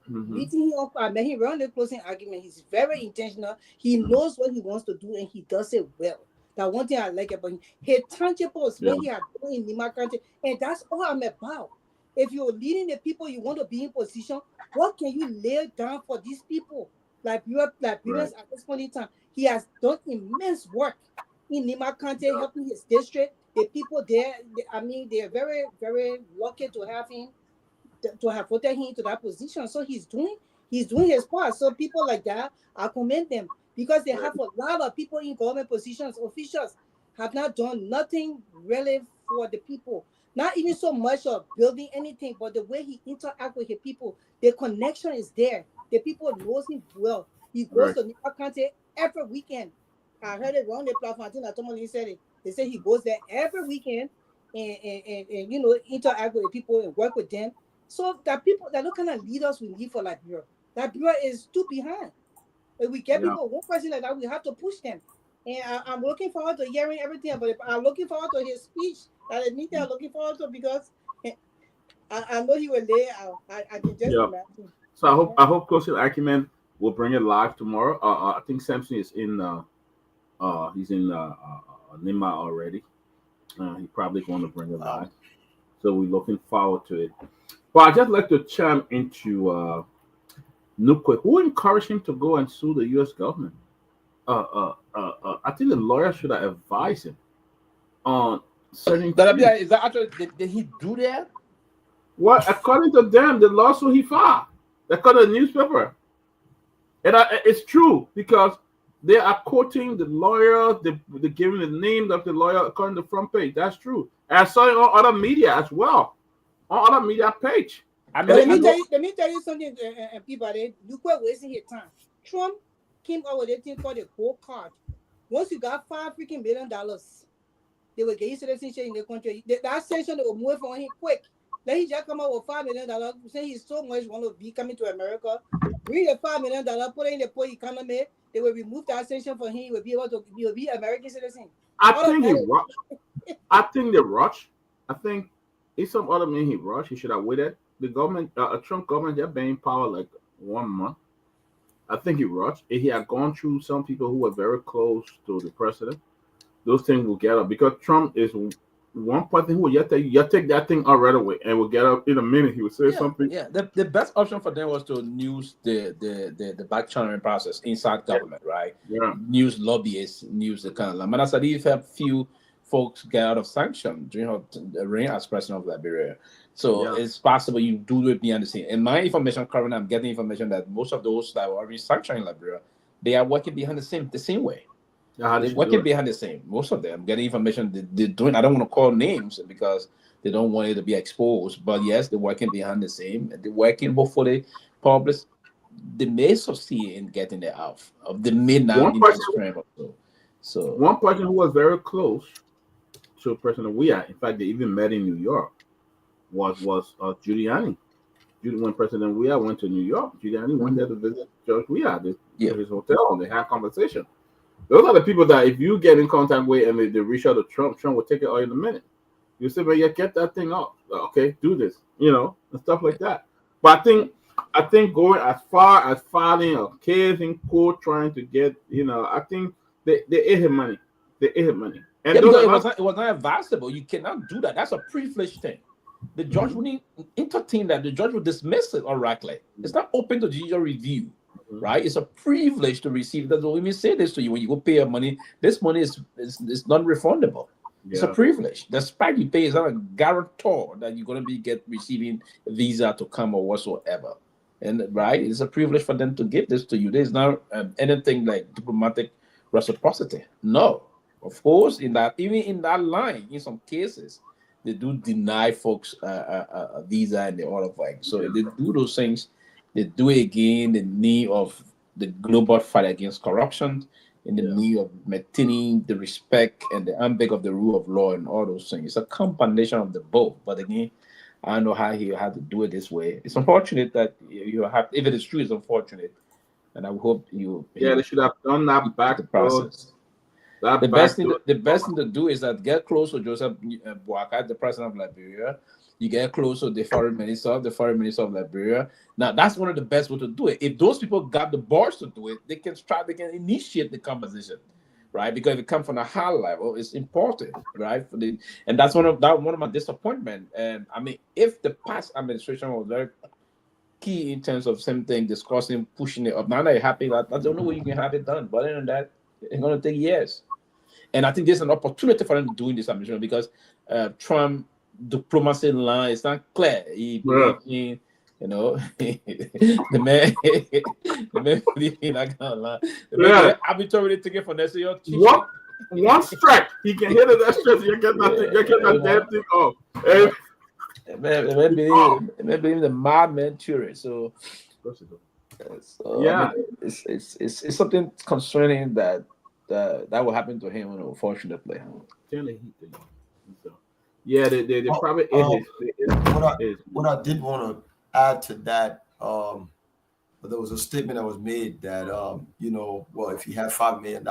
Beating him up, I met him around the closing argument. He's very intentional. He knows what he wants to do, and he does it well. That one thing I like about him. He tangible is what he has done in Lima country, and that's all I'm about. If you're leading the people, you want to be in position. What can you lay down for these people? Liberians at this point in time, he has done immense work in Lima County, helping his district. The people there, they're very, very lucky to have him, to have voted him into that position. So he's doing his part. So people like that, I commend them, because they have a lot of people in government positions, officials, have not done nothing really for the people. Not even so much of building anything, but the way he interacts with the people, the connection is there. The people knows him well. He goes to New York County every weekend. I heard it on the platform. I think that Tomalin said it. They say he goes there every weekend and interact with the people and work with them. So that people, that look kind of leaders we need for Liberia. Liberia is too behind. If we get Yeah. people, one person like that, we have to push them. And I'm looking forward to hearing everything about it. I'm looking forward to his speech. That is meeting I'm looking forward to because I know he will lay out. I can just Yeah. imagine. So I hope Coach Acumen will bring it live tomorrow. I think Samson is in he's in Nima already. He probably going to bring it live. So we're looking forward to it. But I just like to chime into Nukwe, who encouraged him to go and sue the U.S. government. I think the lawyer should have advised him on certain. Is that actually did he do that? Well, according to them, the lawsuit he filed, according to the newspaper, and it's true because they are quoting the lawyer, they're giving the name of the lawyer according to the front page. That's true. And I saw it on other media as well, on other media page. Let me tell you something, Peabody. You quit wasting your time. Trump came out with a thing called a gold card. Once you got $5 freaking billion, they will get you citizenship in the country. That sanction will move on him quick. Then he just come out with $5 million, saying he's so much want to be coming to America. Bring the $5 million, put it in the poor economy. They will remove that sanction for him. He will be able to be American citizen. I think he rushed. I think they rushed. I think it's some other man he rushed. He should have waited. The government, Trump government, they're being in power like 1 month. I think he rushed. If he had gone through some people who were very close to the president, those things will get up because Trump is one person who will take that thing out right away and will get up in a minute. He will say something. Yeah, the best option for them was to use the back channeling process inside government, right? Yeah. News lobbyists, news the kind of like. But I said, if a few folks get out of sanction during the reign as president of Liberia. So it's possible you do it behind the scene. In my information currently, I'm getting information that most of those that were already sanctioned in Liberia, they are working behind the same way. They're working behind the same. Most of them getting information they're doing. I don't want to call names because they don't want it to be exposed. But yes, they're working behind the same. They're working hopefully public. They may succeed in getting it out of the midnight stream. So one person who was very close to President Weah, in fact, they even met in New York, was Giuliani. When President Weah went to New York, Giuliani went there to visit Judge Weah at his hotel, and they had a conversation. Those are the people that if you get in contact with and they reach out to Trump will take it all in a minute. You say, man, get that thing off. Okay, do this, and stuff like that. But I think going as far as filing a case in court, trying to get, I think they ate his money. They ate his money. And it was not advisable. You cannot do that. That's a privileged thing. The judge wouldn't entertain that. The judge would dismiss it outrightly. It's not open to judicial review, right? It's a privilege to receive that. Let me say this to you: when you go pay your money, this money is non-refundable. Yeah. It's a privilege. The spike you pay is not a guarantor that you're going to be receiving a visa to come or whatsoever. And right, it's a privilege for them to give this to you. There's not anything like diplomatic reciprocity. No, of course, even in that line, in some cases, they do deny folks a visa and the other things. So if they do those things, they do it again in the need of the global fight against corruption, in the need of maintaining the respect and the ambig of the rule of law and all those things. It's a combination of the both. But again, I don't know how he had to do it this way. It's unfortunate that you have. If it is true, it's unfortunate, and I hope you. Yeah, they should have done that back the process. The best thing to do is that get close to Joseph Boakai, the president of Liberia. You get close to the foreign minister of Liberia. Now that's one of the best ways to do it. If those people got the balls to do it, they can initiate the conversation, right? Because if it comes from a high level, it's important, right? And that's one of my disappointment. And I mean, if the past administration was very key in terms of same thing, discussing, pushing it up. Now that you're happy, that's the only way you can have it done. But other than that, it's going to take years. And I think there's an opportunity for them to do in this administration because Trump diplomacy line is not clear. He believes in, the man believes in that kind of line. The man arbitrarily taken from next year. One strike, he can hit it that straight. You get that damn thing off. Man believe the madman theory. So So Yeah. I mean, it's something concerning that will happen to him, unfortunately. Generally, so, yeah, they Oh, probably what I did want to add to that, but there was a statement that was made that well, if he had $5 million,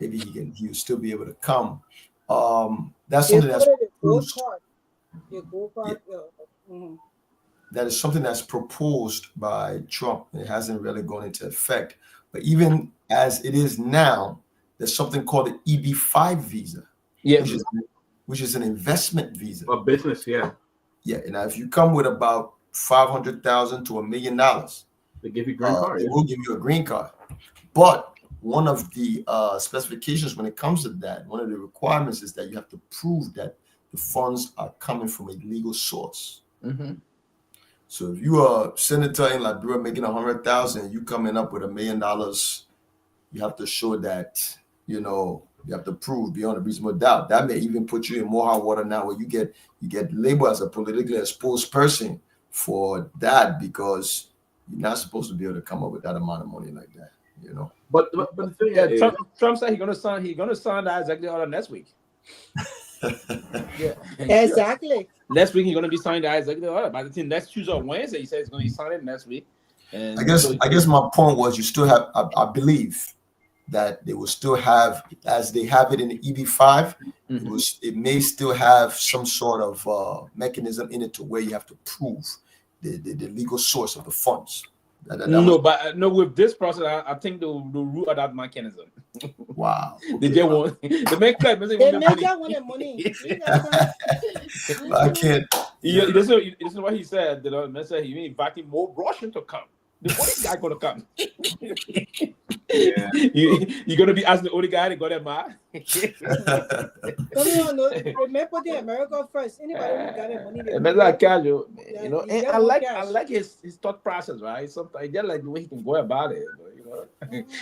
maybe he would still be able to come. That's They something call that's it a gold proposed. card. The gold Yeah, card. Mhm. that is something that's proposed by Trump. It hasn't really gone into effect. But even as it is now, there's something called the EB-5 visa, Yeah. which is an investment visa. a business. Yeah, Yeah, and if you come with about $500,000 to $1 million, they give you green card. they Yeah. will give you a green card. But one of the specifications when it comes to that, one of the requirements is that you have to prove that the funds are coming from a legal source. Mm-hmm. So if you are a senator in Liberia making $100,000, you coming up with $1 million, you have to show that, you have to prove beyond a reasonable doubt. That may even put you in more hot water now, where you get labeled as a politically exposed person for that, because you're not supposed to be able to come up with that amount of money like that. But the thing Yeah, is, Trump said he's gonna sign that executive order next week. Yeah, Exactly. next week he's gonna be signing that executive order. By the time next Tuesday or Wednesday, he says he's gonna be signing next week. And I guess my point was, you still have, I believe that they will still have, as they have it in the EB-5, it may still have some sort of mechanism in it to where you have to prove the legal source of the funds. No, with this process, I think they'll root out that mechanism. Wow. They just want the make clear. They make that want the money. I can't. You listen what he said. The man said he inviting more Russian to come. The only guy gonna come. yeah, You're gonna be asking the only guy to go there, man. No. They put the America first. Anybody who got the money, And I like his thought process, right? Sometimes I just like the way he can go about it.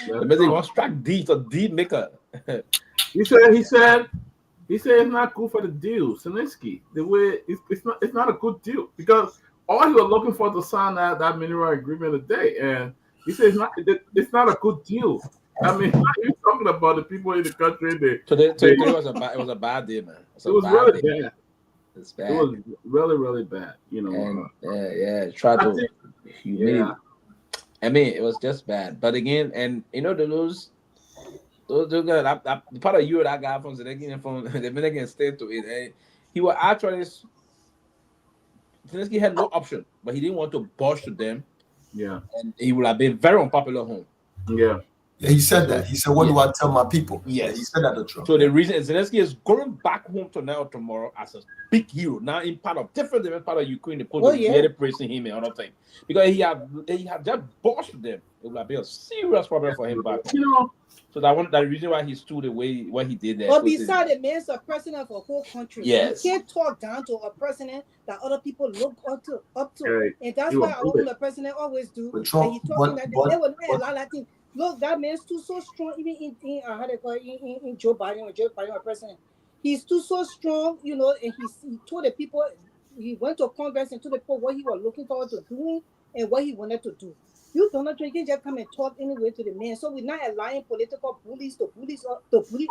The man want to strike deep, a deep maker. he said it's not good for the deal, Zelensky. The way it's not a good deal, because all he was looking for to sign that mineral agreement today, and he said it's not a good deal. I mean, you're talking about the people in the country. Today was a bad day, man. It was really bad. It's bad. It was really, really bad. And, try to humiliate. Yeah. I mean, it was just bad. But again, and those the part of you that guy from the Dominican state to it, and he was actually. Zelensky had no option, but he didn't want to bosh to them. Yeah. And he would have been very unpopular home. Yeah. Yeah, he said that. He said, "What do I tell my people?" Yes. Yeah, he said that to Trump. So the reason is Zelensky is going back home tonight or tomorrow as a big hero. Now in part of different part of Ukraine, they put praising him and other things. Because he have just boshed them. It would have been a serious problem for him back home. So that reason why he stood the way why he did that. But besides, the man's a president of a whole country. Yes. You can't talk down to a president that other people look up to. Right. And that's why our own president always do. But Trump, and he talking that they will not allow that thing. Look, that man's too so strong, even in Joe Biden, when Joe Biden was president. He's too so strong, and he told the people, he went to Congress and told the people what he was looking forward to doing and what he wanted to do. You Donald Trump can just come and talk anyway to the man. So we're not allowing political bullies to bully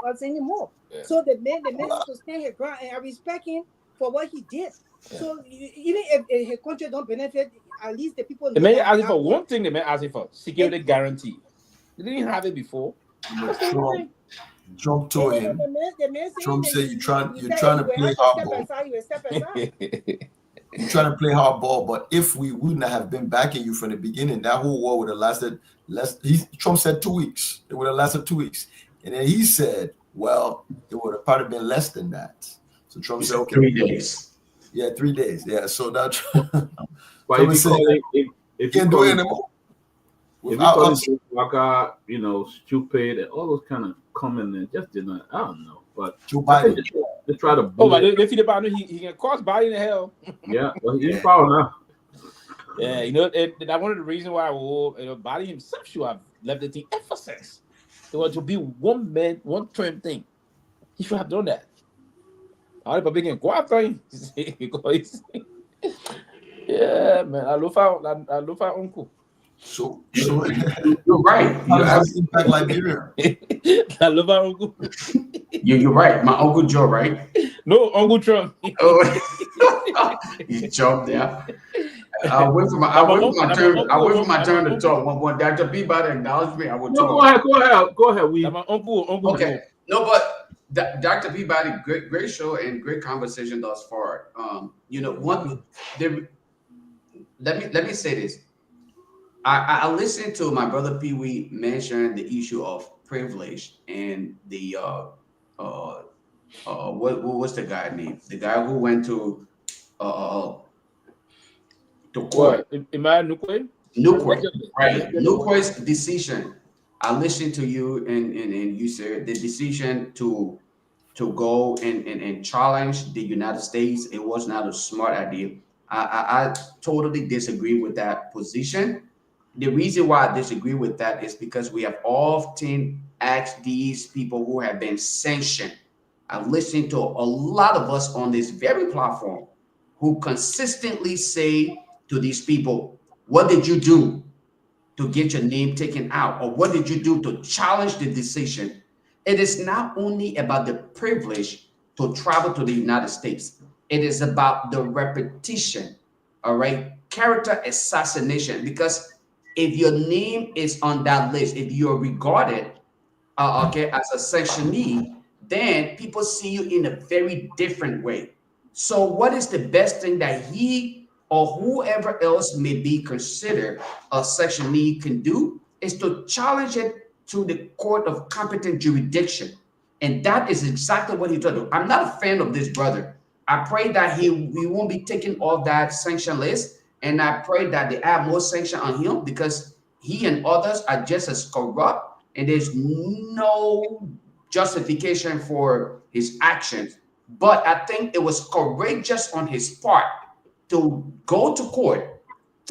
us anymore. Yeah. So the man has to stand his ground, and I respect him for what he did. Yeah. So even if his country don't benefit, at least the people. The man asking for one thing. The man asking for security guarantee. They didn't have it before. Trump told him. Trump said, "You're trying to play hardball. You're trying to play hardball, but if we wouldn't have been backing you from the beginning, that whole war would have lasted less." Trump said 2 weeks. It would have lasted 2 weeks, and then he said, "Well, it would have probably been less than that." So Trump said, "Okay, 3 days." Yeah, 3 days. Yeah, so that. But if can't do it anymore. If you call it stupid and all those kind of comment and just did not, I don't know. But Joe Biden, they try to. But they feel about he can cause Biden hell. Yeah, well, he's power now. Yeah, that one of the reasons why Biden himself should have left the thing emphasis. It was to be one man, one term thing. He should have done that. All the Republican Guar thing because Yeah, man. I love our uncle. So You're right. how You does that impact Liberia? I love our uncle. you're right. My Uncle Joe, right? No, Uncle Trump. Oh, you jumped there. I'll wait for my turn. I'll wait for my turn to talk. When Dr. Peabody acknowledge me, I will No, talk. go ahead. We My Uncle Okay. Joe. No, but Dr. Peabody, great show and great conversation thus far. Let me say this. I listened to my brother Pewee mention the issue of privilege and the what's the guy name? The guy who went uh to court. What? Emma Nukwe? Nukwe, right? Nukwe's decision. I listened to you and you said the decision to go and challenge the United States. It was not a smart idea. I totally disagree with that position. The reason why I disagree with that is because we have often asked these people who have been sanctioned. I've listened to a lot of us on this very platform who consistently say to these people, what did you do to get your name taken out? Or what did you do to challenge the decision? It is not only about the privilege to travel to the United States. It is about the repetition, all right? Character assassination, because if your name is on that list, if you're regarded as a sanctionee, then people see you in a very different way. So, what is the best thing that he or whoever else may be considered a sanctionee can do is to challenge it to the court of competent jurisdiction. And that is exactly what he tried to do. I'm not a fan of this brother. I pray that he won't be taken off that sanction list. And I pray that they add more sanction on him because he and others are just as corrupt and there's no justification for his actions. But I think it was courageous on his part to go to court,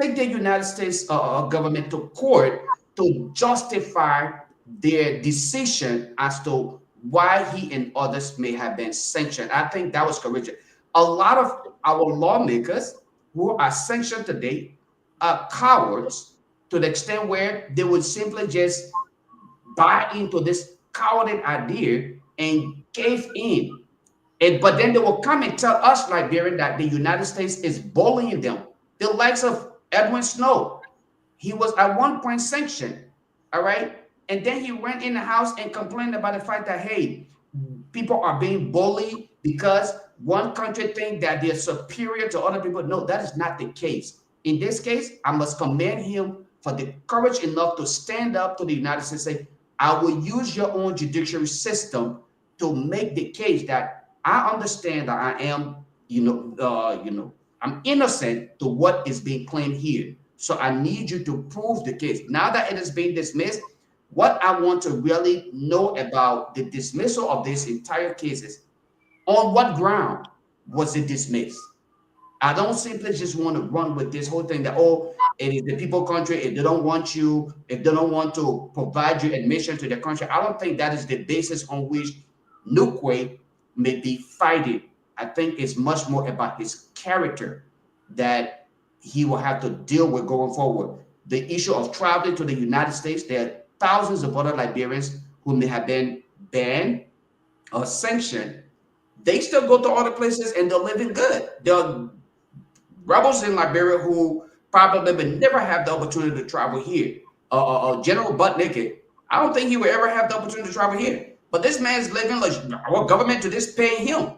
take the United States government to court to justify their decision as to why he and others may have been sanctioned. I think that was courageous. A lot of our lawmakers who are sanctioned today are cowards to the extent where they would simply just buy into this cowardly idea and cave in. But then they will come and tell us, Liberian, that the United States is bullying them. The likes of Edwin Snow, he was at one point sanctioned, all right? And then he went in the house and complained about the fact that, hey, people are being bullied because one country think that they're superior to other people. No, that is not the case. In this case, I must commend him for the courage enough to stand up to the United States and say, I will use your own judiciary system to make the case that I understand that I am, I'm innocent to what is being claimed here. So I need you to prove the case. Now that it is being dismissed, what I want to really know about the dismissal of this entire case is on what ground was it dismissed? I don't simply just want to run with this whole thing that, oh, it is the people country. If they don't want you, if they don't want to provide you admission to their country, I don't think that is the basis on which Nukwe may be fighting. I think it's much more about his character that he will have to deal with going forward. The issue of traveling to the United States, there are thousands of other Liberians who may have been banned or sanctioned. They still go to other places and they're living good. There are rebels in Liberia who probably would never have the opportunity to travel here. General Butt Naked, I don't think he would ever have the opportunity to travel here. But this man's living like our government to this paying him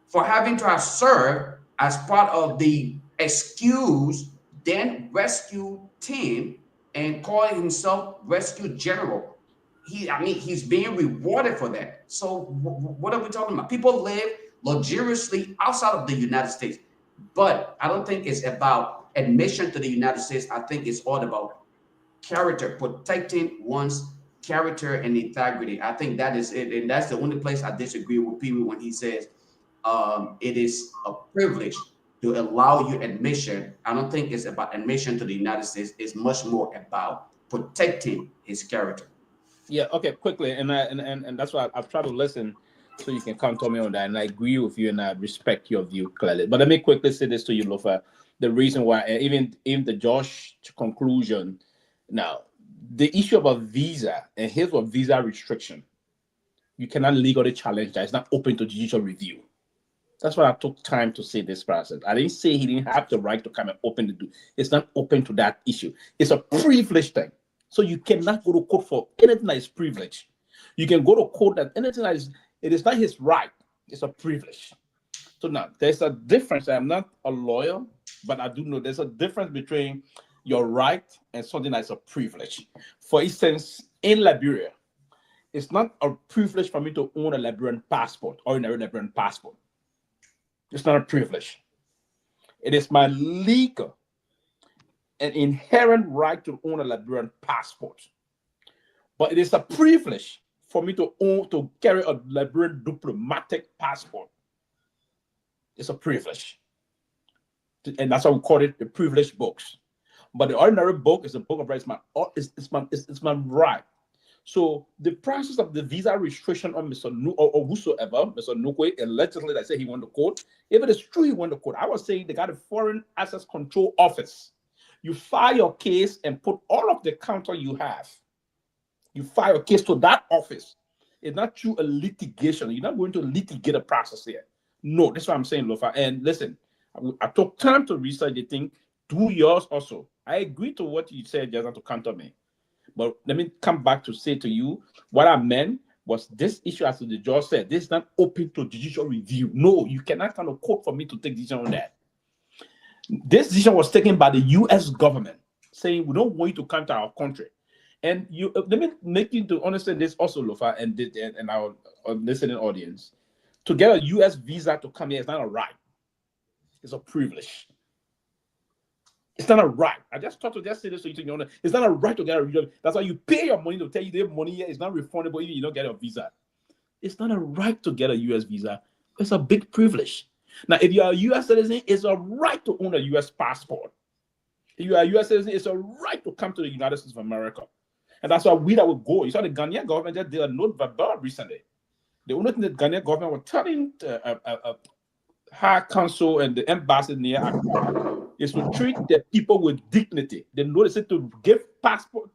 for having to have served as part of the excuse then rescue team and calling himself rescue general. He's being rewarded for that. So what are we talking about? People live luxuriously outside of the United States, but I don't think it's about admission to the United States. I think it's all about character, protecting one's character and integrity. I think that is it, and that's the only place I disagree with Pewee when he says it is a privilege to allow you admission. I don't think it's about admission to the United States. It's much more about protecting his character. Yeah. Okay. Quickly, and that's why I've tried to listen, so you can come to me on that. And I agree with you, and I respect your view clearly. But let me quickly say this to you, Lofa. the reason why, even the judge conclusion. Now, the issue about visa, and here's what visa restriction. You cannot legally challenge that. It's not open to judicial review. That's why I took time to say this process. I didn't say he didn't have the right to come and open the door. It's not open to that issue. It's a privilege thing. So you cannot go to court for anything that is privilege. You can go to court that anything that is, it is not his right. It's a privilege. So now there's a difference. I'm not a lawyer, but I do know there's a difference between your right and something that's a privilege. For instance, in Liberia, it's not a privilege for me to own a Liberian passport, ordinary Liberian passport. It's not a privilege. It is my legal and inherent right to own a Liberian passport. But it is a privilege for me to carry a Liberian diplomatic passport. It's a privilege. And that's why we call it the privileged books. But the ordinary book is a book of rights. It's my right. So the process of the visa restriction on Mr. or whosoever, Mr. Nukwe, allegedly that say he went to court. If it is true he went to court, I was saying they got a Foreign Access Control Office. You file your case and put all of the counter you have. You file a case to that office. It's not through a litigation. You're not going to litigate a process here. No, that's what I'm saying, Lofa. And listen, I took time to research the thing. Do yours also. I agree to what you said, just not to counter me. But let me come back to say to you, what I meant was this issue, as the judge said, this is not open to judicial review. No, you cannot come to court for me to take decision on that. This decision was taken by the U.S. government, saying we don't want you to come to our country. And you let me make you to understand this also, Lofa, and our listening audience. To get a U.S. visa to come here is not a right. It's a privilege. It's not a right. I just thought to just say this so you know it's not a right to get a visa. That's why you pay your money to tell you the money here is not refundable even if you don't get a visa. It's not a right to get a U.S. visa. It's a big privilege. Now, if you're a U.S. citizen, it's a right to own a U.S. passport. If you're a U.S. citizen, it's a right to come to the United States of America. And that's why we that would go. You saw the Ghanaian government just did a note verbal recently. The only thing the Ghanaian government was telling High Council and the embassy near Accra is to treat the people with dignity. They notice it to give passport,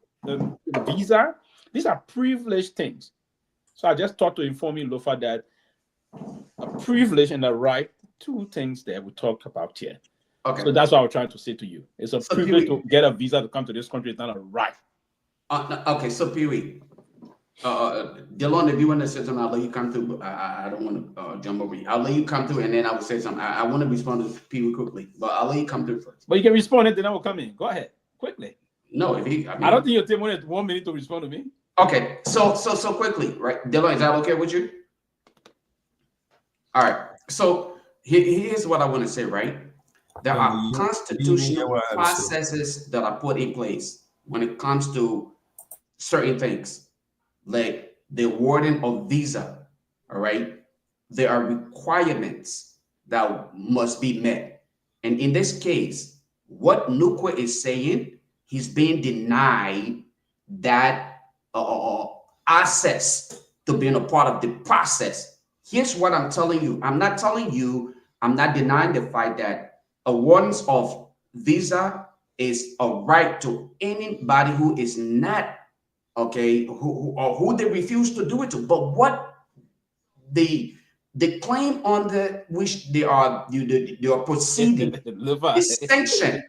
visa. These are privileged things. So I just thought to inform you, Lofa, that a privilege and a right, two things that we talk about here. Okay. So that's what I was trying to say to you. It's a privilege to get a visa to come to this country. It's not a right. Okay, so Pewee, Delon, if you want to say something, I'll let you come through. I don't want to jump over you. I'll let you come through, and then I will say something. I want to respond to Pewee quickly, but I'll let you come through first. But you can respond, and then I will come in. Go ahead, quickly. No, if he, I don't think you'll take more than 1 minute to respond to me. Okay, so quickly, right? Delon, is that okay with you? All right. So here's what I want to say, right? There are constitutional processes that are put in place when it comes to certain things, like the awarding of visa. All right, there are requirements that must be met, and in this case, what Nukwe is saying, he's being denied that access to being a part of the process. Here's what I'm telling you. I'm not denying the fact that awardance of visa is a right to anybody who is not okay, who they refuse to do it to. But what the claim on the which they are proceeding is sanction.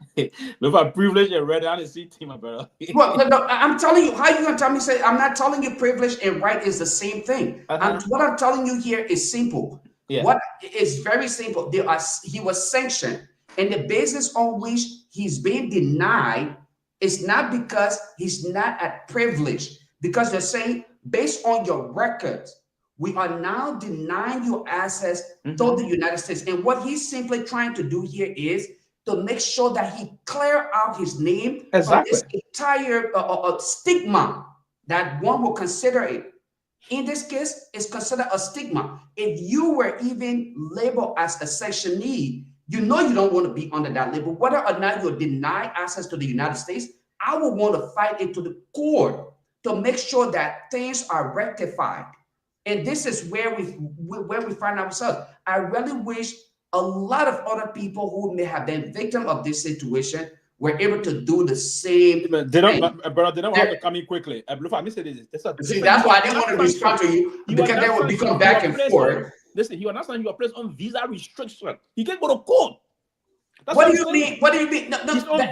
Lofa, privilege and red on the seat, my brother. Well, no, I'm telling you, how you gonna tell me? Say I'm not telling you privilege and right is the same thing. What I'm telling you here is simple. Yeah. What is very simple. He was sanctioned, and the basis on which he's being denied is not because he's not at privilege, because they're saying based on your records, we are now denying you access to the United States. And what he's simply trying to do here is to make sure that he clear out his name from this entire stigma that one will consider it. In this case, it's considered a stigma. If you were even labeled as a sectionee, you know you don't want to be under that label. Whether or not you're denied access to the United States, I would want to fight it to the court to make sure that things are rectified. And this is where we find ourselves. I really wish a lot of other people who may have been victim of this situation were able to do the same They don't, thing. brother. They don't have to come in quickly. Lofa, I say this. See, that's why I didn't want to respond to you because they would become back and forth. Listen, he understands you are placed on visa restriction. He can't go to court. What do you mean? What do you mean? No. The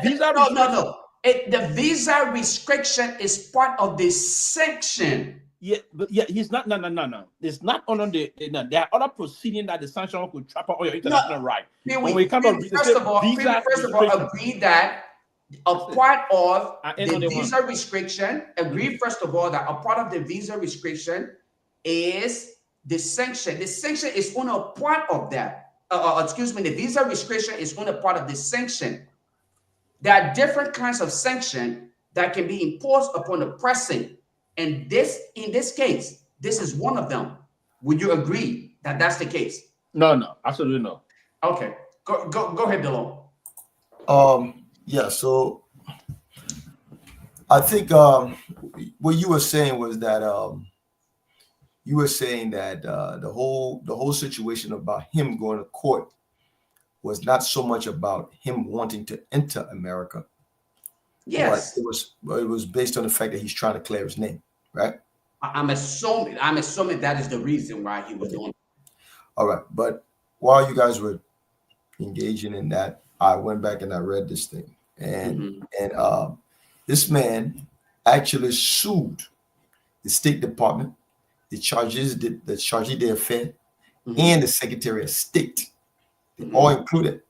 visa restriction is part of the sanction. Yeah, but yeah, he's not. No. It's not on the. No, there are other proceedings that the sanction could trap on your international right. First of all, agree that a part of the visa restriction. Agree first of all that a part of the visa restriction is the sanction. The sanction is only a part of that. The visa restriction is only a part of the sanction. There are different kinds of sanction that can be imposed upon a person. And in this case, this is one of them. Would you agree that that's the case? No, absolutely no. Okay, go ahead, Delon. Yeah, so I think what you were saying was that the whole situation about him going to court was not so much about him wanting to enter America. Yes, but it was based on the fact that he's trying to clear his name, right? I'm assuming that is the reason why he was doing it. All right, but while you guys were engaging in that, I went back and I read this thing, and this man actually sued the State Department, the Charge d'Affaires, and the Secretary of State. They all included,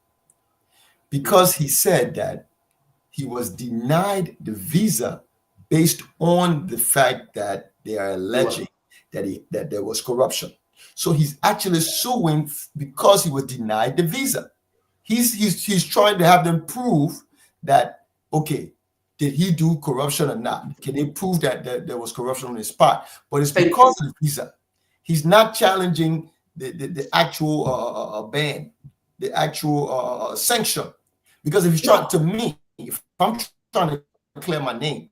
because he said that he was denied the visa based on the fact that they are alleging that there was corruption. So he's actually suing because he was denied the visa. He's trying to have them prove that, okay, did he do corruption or not? Can they prove that there was corruption on his part? But it's because of the visa. He's not challenging the actual ban, the actual sanction. Because if I'm trying to clear my name.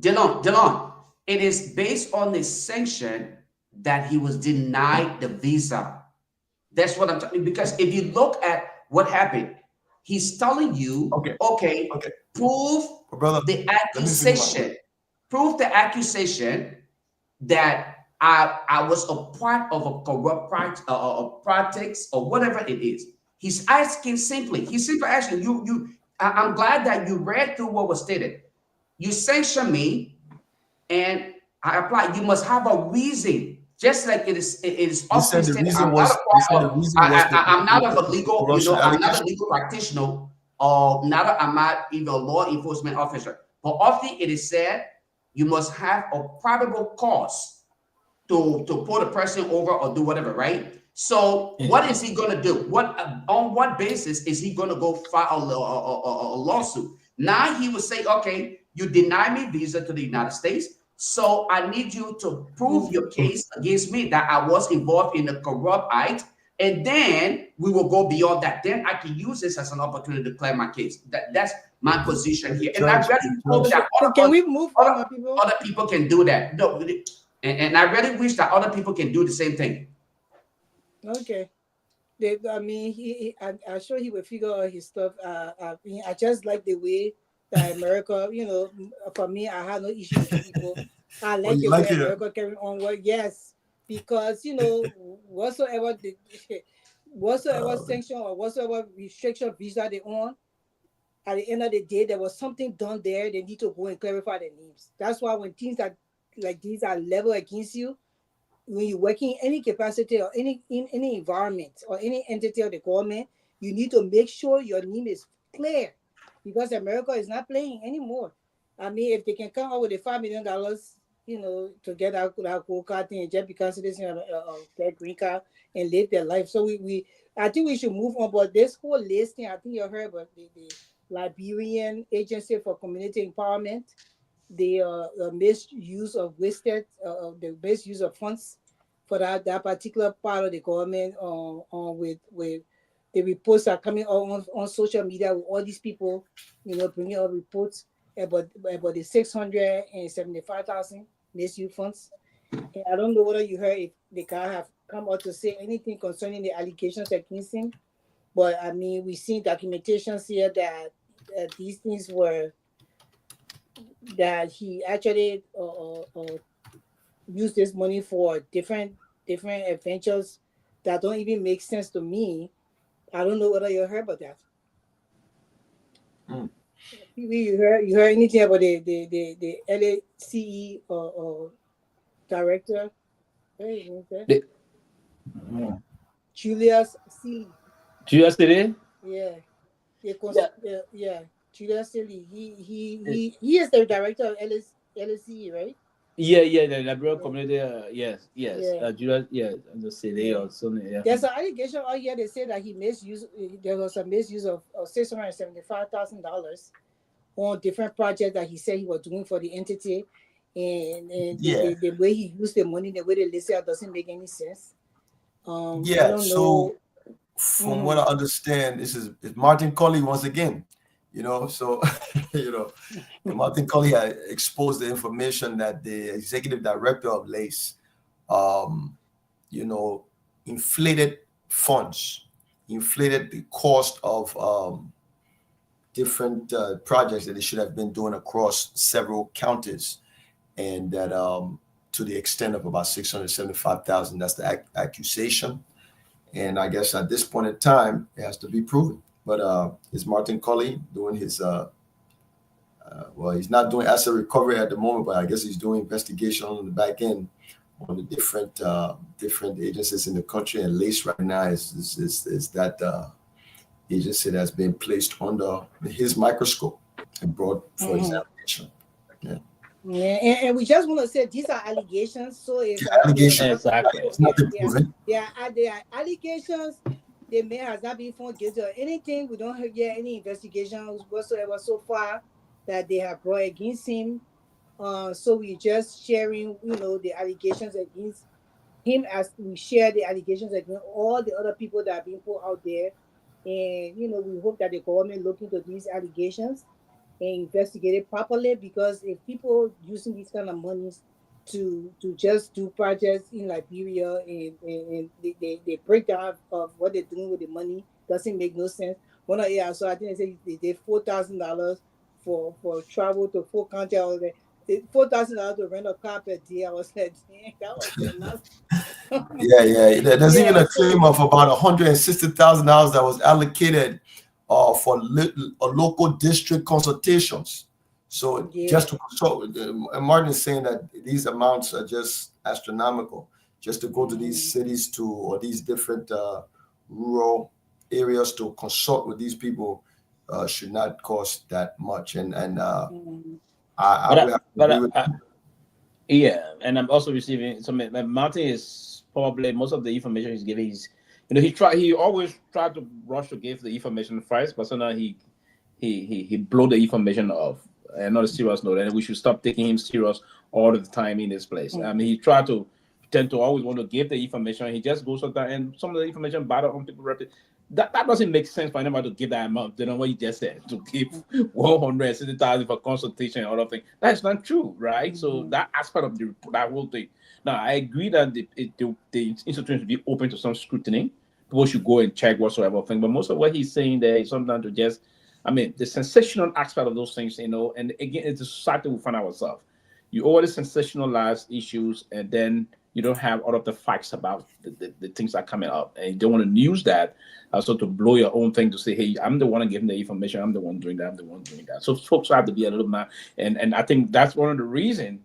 Delon, it is based on the sanction that he was denied the visa. That's what I'm talking. Because if you look at what happened, he's telling you, okay. Prove the accusation. Prove the accusation that I was a part of a corrupt practice or whatever it is. He's asking simply asking you. I'm glad that you read through what was stated. You sanction me, and I apply. You must have a reason. Just like it is often stated. I'm not a legal practitioner, or I'm not even a law enforcement officer. But often it is said you must have a probable cause to pull the person over or do whatever, right? So what is he going to do? On what basis is he going to go file a lawsuit? Now he will say, okay, you deny me visa to the United States, so I need you to prove your case against me that I was involved in a corrupt act, and then we will go beyond that. Then I can use this as an opportunity to clear my case. That's my position here. And I really hope that other people can do that. No, and I really wish that other people can do the same thing. Okay. I'm sure he will figure out his stuff. I just like the way that America, for me, I have no issue with people. I like the way America carry on work. Yes, because whatsoever sanction or whatsoever restriction visa they on, at the end of the day, there was something done there. They need to go and clarify their names. That's why when things like these are leveled against you, when you're working in any capacity or in any environment or any entity of the government, you need to make sure your name is clear, because America is not playing anymore. I mean, if they can come up with a $5 million, to get our gold card thing and just become citizen of their green card and live their life. So I think we should move on. But this whole listing, I think you heard about the Liberian Agency for Community Empowerment, the misuse of the misuse of funds for that particular part of the government. With the reports are coming on social media with all these people, bringing up reports about the 675,000 misuse funds, And I don't know whether you heard if the guy have come out to say anything concerning the allegations against him. But I mean, we've seen documentations here that these things were that he actually used this money for different adventures that don't even make sense to me. I don't know whether you heard about that. You heard anything about the LACE director? Julius C. Julius today? Yeah. Julius Silly. He is the director of LSE, right? Yeah, the Liberia community. Yes. Yeah. Julius, the city or something. Yeah. There's an allegation out here. They say that he misused. There was a misuse of $675,000 on different projects that he said he was doing for the entity, and the way he used the money, the way they list it out doesn't make any sense. I don't know. From what I understand, this is Martin Colley once again. So Martin Colley had exposed the information that the executive director of LACE, inflated funds, inflated the cost of different projects that they should have been doing across several counties, and that to the extent of about $675,000. That's the accusation. And I guess at this point in time, it has to be proven. But is Martin Colley doing his, he's not doing asset recovery at the moment, but I guess he's doing investigation on the back end on the different agencies in the country. And LACE right now is that agency that's been placed under his microscope and brought for examination. Yeah, and we just want to say these are allegations. So if allegations, exactly, it's nothing proven. They are allegations. The man has not been found guilty or anything. We don't hear any investigations whatsoever so far that they have brought against him. So we're just sharing, the allegations against him as we share the allegations against all the other people that are being put out there. And we hope that the government look into these allegations and investigate it properly, because if people using these kind of monies to just do projects in Liberia and the breakdown of what they're doing with the money doesn't make no sense. So I think they say they did $4,000 for travel to 4 counties. $4,000 to rent a car per day. I was like, dang, that was enough. There's even a claim of about $160,000 that was allocated for local district consultations. So just to consult, and Martin is saying that these amounts are just astronomical. Just to go to these cities or these different rural areas to consult with these people should not cost that much. And I would have to agree with that. Yeah, and I'm also receiving some. Martin is probably most of the information he's giving. He always tried to rush to give the information first, but so now he blew the information off. And not a serious note, and we should stop taking him serious all the time in this place. I mean, he tend to always want to give the information. He just goes sometimes, and some of the information battle on people. That doesn't make sense for anybody to give that amount. You know what he just said, to give $160,000 for consultation and other things. That's not true, right? So that aspect of the report, that whole thing. Now, I agree that the institution should be open to some scrutiny. People should go and check whatsoever thing. But most of what he's saying there is sometimes to just, the sensational aspect of those things, and again, it's a society we find ourselves. You always sensationalize issues, and then you don't have all of the facts about the things that are coming up, and you don't want to use that also to blow your own thing to say, hey, I'm the one giving the information, I'm the one doing that, I'm the one doing that. So folks have to be a little mad, and I think that's one of the reasons.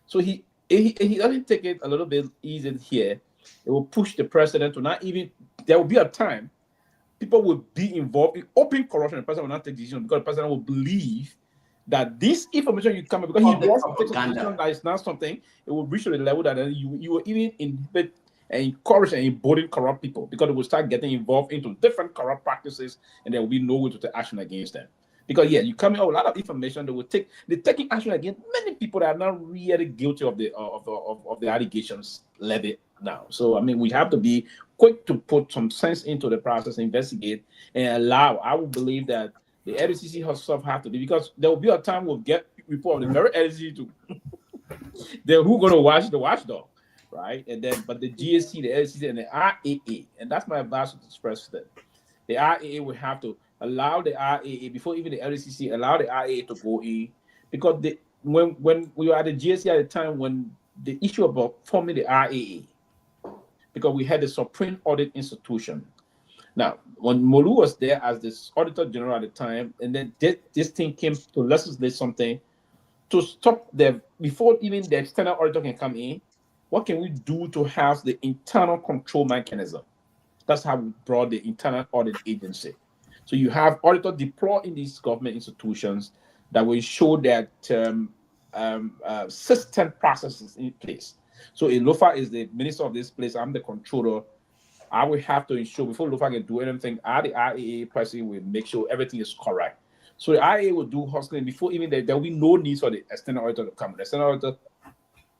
So he doesn't take it a little bit easy here. It will push the president to not even. There will be a time people will be involved in open corruption. The president will not take decisions because the president will believe that this information you come because he wants to take a decision that is not something, it will reach to the level that you will even inhibit and encourage and embolden corrupt people, because they will start getting involved into different corrupt practices, and there will be no way to take action against them. Because you come in with a lot of information, they're taking action against many people that are not really guilty of the allegations levied now. So we have to be quick to put some sense into the process, investigate, and allow. I would believe that the LCC herself have to be, because there will be a time we'll get report of the very LCC too. Then who's going to watch the watchdog? right? And then, but the GSC, the LCC, and the RAA, and that's my advice to express that the RAA will have to allow the RAA before even the LCC allow the RAA to go in, because when we were at the GSC at the time when the issue about forming the RAA, because we had the Supreme Audit Institution. Now, when Molu was there as the Auditor General at the time, and then this thing came to legislate something to stop before even the external auditor can come in, what can we do to have the internal control mechanism? That's how we brought the internal audit agency. So you have auditor deployed in these government institutions that will show that system processes in place. So if Lofa is the minister of this place, I'm the controller, I will have to ensure before Lofa can do anything, the IAA person will make sure everything is correct. So the IAA will do hustling before even there will be no need for the external auditor to come. The external auditor,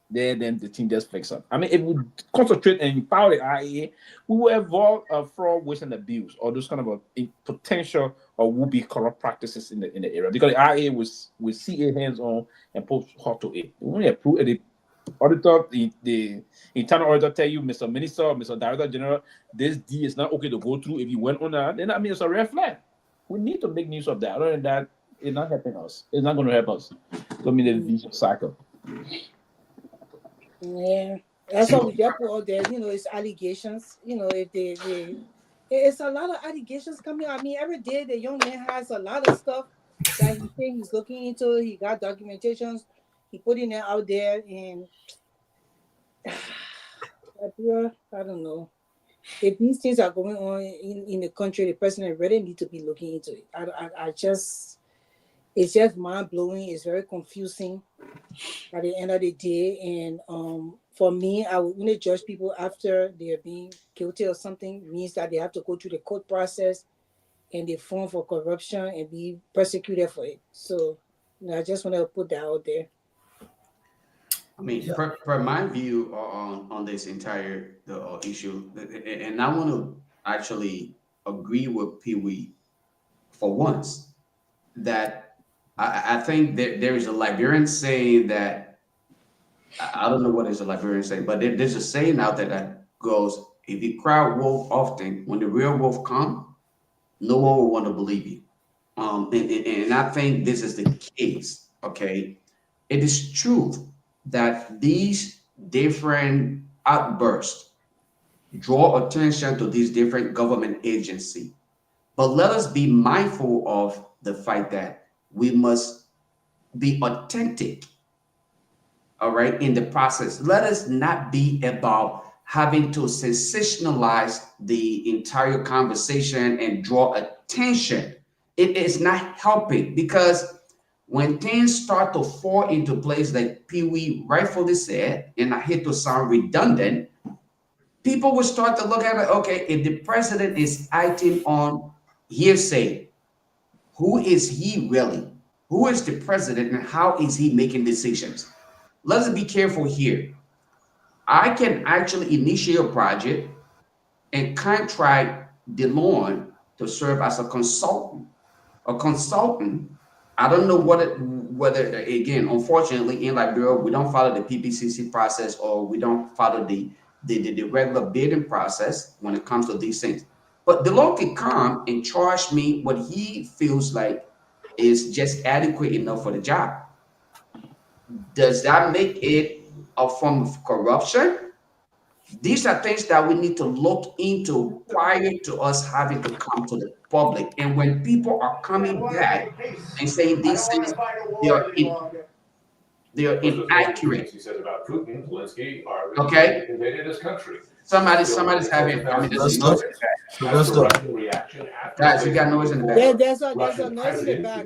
then the team just fix up. I mean, if we concentrate and empower the IAA, we will avoid fraud, waste, and abuse, or those kind of potential or would-be corrupt practices in the area. Because the IAA will see it hands on and put hot to it. We only approve the auditor, the internal auditor tell you, Mr. Minister, Mr. Director General, this D is not okay to go through. If you went on that, then I mean it's a red flag. We need to make use of that. Other than that, it's not helping us. It's not going to help us. So I mean the vicious cycle. Yeah, that's what we just put out there. It's allegations. If it's a lot of allegations coming out. I mean, every day the young man has a lot of stuff that he think he's looking into. He got documentations. He putting it out there, and I don't know. If these things are going on in the country, the president really need to be looking into it. It's just mind blowing. It's very confusing at the end of the day. And for me, I would only judge people after they are being guilty of something. It means that they have to go through the court process and they form for corruption and be persecuted for it. So I just want to put that out there. I mean, per my view on this entire issue, and I want to actually agree with Pewee for once, that I think there is a Liberian saying that, I don't know what is a Liberian saying, but there's a saying out there that goes, if you cry wolf often, when the real wolf comes, no one will want to believe you. And I think this is the case, okay? It is true that these different outbursts draw attention to these different government agencies. But let us be mindful of the fact that we must be authentic, all right, in the process. Let us not be about having to sensationalize the entire conversation and draw attention. It is not helping, because when things start to fall into place, like Pewee rightfully said, and I hate to sound redundant, people will start to look at it, okay, if the president is acting on hearsay, who is he really? Who is the president and how is he making decisions? Let's be careful here. I can actually initiate a project and contract DeLorme to serve as a consultant. A consultant, I don't know whether again, unfortunately in Liberia, we don't follow the PPCC process, or we don't follow the regular bidding process when it comes to these things. But DeLorme can come and charge me what he feels like is just adequate enough for the job. Does that make it a form of corruption? These are things that we need to look into prior to us having to come to the public. And when people are coming back and saying these things, they are inaccurate. He says about Putin, Zelensky are Okay. invaded his country. Somebody's having, I mean, there's noise. Guys, you got noise in the back. There's a noise in the back.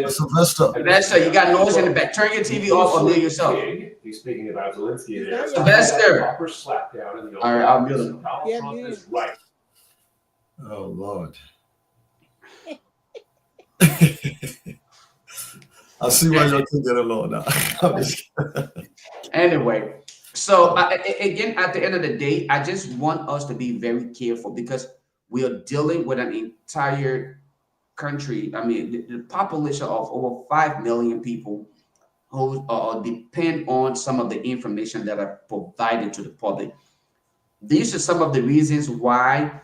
Sylvester, you got noise in the back. Turn your TV off or mute yourself. He's speaking about Zelensky. Sylvester. Proper slapdown in the All right, I'll mute him. Yeah, Trump mute is right. Oh Lord. I see why y'all can get along now. Anyway, so again, at the end of the day, I just want us to be very careful, because we are dealing with an entire country. I mean, the population of over 5 million people, who depend on some of the information that are provided to the public. These are some of the reasons why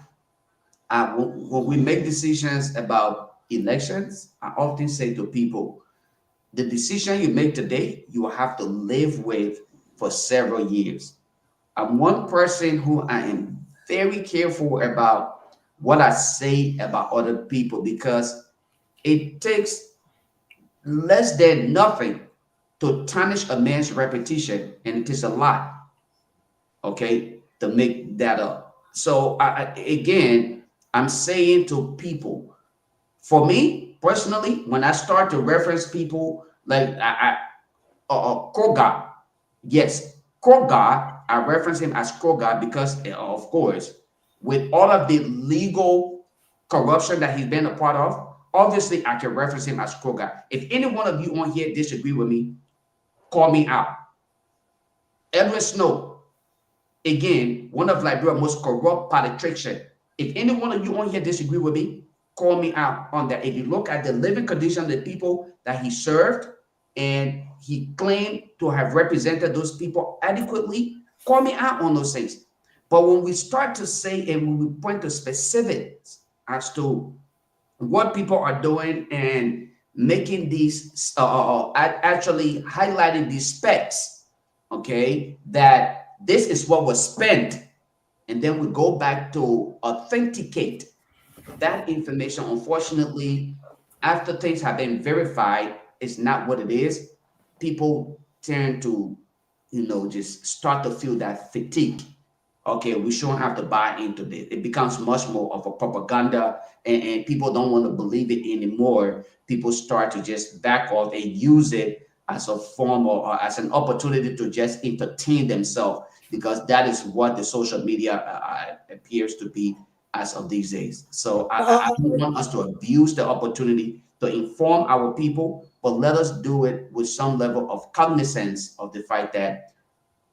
when we make decisions about elections, I often say to people, the decision you make today, you will have to live with for several years. I'm one person who I am very careful about what I say about other people because it takes less than nothing to tarnish a man's reputation, and it takes a lot, okay, to make that up. So again, I'm saying to people, for me personally, when I start to reference people like Koga, yes, Koga, I reference him as Koga because, of course, with all of the legal corruption that he's been a part of, obviously I can reference him as Koga. If any one of you on here disagree with me, call me out. Edward Snow, again, one of Liberia's most corrupt politicians. If any one of you on here disagree with me, call me out on that. If you look at the living condition of the people that he served and he claimed to have represented those people adequately, call me out on those things. But when we start to say and when we point to specifics as to what people are doing and making these actually highlighting these specs, okay, that this is what was spent, and then we go back to authenticate that information. Unfortunately, after things have been verified, it's not what it is. People tend to, just start to feel that fatigue. Okay, we shouldn't have to buy into this. It becomes much more of a propaganda, and people don't want to believe it anymore. People start to just back off and use it as a form or as an opportunity to just entertain themselves, because that is what the social media appears to be as of these days. So I don't want us to abuse the opportunity to inform our people, but let us do it with some level of cognizance of the fact that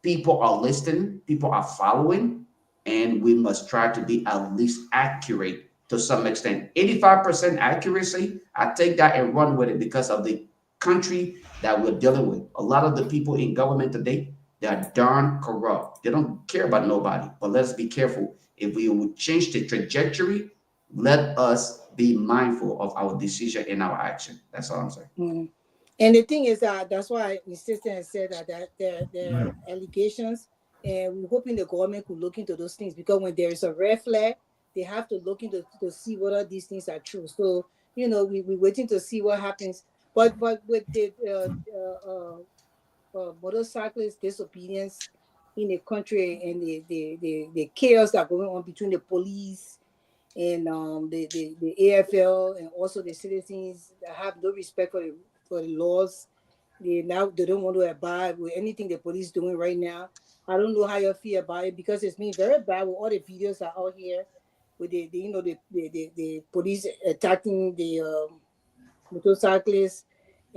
people are listening, people are following, and we must try to be at least accurate to some extent. 85% accuracy, I take that and run with it because of the country that we're dealing with. A lot of the people in government today, they are darn corrupt. They don't care about nobody. But let's be careful. If we would change the trajectory, let us be mindful of our decision and our action. That's all I'm saying. Mm. And the thing is that that's why my sister has said that there are allegations, and we're hoping the government could look into those things, because when there is a red flag, they have to look into to see whether these things are true. So we're waiting to see what happens. But with the motorcyclist disobedience in the country, and the chaos that going on between the police and the AFL, and also the citizens that have no respect for the laws. They don't want to abide with anything the police doing right now. I don't know how you feel about it, because it's been very bad with all the videos that are out here with the police attacking the motorcyclists,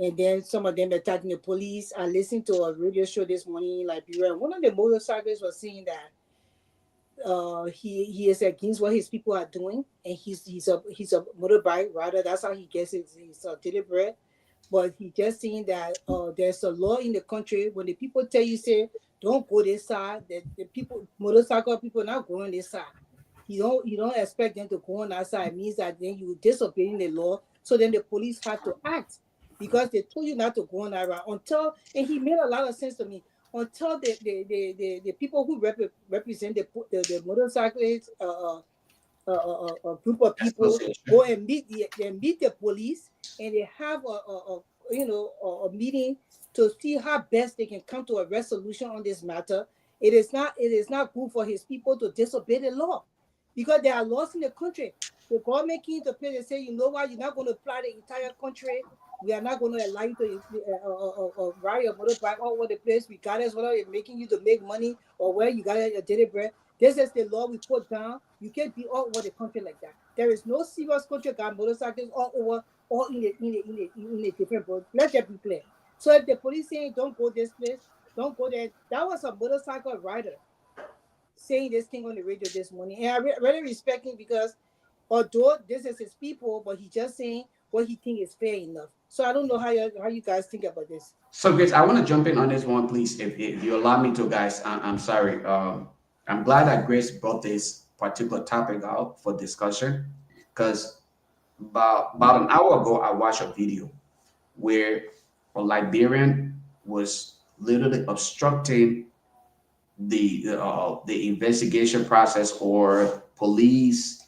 and then some of them attacking the police. I listened to a radio show this morning in Liberia. One of the motorcyclists was saying that he is against what his people are doing, and he's a motorbike rider. That's how he gets his daily bread. But he just saying that there's a law in the country, when the people tell you, say, don't go this side, that the people, motorcycle people, not going this side. You don't expect them to go on that side. It means that then you disobeying the law. So then the police have to act, because they told you not to go on that route. And he made a lot of sense to me, until the people who represent the motorcyclists, a group of people go and meet the police, and they have a meeting to see how best they can come to a resolution on this matter. It is not good for his people to disobey the law, because there are laws in the country. The government came to play. They say, you know what, you're not going to apply the entire country. We are not going to allow you to ride your motorbike all over the place, regardless whether it's making you to make money or where you got your daily bread. This is the law we put down. You can't be all over the country like that. There is no serious country got motorcycles all over, all in the different boats. Let that be clear. So if the police saying don't go this place, don't go there, that was a motorcycle rider saying this thing on the radio this morning, and I really respect him, because although this is his people, but he just saying what he think is fair enough. So I don't know how you guys think about this. So, Grace, I want to jump in on this one, please, if you allow me to, guys. I'm sorry. I'm glad that Grace brought this particular topic out for discussion, because about an hour ago, I watched a video where a Liberian was literally obstructing the investigation process or police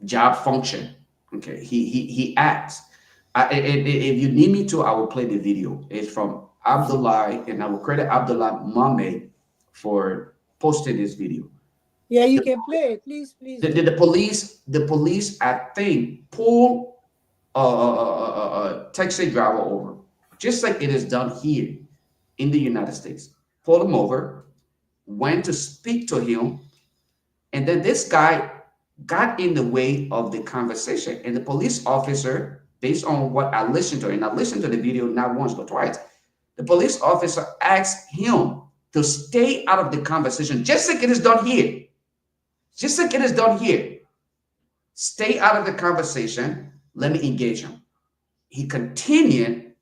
job function. Okay, he asked. If you need me to, I will play the video. It's from Abdullah, and I will credit Abdullah Mohammed for posting this video. Yeah, you can play it, please. The police, I think, pull a taxi driver over, just like it is done here in the United States. Pulled him over, went to speak to him, and then this guy got in the way of the conversation. And the police officer, based on what I listened to, and I listened to the video not once but twice, the police officer asked him to stay out of the conversation, just like it is done here. Just like it is done here. Stay out of the conversation. Let me engage him. He continued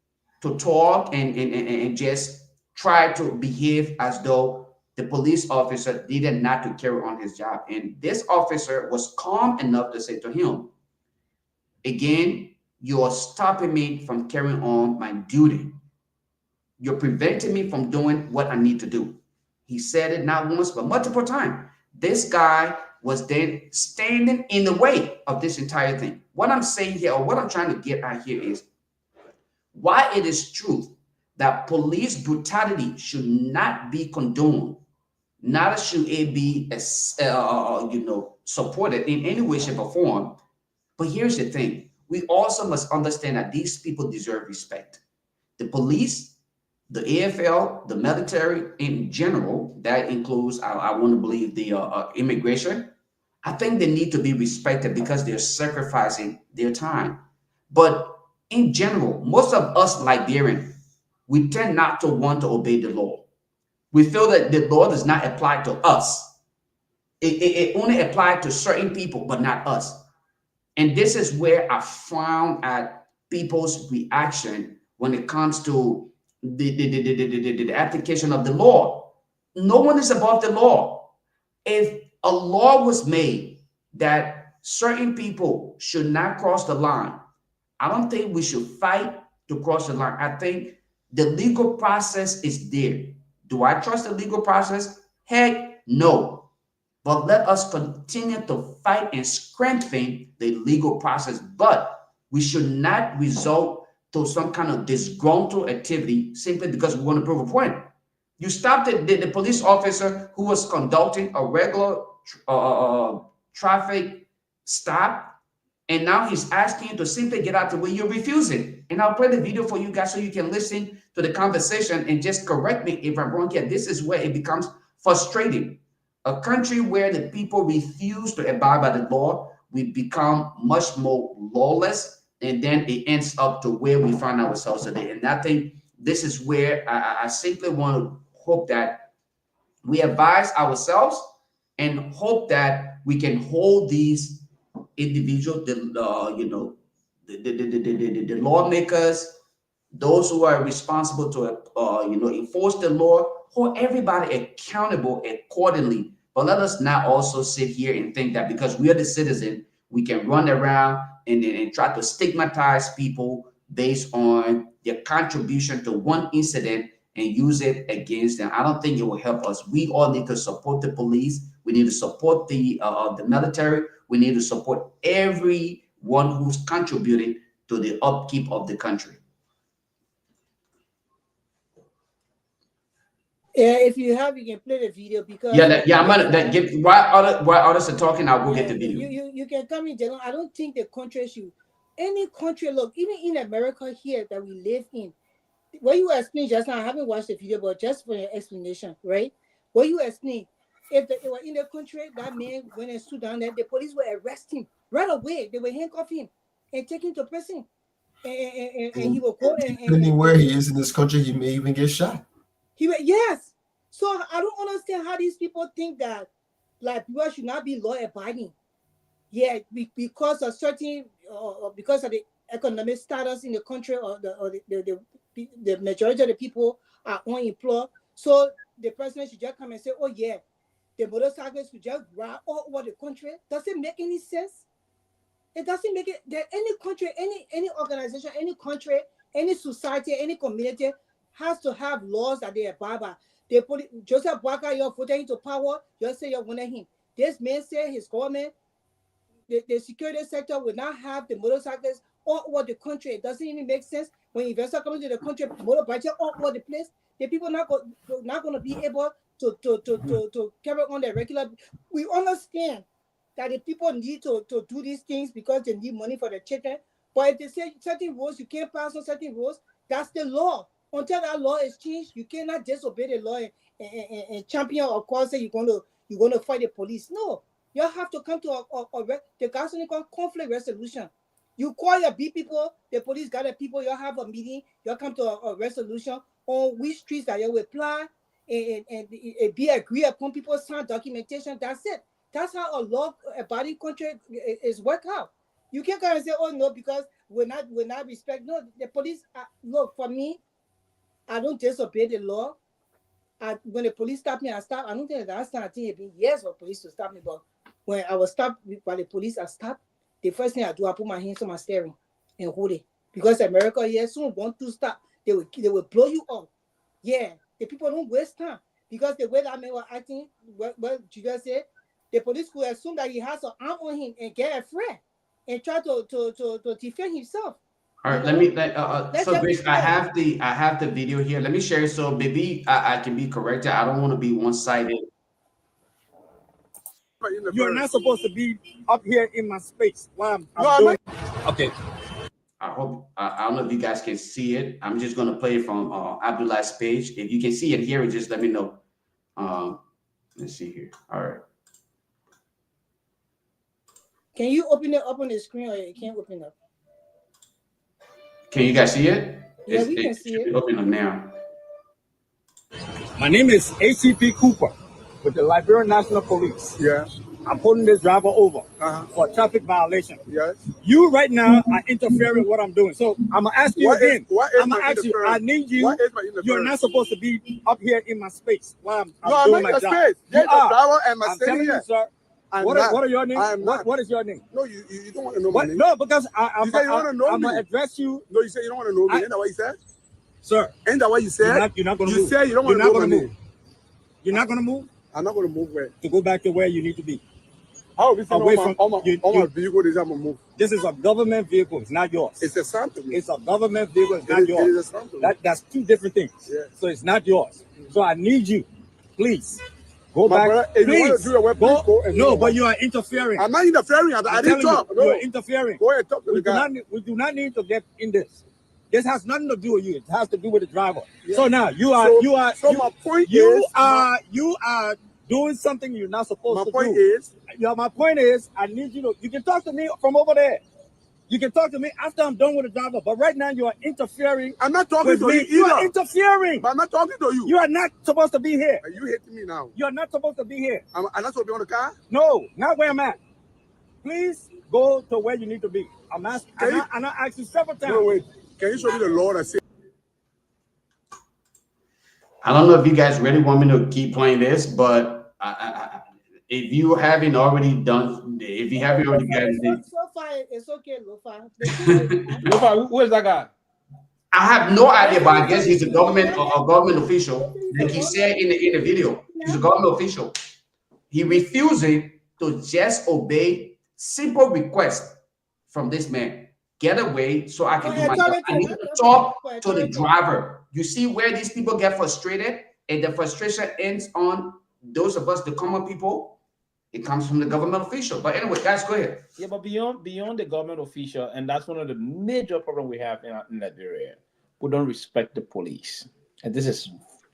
to talk and just try to behave as though the police officer needed not to carry on his job. And this officer was calm enough to say to him, again, you are stopping me from carrying on my duty. You're preventing me from doing what I need to do. He said it not once, but multiple times. This guy was then standing in the way of this entire thing. What I'm saying here, or what I'm trying to get at here, is why it is true that police brutality should not be condoned, neither should it be supported in any way, shape, or form. But here's the thing: we also must understand that these people deserve respect. The police, the AFL, the military in general, that includes, I want to believe, the immigration. I think they need to be respected because they're sacrificing their time. But in general, most of us Liberians, we tend not to want to obey the law. We feel that the law does not apply to us. It only applies to certain people, but not us. And this is where I frown at people's reaction when it comes to the application of the law. No one is above the law. If a law was made that certain people should not cross the line, I don't think we should fight to cross the line. I think the legal process is there. Do I trust the legal process? Heck, no. But let us continue to fight and strengthen the legal process. But we should not result to some kind of disgruntled activity simply because we want to prove a point. You stopped the police officer who was conducting a regular traffic stop, and now he's asking you to simply get out the way. You're refusing. And I'll play the video for you guys so you can listen to the conversation and just correct me if I'm wrong here. This is where it becomes frustrating. A country where the people refuse to abide by the law, we become much more lawless, and then it ends up to where we find ourselves today. And I think this is where I simply want to hope that we advise ourselves and hope that we can hold these individuals, the lawmakers, those who are responsible to enforce the law, hold everybody accountable accordingly. But let us not also sit here and think that because we are the citizen, we can run around and try to stigmatize people based on their contribution to one incident and use it against them. I don't think it will help us. We all need to support the police. We need to support the military. We need to support everyone who's contributing to the upkeep of the country. Yeah, if you have, you can play the video because I'm gonna give while others are talking, I'll go get the video. You can come in general. I don't think the country should, any country, look, even in America here that we live in, what you explained just now, I haven't watched the video, but just for your explanation, right? What you explained, if they were in the country, that man went and stood down there, the police will arrest him right away. They will handcuff him and take him to prison. And he will go and depending where he is in this country, he may even get shot. Yes. So I don't understand how these people think that like people should not be law abiding. Yeah, because of certain because of the economic status in the country, or the majority of the people are unemployed. So the president should just come and say, oh yeah, the motorcycles should just ride all over the country. Does it make any sense? It doesn't make it. That any country, any organization, any country, any society, any community has to have laws that they abide by. Joseph Boakai, you're voting into power, you say you wanted him. This man said his government, the security sector will not have the motorcycles all over the country. It doesn't even make sense. When investors come into the country, motorbikes all over the place, the people not going to be able to carry on their regular. We understand that the people need to do these things because they need money for their children. But if they say certain rules, you can't pass on certain rules, that's the law. Until that law is changed, you cannot disobey the law and champion or cause say you're going to fight the police. No, you have to come to the Gasoline conflict resolution. You call your B people, the police gather people, you have a meeting, you come to a resolution on which streets that you will apply and be agreed upon, people sign documentation. That's it. That's how a law-abiding country is worked out. You can't come and say, oh no, because we're not respect. No, the police, look, for me, I don't disobey the law. When the police stop me, I stop. I don't think the last time I think it's been years for police to stop me, but when I was stopped by the police, I stopped. The first thing I do, I put my hands on my steering and hold it. Because America here, soon want to stop, they will blow you up. Yeah, the people don't waste time. Because the way that man was acting, what you just said, the police could assume that he has an arm on him and get afraid and try to defend himself. All right, let me. So Grace, I have the video here. Let me share it so maybe I can be corrected. I don't want to be one-sided. You're not supposed to be up here in my space while I'm doing. Okay. I hope I don't know if you guys can see it. I'm just gonna play it from Abdullah's page. If you can see and hear it, just let me know. Let's see here. All right. Can you open it up on the screen, or you can't open it up? Can you guys see it? Yeah, we can see it. Open up now. My name is ACP Cooper with the Liberia National Police. Yeah. I'm pulling this driver over for a traffic violation. Yes. You right now are interfering with what I'm doing. So I'm gonna ask you again. I'm gonna ask you. I need you. You're not supposed to be up here in my space while I'm doing my job. Space. You are. I'm telling you, sir. What are your names? What is your name? No, you don't want to know my name. No, because I'm gonna address you. No, you say you don't want to know me. Ain't that what you said? Sir. Ain't that what you said? You're not going to move. You said you don't want to know my name. You're not going to move? I'm not going to move where? To go back to where you need to be. How is away from my vehicle is I'm going to move? This is a government vehicle. It's not yours. It's a sample. It's a government vehicle. It's not yours. It is a sample. That's two different things. Yeah. So it's not yours. So I need you, please. Go back. Brother, if you want to do your work, go and no, but you are interfering. I'm not interfering. I didn't talk. You are interfering. Go ahead, talk to the guy. We do not need to get in this. This has nothing to do with you. It has to do with the driver. Yeah. So now you are. So my point is you are doing something you're not supposed to do. My point is I need you to. You can talk to me from over there. You can talk to me after I'm done with the driver, but right now you are interfering. I'm not talking to you either. You are interfering. But I'm not talking to you. You are not supposed to be here. Are you hitting me now? You are not supposed to be here. I'm not supposed to be on the car? No, not where I'm at. Please go to where you need to be. I'm asking. I'm not asking several times. No, wait. Can you show me the law that says? I don't know if you guys really want me to keep playing this, but if you haven't already done, if you haven't already gotten it. So far, it's okay, Lofa. Lofa, who is that guy? I have no idea, but I guess he's a government official. Like he said in the video, he's a government official. He refusing to just obey simple request from this man. Get away so I can do my job. I need to talk to the driver. You see where these people get frustrated, and the frustration ends on those of us, the common people. It comes from the government official. But anyway, guys, go ahead. Yeah, but beyond the government official, and that's one of the major problems we have in Liberia. We don't respect the police, and this is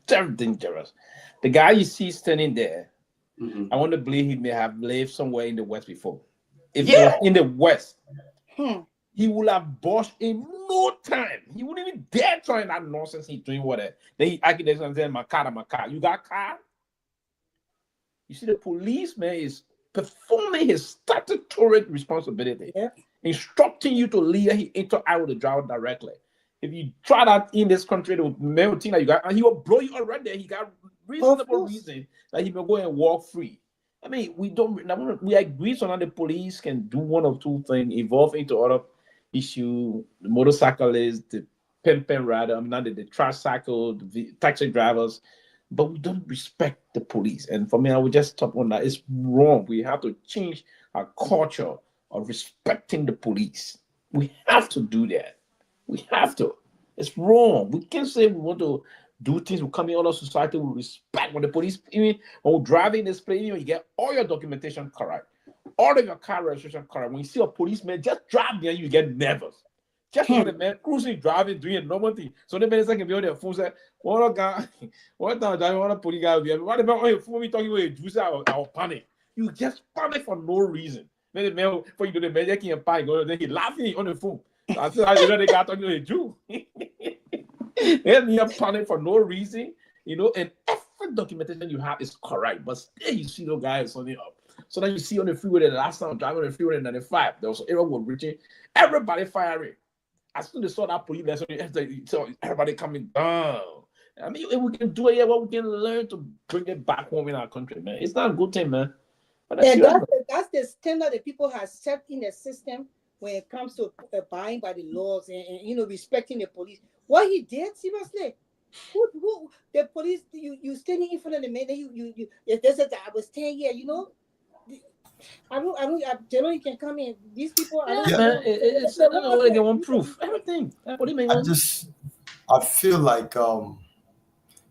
very dangerous. The guy you see standing there, I want to believe he may have lived somewhere in the West before. If he was in the West, he would have bought in no time. He wouldn't even dare try that nonsense he's doing. Whatever. Then he accusates and says, "My car. You got car?" You see, the policeman is performing his statutory responsibility, and instructing you to leave, he interact with the driver directly. If you try that in this country, the man will think that you got, and he will blow you already. He got reasonable reason that he will go and walk free. I mean, we agree so now the police can do one of two things, evolve into other issue. The motorcyclists, the pimping rider, not the tricycle, the taxi drivers, but we don't respect the police. And for me, I would just talk on that. It's wrong. We have to change our culture of respecting the police. We have to do that. We have to. It's wrong. We can't say we want to do things. We come in other society with respect. When the police, even when we're driving this plane, you get all your documentation correct, all of your car registration correct. When you see a policeman, just drive there, you get nervous. Just when the man cruising, driving, doing a normal thing. So the man can be on their phone, say, "What a guy, what time driving? What a police guy will be? What about on your phone? We talking about a juice? I'll panic. You just panic for no reason. Then the man, before you do the man, can panic. Then he laughing on the phone. I said, I know the guy talking to a Jew. Then you panic for no reason, and every documentation you have is correct, but still you see those guys on it up. So then you see on the freeway the last time driving on the freeway in 95, there was everyone reaching, everybody firing. As soon as they saw that police, so everybody coming down. I mean, if we can do it, we can learn to bring it back home in our country, man. It's not a good thing, man. But that's the standard that people have set in the system when it comes to abiding by the laws and respecting the police. What he did, seriously, who the police, you standing in front of the man, you there's a I was 10 years, I don't generally you can come in. These people I don't know they want proof. Everything. What do you mean? I feel like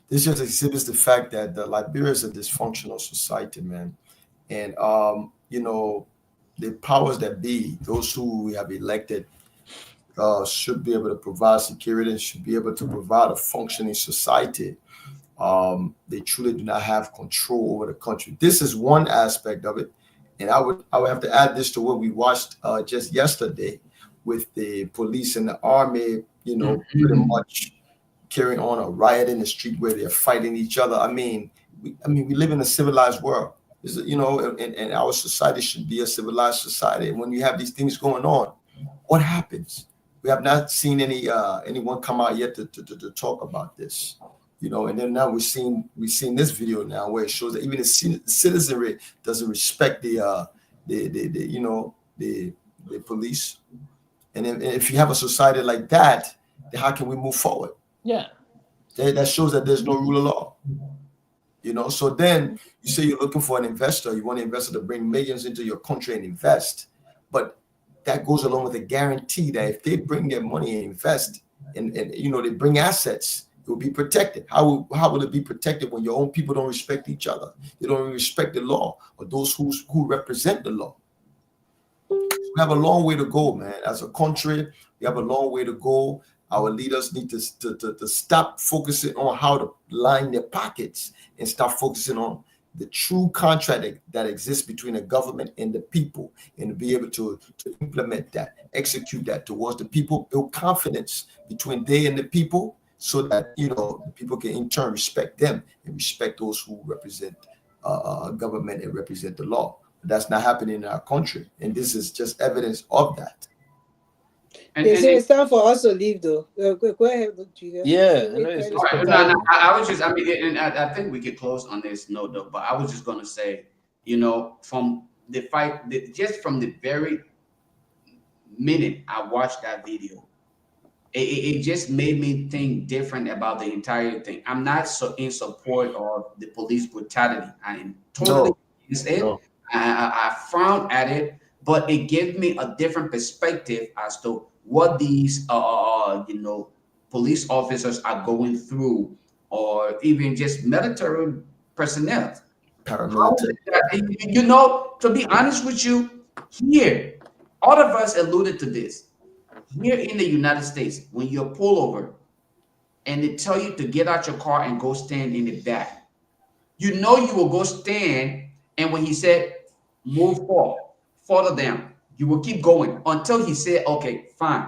this just exhibits the fact that Liberia is a dysfunctional society, man. And the powers that be, those who we have elected, should be able to provide security and should be able to provide a functioning society. They truly do not have control over the country. This is one aspect of it. And I would have to add this to what we watched just yesterday with the police and the army, pretty much carrying on a riot in the street where they're fighting each other. I mean, we live in a civilized world. And our society should be a civilized society. And when you have these things going on, what happens? We have not seen anyone come out yet to talk about this, And then now we've seen this video now where it shows that even the citizenry doesn't respect the police. And if you have a society like that, then how can we move forward? Yeah, that shows that there's no rule of law. So then you say you're looking for an investor, you want an investor to bring millions into your country and invest, but that goes along with a guarantee that if they bring their money and invest and they bring assets, it will be protected. How will it be protected when your own people don't respect each other? They don't respect the law or those who represent the law. We have a long way to go, man. As a country, we have a long way to go. Our leaders need to stop focusing on how to line their pockets and start focusing on the true contract that exists between the government and the people, and to be able to implement that, execute that towards the people, build confidence between they and the people, so that the people can in turn respect them and respect those who represent government and represent the law. But that's not happening in our country, and this is just evidence of that. It's time for us to leave, though. Go ahead, Julius. Yeah. I was just, and I think we could close on this note, though, but I was just going to say, from the fight, just from the very minute I watched that video, it just made me think different about the entire thing. I'm not so in support of the police brutality. I am totally against it. No. I frown at it, but it gave me a different perspective as to what these police officers are going through, or even just military personnel. To be honest with you, here, all of us alluded to this. Here in the United States, when you're pulled over and they tell you to get out your car and go stand in the back, you will go stand, and when he said move further down, you will keep going until he said, okay, fine.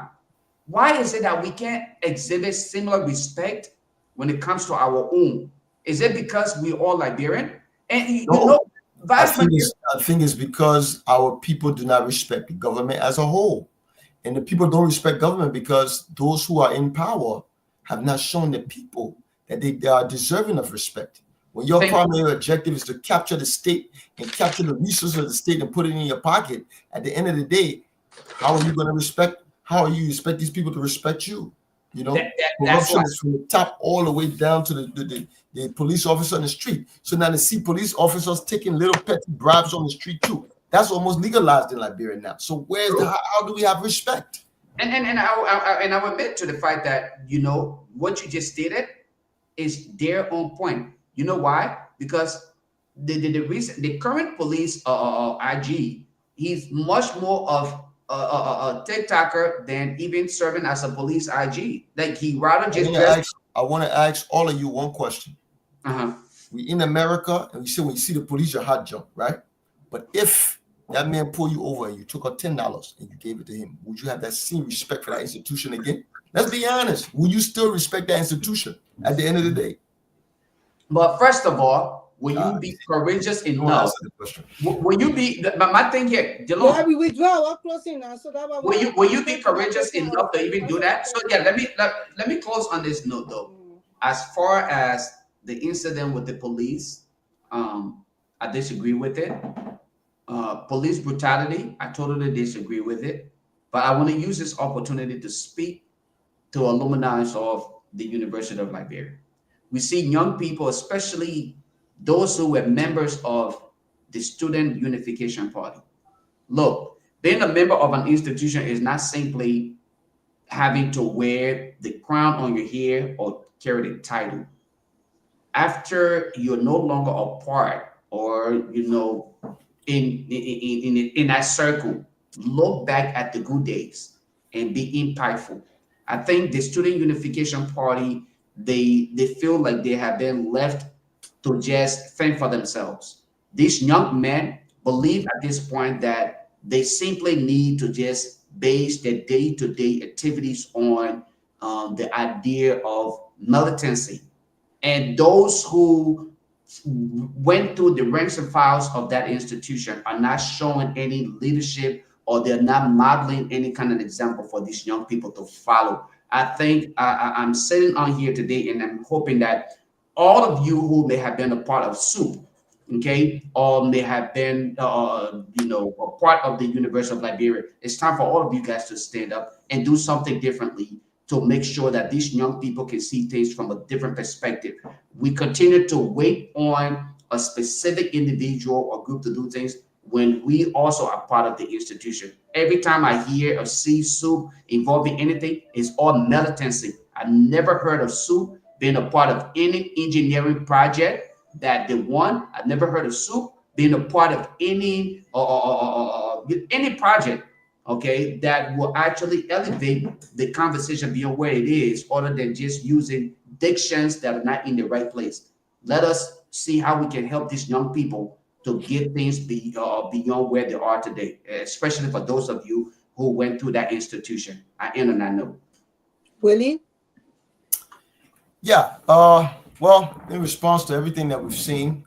Why is it that we can't exhibit similar respect when it comes to our own? Is it because we're all Liberian? And I think it's because our people do not respect the government as a whole. And the people don't respect government because those who are in power have not shown the people that they are deserving of respect. When your primary objective is to capture the state and capture the resources of the state and put it in your pocket, at the end of the day, how are you going to respect? How are you expect these people to respect you? You know, corruption is from the top all the way down to the police officer on the street. So now they see police officers taking little petty bribes on the street too. That's almost legalized in Liberia now. So how do we have respect? And I admit to the fact that, you know, what you just stated is their own point. You know why? Because the current police IG, he's much more of a TikToker than even serving as a police IG. Like he rather just. I want to ask all of you one question. We in America, and we say when you see the police, your heart jump, right? But if that man pulled you over and you took out $10 and you gave it to him, would you have that same respect for that institution again? Let's be honest. Will you still respect that institution at the end of the day? But first of all, will you be courageous enough? Will you be? But my thing here, Delon, yeah, we withdraw. We're closing now, so that will you be courageous enough to even do that? So yeah, let me close on this note though. As far as the incident with the police, I disagree with it. Police brutality, I totally disagree with it. But I want to use this opportunity to speak to alumni of the University of Liberia. We see young people, especially those who were members of the Student Unification Party. Look, being a member of an institution is not simply having to wear the crown on your hair or carry the title. After you're no longer a part, or you know, in that circle, look back at the good days and be impactful. I think the Student Unification Party, they feel like they have been left to just fend for themselves. These young men believe at this point that they simply need to just base their day-to-day activities on the idea of militancy. And those who went through the ranks and files of that institution are not showing any leadership, or they're not modeling any kind of example for these young people to follow. I think I'm sitting on here today and I'm hoping that all of you who may have been a part of SOUP, okay, or may have been, you know, a part of the University of Liberia, it's time for all of you guys to stand up and do something differently to make sure that these young people can see things from a different perspective. We continue to wait on a specific individual or group to do things when we also are part of the institution. Every time I hear or see SOUP involving anything, it's all militancy. I never heard of SOUP being a part of any engineering project that they won. I never heard of SOUP being a part of any project, okay, that will actually elevate the conversation beyond where it is, other than just using dictions that are not in the right place. Let us see how we can help these young people to get things beyond where they are today, especially for those of you who went through that institution. I end on that note. Willie? Yeah, well, in response to everything that we've seen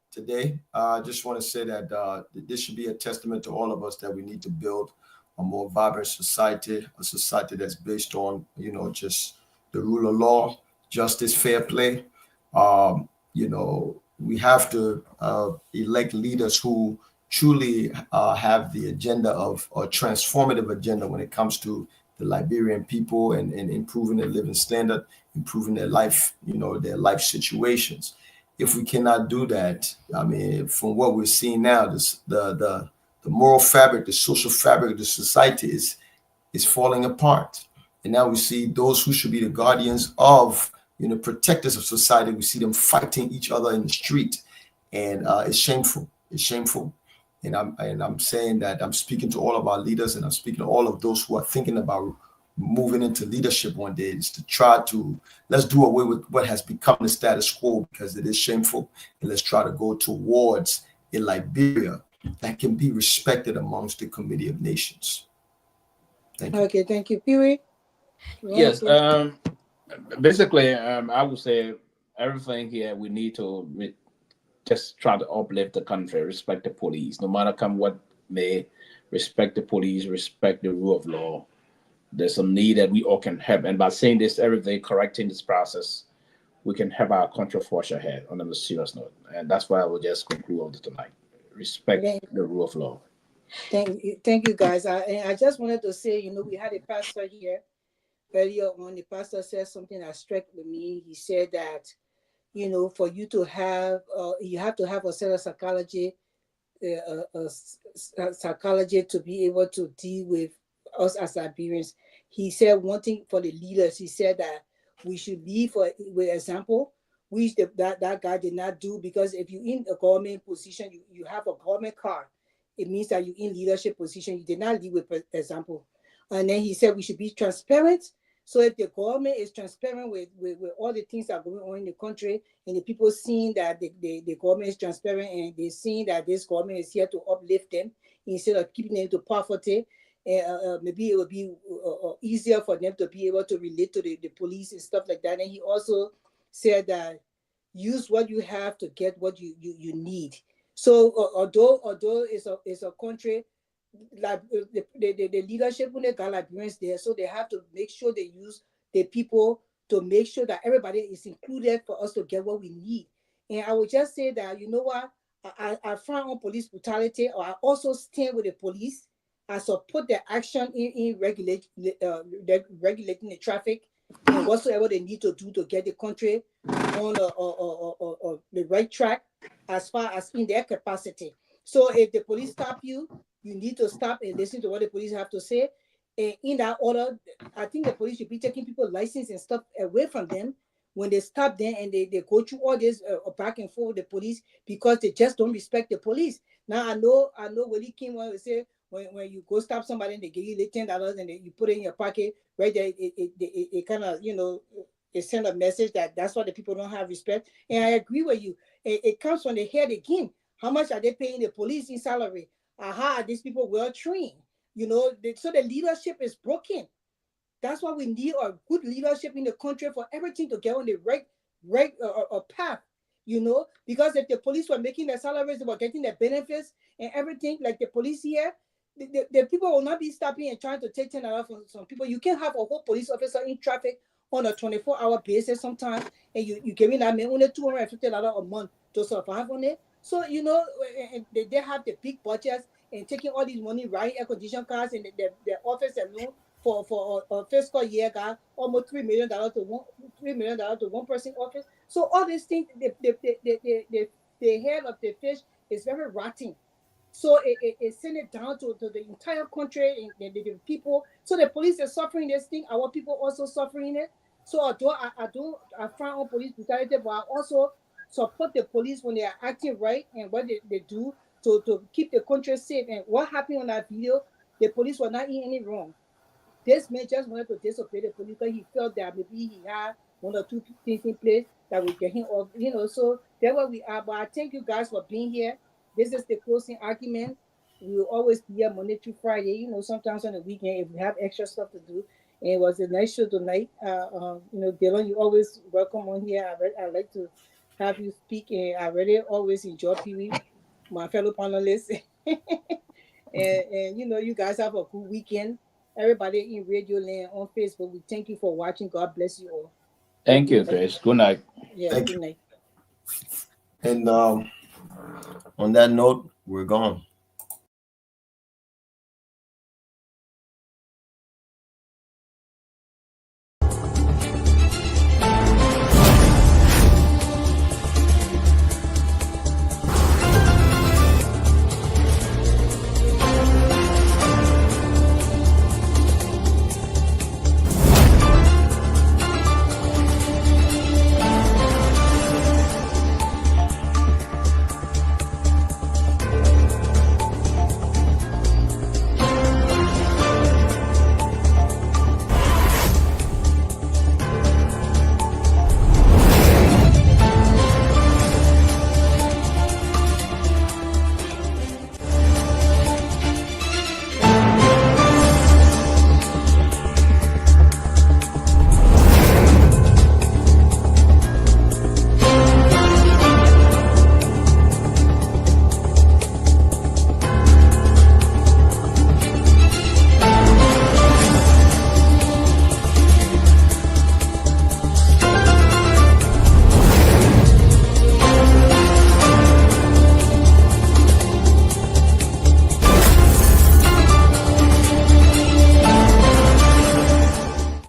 today, I just want to say that this should be a testament to all of us that we need to build a more vibrant society, a society that's based on, you know, just the rule of law, justice, fair play. You know, we have to elect leaders who truly have the agenda of a transformative agenda when it comes to the Liberian people and improving their living standard, improving their life, you know, their life situations. If we cannot do that, I mean, from what we're seeing now, the moral fabric, the social fabric of the society is falling apart. And now we see those who should be the guardians of, you know, protectors of society. We see them fighting each other in the street, and it's shameful. It's shameful. And I'm saying that I'm speaking to all of our leaders, and I'm speaking to all of those who are thinking about moving into leadership one day, is to try to, let's do away with what has become the status quo, because it is shameful, and let's try to go towards a Liberia that can be respected amongst the Committee of Nations. Thank you. Okay, thank you. Pewee? Yes, basically, I would say everything here we need to just try to uplift the country, respect the police, no matter what may respect the police, respect the rule of law. There's some need that we all can help. And by saying this every day, correcting this process, we can help our country forge ahead on a serious note. And that's why I will just conclude tonight. Respect the rule of law. Thank you, guys. I just wanted to say, we had a pastor here earlier on. The pastor said something that struck with me. He said that, for you to have, you have to have a set of psychology to be able to deal with us as Liberians. He said one thing for the leaders. He said that we should lead with example, which that guy did not do, because if you're in a government position, you have a government car. It means that you're in leadership position. You did not lead with example. And then he said we should be transparent. So if the government is transparent with all the things that are going on in the country, and the people seeing that the government is transparent, and they're seeing that this government is here to uplift them instead of keeping them to poverty, maybe it will be easier for them to be able to relate to the police and stuff like that. And he also said that use what you have to get what you need. So although it's a country, like the leadership when they got Liberians there, so they have to make sure they use the people to make sure that everybody is included for us to get what we need. And I would just say that, you know what, I frown on police brutality, or I also stand with the police. I support their action in regulating the traffic and whatsoever they need to do to get the country on the right track as far as in their capacity. So if the police stop you, you need to stop and listen to what the police have to say. And in that order, I think the police should be taking people's license and stuff away from them when they stop them and they go through all this back and forth with the police, because they just don't respect the police. Now I know Willie King wanted to say, when you go stop somebody and they give you the $10 and you put it in your pocket, right there, it kind of, it send a message that that's why the people don't have respect. And I agree with you. It comes from the head again. How much are they paying the police in salary? How are these people well trained? So the leadership is broken. That's why we need a good leadership in the country for everything to get on the right path. Because if the police were making their salaries, they were getting their benefits and everything, like the police here, the people will not be stopping and trying to take $10 from some people. You can have a whole police officer in traffic on a 24-hour basis sometimes, and you giving that man only $250 a month to survive on it. So, and they have the big budgets and taking all these money, right? Air condition cars, and their office alone for a fiscal year got almost $3 million to one person office. So all these things, the head of the fish is very rotten. So it sent it down to the entire country and the people. So the police is suffering this thing. Our people also suffering it. So although I frown on police brutality, but I also support the police when they are acting right and what they do to keep the country safe. And what happened on that video, the police were not in any wrong. This man just wanted to disobey the police because he felt that maybe he had one or two things in place that would get him off, so that's where we are. But I thank you guys for being here. This is the closing argument. We will always be here Monday through Friday, sometimes on the weekend if we have extra stuff to do. And it was a nice show tonight. Dylan, you always welcome on here. I like to have you speak, and I really always enjoy Pewee, my fellow panelists. and you guys have a good weekend. Everybody in Radio Land on Facebook, we thank you for watching. God bless you all. Thank you, Grace. Good night. Yeah, good night. And on that note, we're gone.